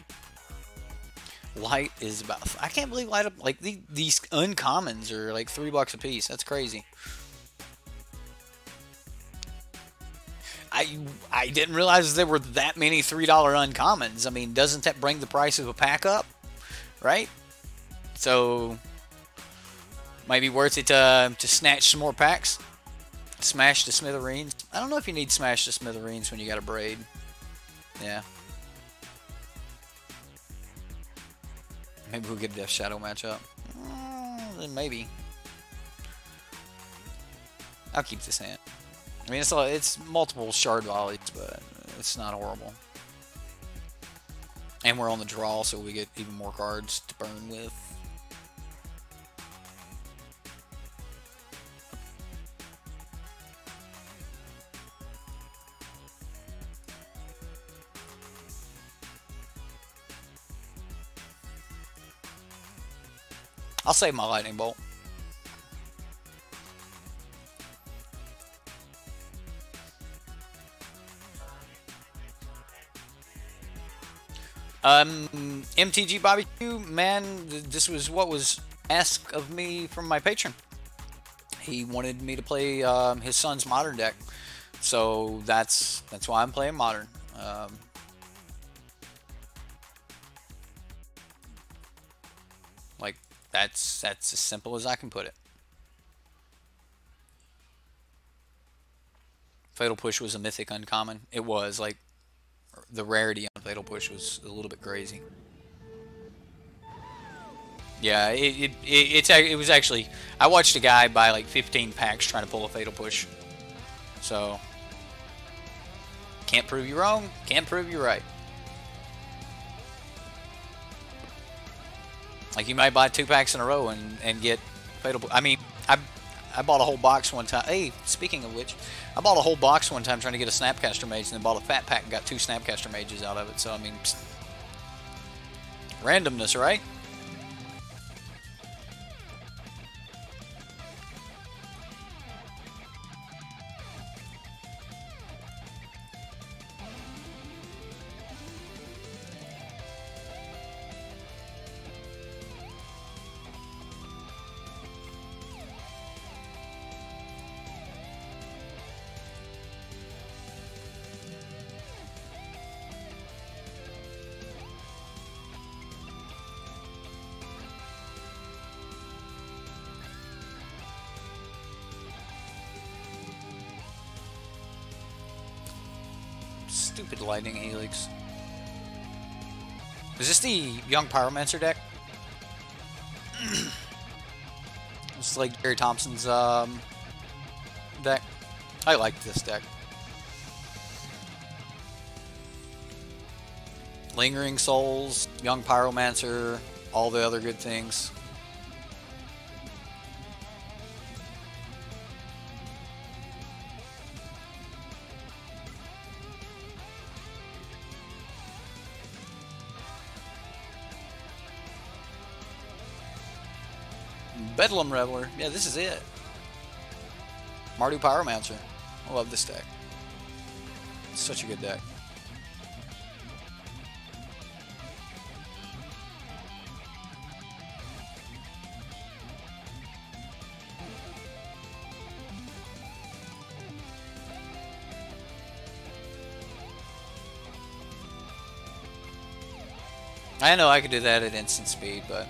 Light is about... I can't believe Light Up... Like, these uncommons are like $3 a piece. That's crazy. I didn't realize there were that many $3 uncommons. I mean, doesn't that bring the price of a pack up? Right? So, might be worth it to snatch some more packs. Smash to smithereens. I don't know if you need smash to smithereens when you got a braid. Yeah. Maybe we'll get a Death Shadow matchup. Then maybe. I'll keep this hand. I mean, it's multiple shard volleys, but it's not horrible. And we're on the draw, so we get even more cards to burn with. I'll save my Lightning Bolt. MTG Barbecue, man, this was what was asked of me from my patron. He wanted me to play his son's Modern deck, so that's why I'm playing Modern. Like, that's as simple as I can put it. Fatal Push was a mythic uncommon. It was, like, the rarity on Fatal Push was a little bit crazy. Yeah, it was actually... I watched a guy buy like 15 packs trying to pull a Fatal Push. So, can't prove you wrong, can't prove you right. Like you might buy 2 packs in a row and get fatal. I mean, I bought a whole box one time. Hey, speaking of which, I bought a whole box one time trying to get a Snapcaster Mage, and then bought a fat pack and got 2 Snapcaster Mages out of it. So I mean, psst, randomness, right? Stupid Lightning Helix. Is this the Young Pyromancer deck? It's like Gary Thompson's deck. I like this deck. Lingering Souls, Young Pyromancer, all the other good things. Bedlam Reveler. Yeah, this is it. Mardu Pyromancer. I love this deck. It's such a good deck. I know I could do that at instant speed, but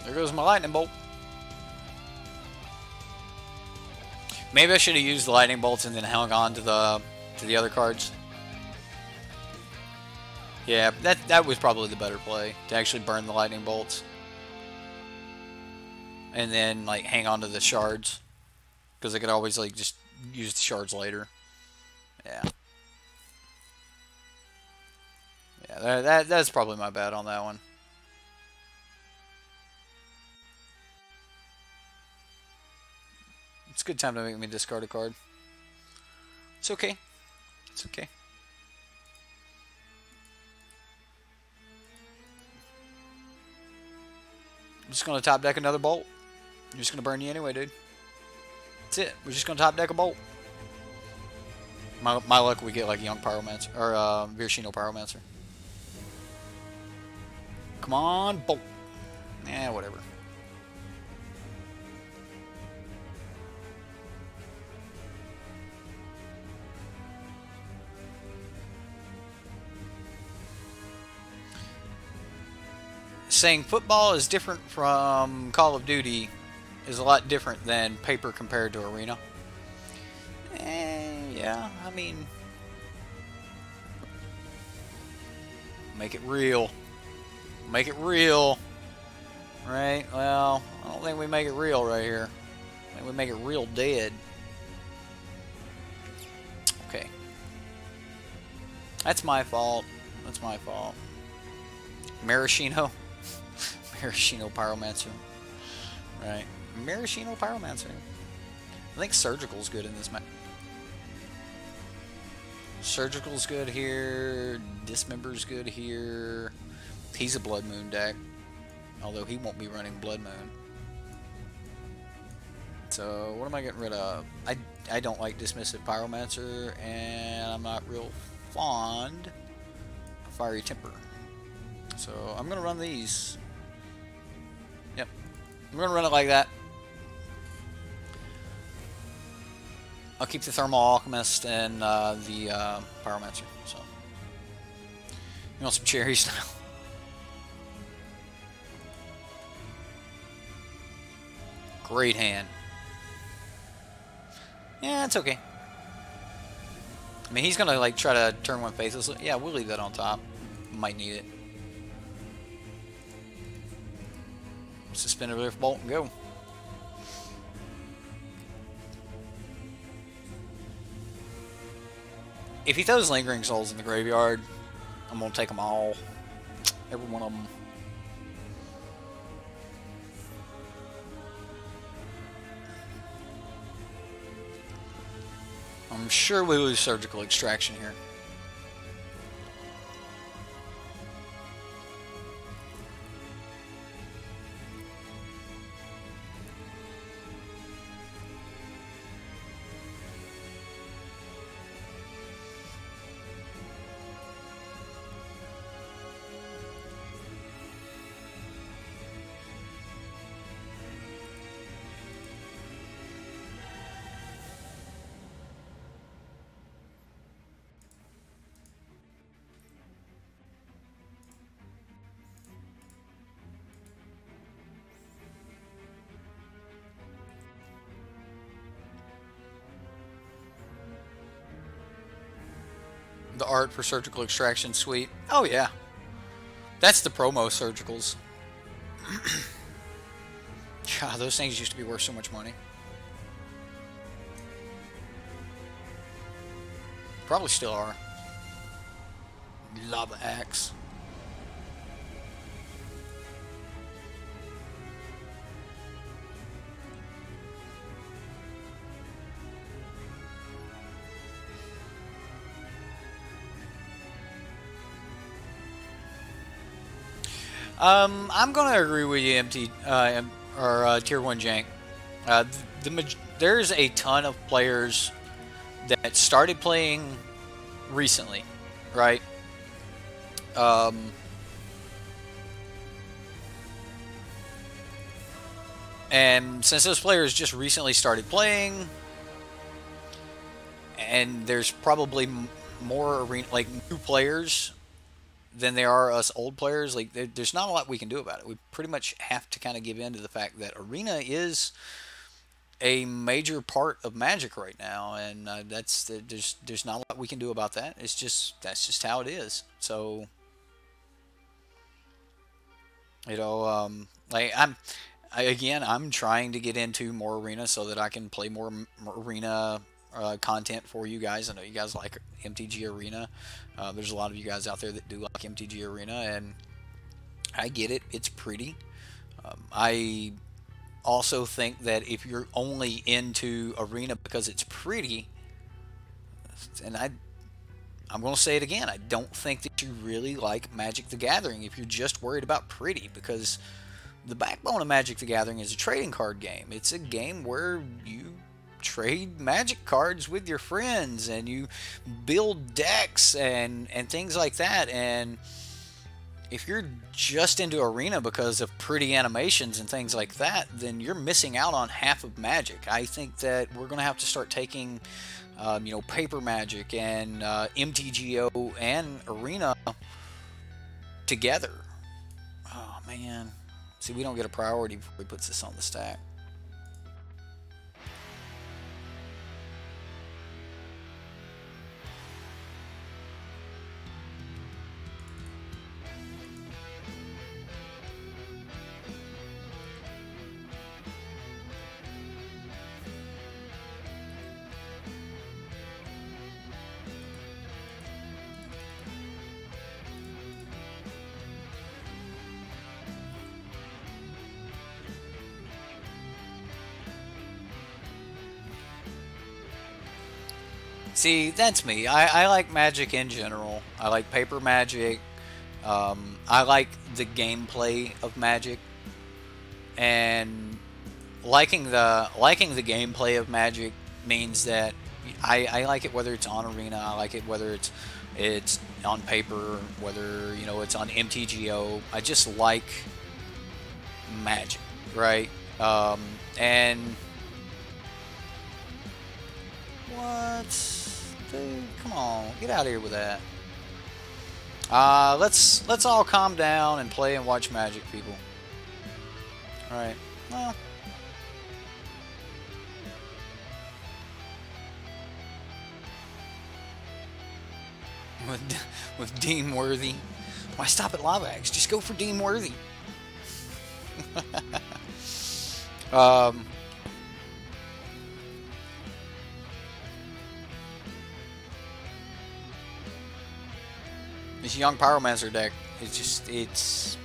there goes my lightning bolt. Maybe I should have used the lightning bolts and then hung on to the other cards. Yeah, that was probably the better play, to actually burn the lightning bolts and then like hang on to the shards, because I could always like just use the shards later. Yeah. Yeah, that's probably my bad on that one. It's a good time to make me discard a card. It's okay. It's okay. I'm just going to top deck another bolt. I'm just going to burn you anyway, dude. That's it. We're just going to top deck a bolt. My luck, we get like Young Pyromancer, or Virashino Pyromancer. Come on, bolt. Yeah, whatever. Saying football is different from Call of Duty is a lot different than paper compared to Arena. Yeah, I mean, make it real. Make it real. Right? Well, I don't think we make it real right here. I think we make it real dead. Okay. That's my fault. That's my fault. Maraschino. Maraschino Pyromancer. Right. Maraschino Pyromancer. I think Surgical's good in this match. Surgical's good here. Dismember's good here. He's a Blood Moon deck. Although he won't be running Blood Moon. So, what am I getting rid of? I don't like Dismissive Pyromancer, and I'm not real fond of Fiery Temper. So, I'm going to run these. Yep. I'm going to run it like that. I'll keep the Thermal Alchemist and the Pyromancer. So, you want some cherries now? Great hand. Yeah, it's okay. I mean, he's gonna like try to turn one faceless. Yeah, we'll leave that on top. Might need it. Suspended Lift Bolt and go. If he throws Lingering Souls in the graveyard, I'm going to take them all. Every one of them. I'm sure we lose Surgical Extraction here. The art for Surgical Extraction, sweet. Oh yeah, that's the promo Surgicals. God, those things used to be worth so much money. Probably still are. Lava Axe. I'm gonna agree with you, Tier 1 Jank. There's a ton of players that started playing recently, right? And since those players just recently started playing, and there's probably more arena, like new players than there are us old players, like there's not a lot we can do about it. We pretty much have to kind of give in to the fact that Arena is a major part of Magic right now, and there's not a lot we can do about that. That's just how it is. So, you know, like I'm trying to get into more Arena so that I can play more Arena content for you guys. I know you guys like MTG Arena. There's a lot of you guys out there that do like MTG Arena, and I get it. It's pretty. I also think that if you're only into Arena because it's pretty, and I'm going to say it again, I don't think that you really like Magic the Gathering if you're just worried about pretty, because the backbone of Magic the Gathering is a trading card game. It's a game where you trade Magic cards with your friends and you build decks and things like that. And if you're just into Arena because of pretty animations and things like that, then you're missing out on half of Magic. I think that we're going to have to start taking you know, Paper Magic and MTGO and Arena together. Oh man, see, we don't get a priority before he puts this on the stack. See, that's me. I like Magic in general. I like Paper Magic. I like the gameplay of Magic, and liking the gameplay of Magic means that I like it whether it's on Arena. I like it whether it's on paper, whether you know it's on MTGO. I just like Magic, right? And what? Dude, come on, get out of here with that. Let's all calm down and play and watch Magic, people. All right. Well, with Dean Worthy, why stop at Lava Axe? Just go for Dean Worthy. This young Pyromancer deck is just it's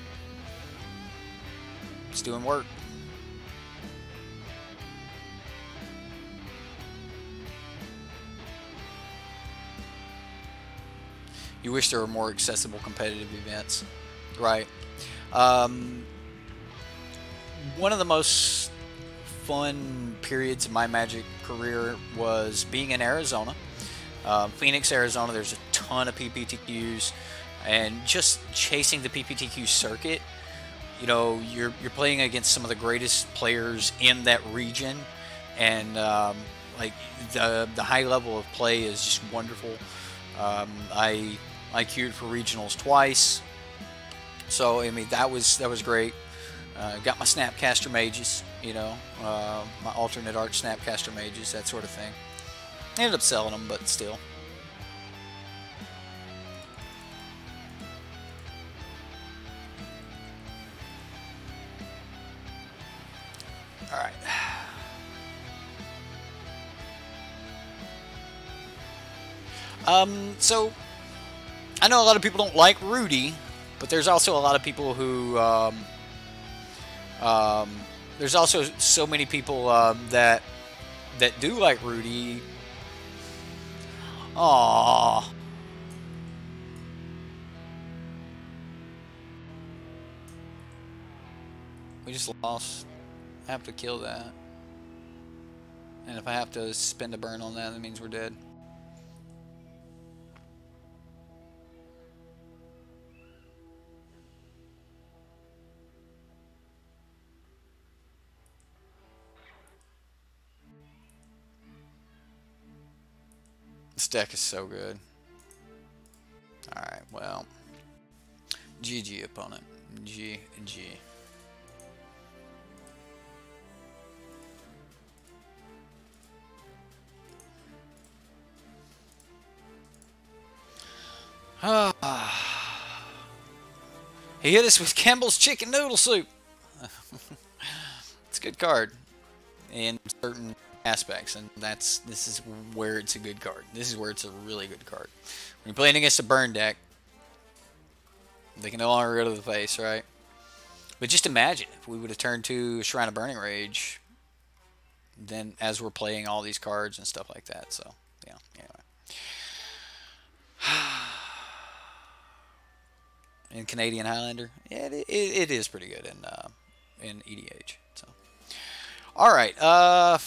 doing work. You wish there were more accessible competitive events, right? One of the most fun periods of my Magic career was being in Arizona, Phoenix, Arizona. There's a ton of PPTQs, and just chasing the PPTQ circuit. You know, you're playing against some of the greatest players in that region, and like the high level of play is just wonderful. I queued for regionals twice, so I mean that was great. Got my Snapcaster Mages, you know, my alternate art Snapcaster Mages, that sort of thing. Ended up selling them, but still. All right. So I know a lot of people don't like Rudy, but there's also a lot of people who there's also so many people that do like Rudy. Aww. We just lost. I have to kill that. And if I have to spend a burn on that, that means we're dead. This deck is so good. Alright, well. GG, opponent. GG. He hit us with Campbell's Chicken Noodle Soup. It's a good card in certain aspects, and this is where it's a good card. This is where it's a really good card. When you're playing against a burn deck, they can no longer go to the face, right? But just imagine if we would have turned to Shrine of Burning Rage, then as we're playing all these cards and stuff like that. So yeah, anyway. In Canadian Highlander, yeah, it is pretty good in EDH. So, all right, I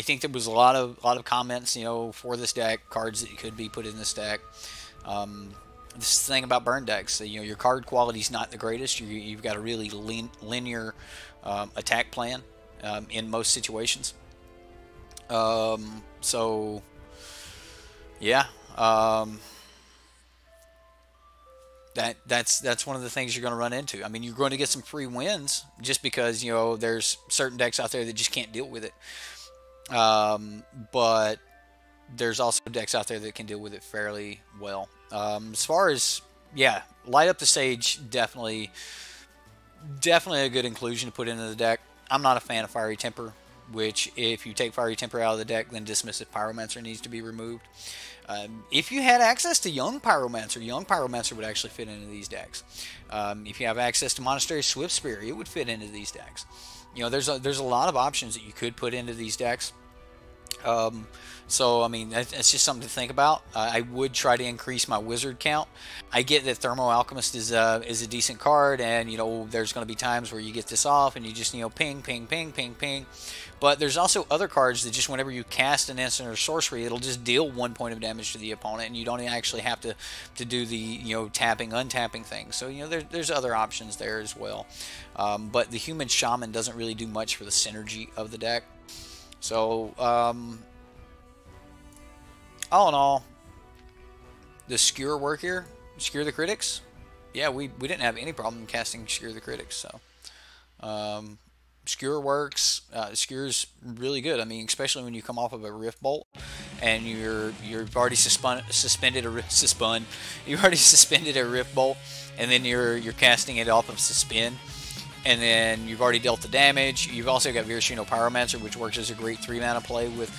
think there was a lot of comments, you know, for this deck, cards that could be put in this deck. This thing about burn decks, you know, your card quality is not the greatest. You've got a really linear attack plan in most situations. So yeah, that's one of the things you're going to run into. I mean, you're going to get some free wins just because, you know, there's certain decks out there that just can't deal with it. But there's also decks out there that can deal with it fairly well. As far as, yeah, light up the sage, definitely a good inclusion to put into the deck. I'm not a fan of Fiery Temper, which if you take Fiery Temper out of the deck, then Dismissive Pyromancer needs to be removed. If you had access to Young Pyromancer would actually fit into these decks. If you have access to Monastery Swift Spear, it would fit into these decks. You know, there's a lot of options that you could put into these decks. So I mean, that's just something to think about. I would try to increase my wizard count. I get that Thermo Alchemist is a decent card, and you know, there's going to be times where you get this off and you just, you know, ping. But there's also other cards that just whenever you cast an instant or sorcery, it'll just deal 1 point of damage to the opponent, and you don't actually have to do the, you know, tapping, untapping thing. So, you know, there's other options there as well. But the Human Shaman doesn't really do much for the synergy of the deck. So, all in all, the Skewer work here, Skewer the Critics, yeah, we didn't have any problem casting Skewer the Critics. So, Skewer works. Skewer's really good. I mean, especially when you come off of a Rift Bolt and you've already suspended a Rift Bolt, and then you're casting it off of Suspend. and then you've already dealt the damage. You've also got Virashino Pyromancer, which works as a great 3-mana play with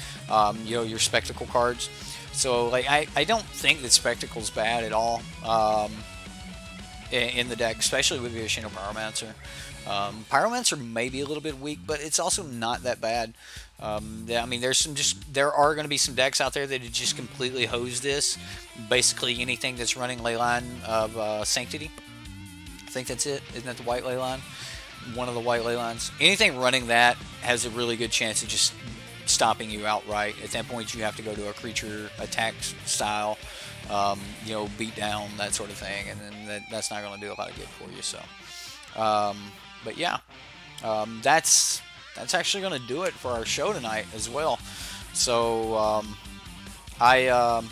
you know, your Spectacle cards. So like I don't think that Spectacle's bad at all in the deck, especially with Virashino Pyromancer. Pyromancer may be a little bit weak, but it's also not that bad. I mean, there are going to be some decks out there that just completely hose this. Basically, anything that's running Leyline of Sanctity. I think that's it. Isn't that the white Leyline? One of the white Leylines. Anything running that has a really good chance of just stopping you outright. At that point, you have to go to a creature attack style, you know, beat down, that sort of thing, and then that's not going to do a lot of good for you. So, but yeah, that's actually going to do it for our show tonight as well. So I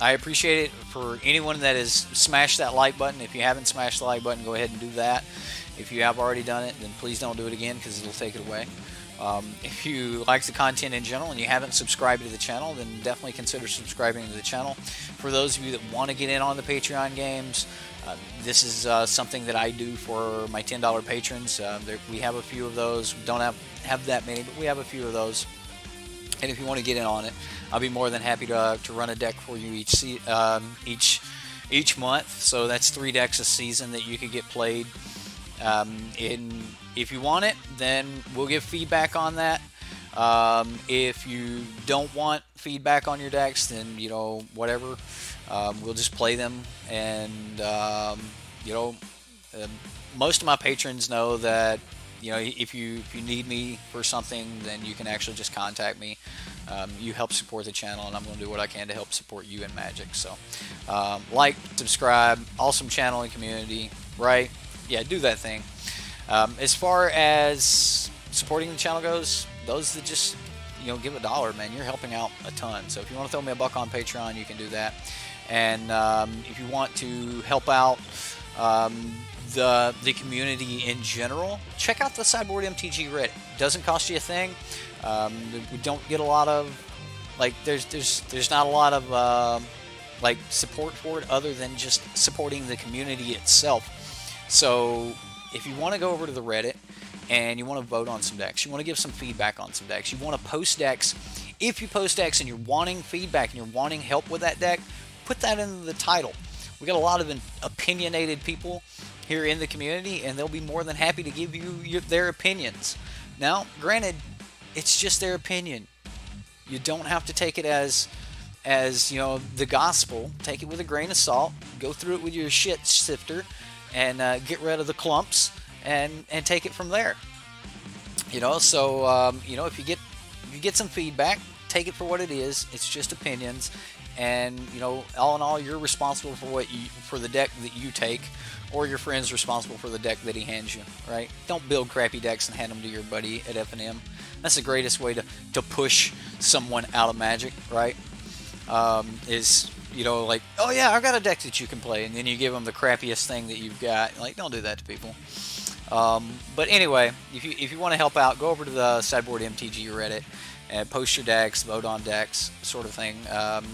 appreciate it for anyone that has smashed that like button. If you haven't smashed the like button, go ahead and do that. If you have already done it, then please don't do it again, because it'll take it away. If you like the content in general and you haven't subscribed to the channel, then definitely consider subscribing to the channel. For those of you that want to get in on the Patreon games, this is something that I do for my $10 patrons. We have a few of those. We don't have that many, but we have a few of those. And if you want to get in on it, I'll be more than happy to run a deck for you each month. So that's 3 decks a season that you could get played. If you want it, then we'll give feedback on that. If you don't want feedback on your decks, then, you know, whatever. We'll just play them. And you know, most of my patrons know that, you know, if you need me for something, then you can actually just contact me. You help support the channel, and I'm going to do what I can to help support you in Magic. So, like, subscribe, awesome channel and community, right? Yeah, do that thing. As far as supporting the channel goes, those that just, you know, give $1, man, you're helping out a ton. So if you want to throw me a buck on Patreon, you can do that. And if you want to help out the community in general, check out the Sideboard MTG Reddit. Doesn't cost you a thing. We don't get a lot of, like, there's not a lot of like support for it other than just supporting the community itself. So if you want to go over to the Reddit and you want to vote on some decks, you want to give some feedback on some decks, you want to post decks. If you post decks and you're wanting feedback and you're wanting help with that deck, put that in the title. We got a lot of opinionated people here in the community, and they'll be more than happy to give you their opinions. Now, granted, it's just their opinion. You don't have to take it as you know, the gospel. Take it with a grain of salt. Go through it with your shit sifter, and get rid of the clumps, and take it from there. You know, so you know, if you get some feedback, take it for what it is. It's just opinions, and, you know, all in all, you're responsible for the deck that you take, or your friend's responsible for the deck that he hands you. Right? Don't build crappy decks and hand them to your buddy at F&M. That's the greatest way to push someone out of Magic, right? Is, you know, like, oh yeah, I've got a deck that you can play, and then you give them the crappiest thing that you've got. Like, don't do that to people. But anyway, if you want to help out, go over to the Sideboard MTG Reddit and post your decks, vote on decks, sort of thing.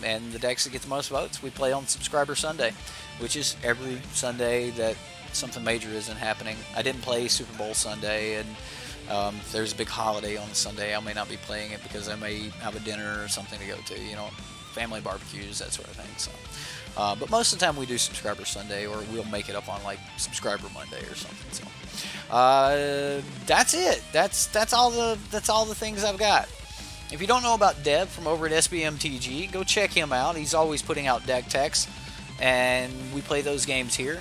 And the decks that get the most votes, we play on Subscriber Sunday, which is every Sunday that something major isn't happening. I didn't play Super Bowl Sunday, and if there's a big holiday on the Sunday, I may not be playing it because I may have a dinner or something to go to, you know, family barbecues, that sort of thing. So, but most of the time we do Subscriber Sunday, or we'll make it up on, like, Subscriber Monday or something. So, that's it. That's all the things I've got. If you don't know about Deb from over at SBMTG, go check him out. He's always putting out deck techs, and we play those games here.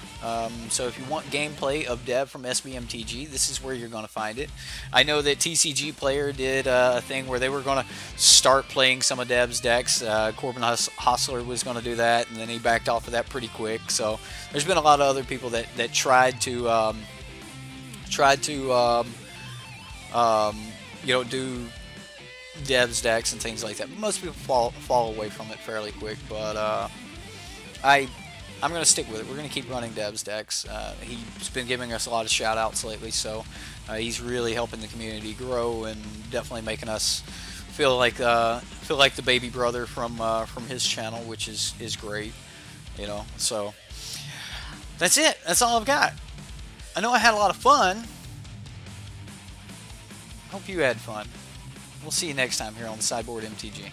So if you want gameplay of Deb from SBMTG, this is where you're going to find it. I know that TCG Player did a thing where they were going to start playing some of Deb's decks. Corbin Hostler was going to do that, and then he backed off of that pretty quick. So there's been a lot of other people that tried to you know, do Deb's decks and things like that. But most people fall away from it fairly quick. But I'm going to stick with it. We're going to keep running Deb's decks. He's been giving us a lot of shout outs lately, so he's really helping the community grow and definitely making us feel like the baby brother from his channel, which is great. You know, so that's it. That's all I've got. I know I had a lot of fun. Hope you had fun. We'll see you next time here on the Sideboard MTG.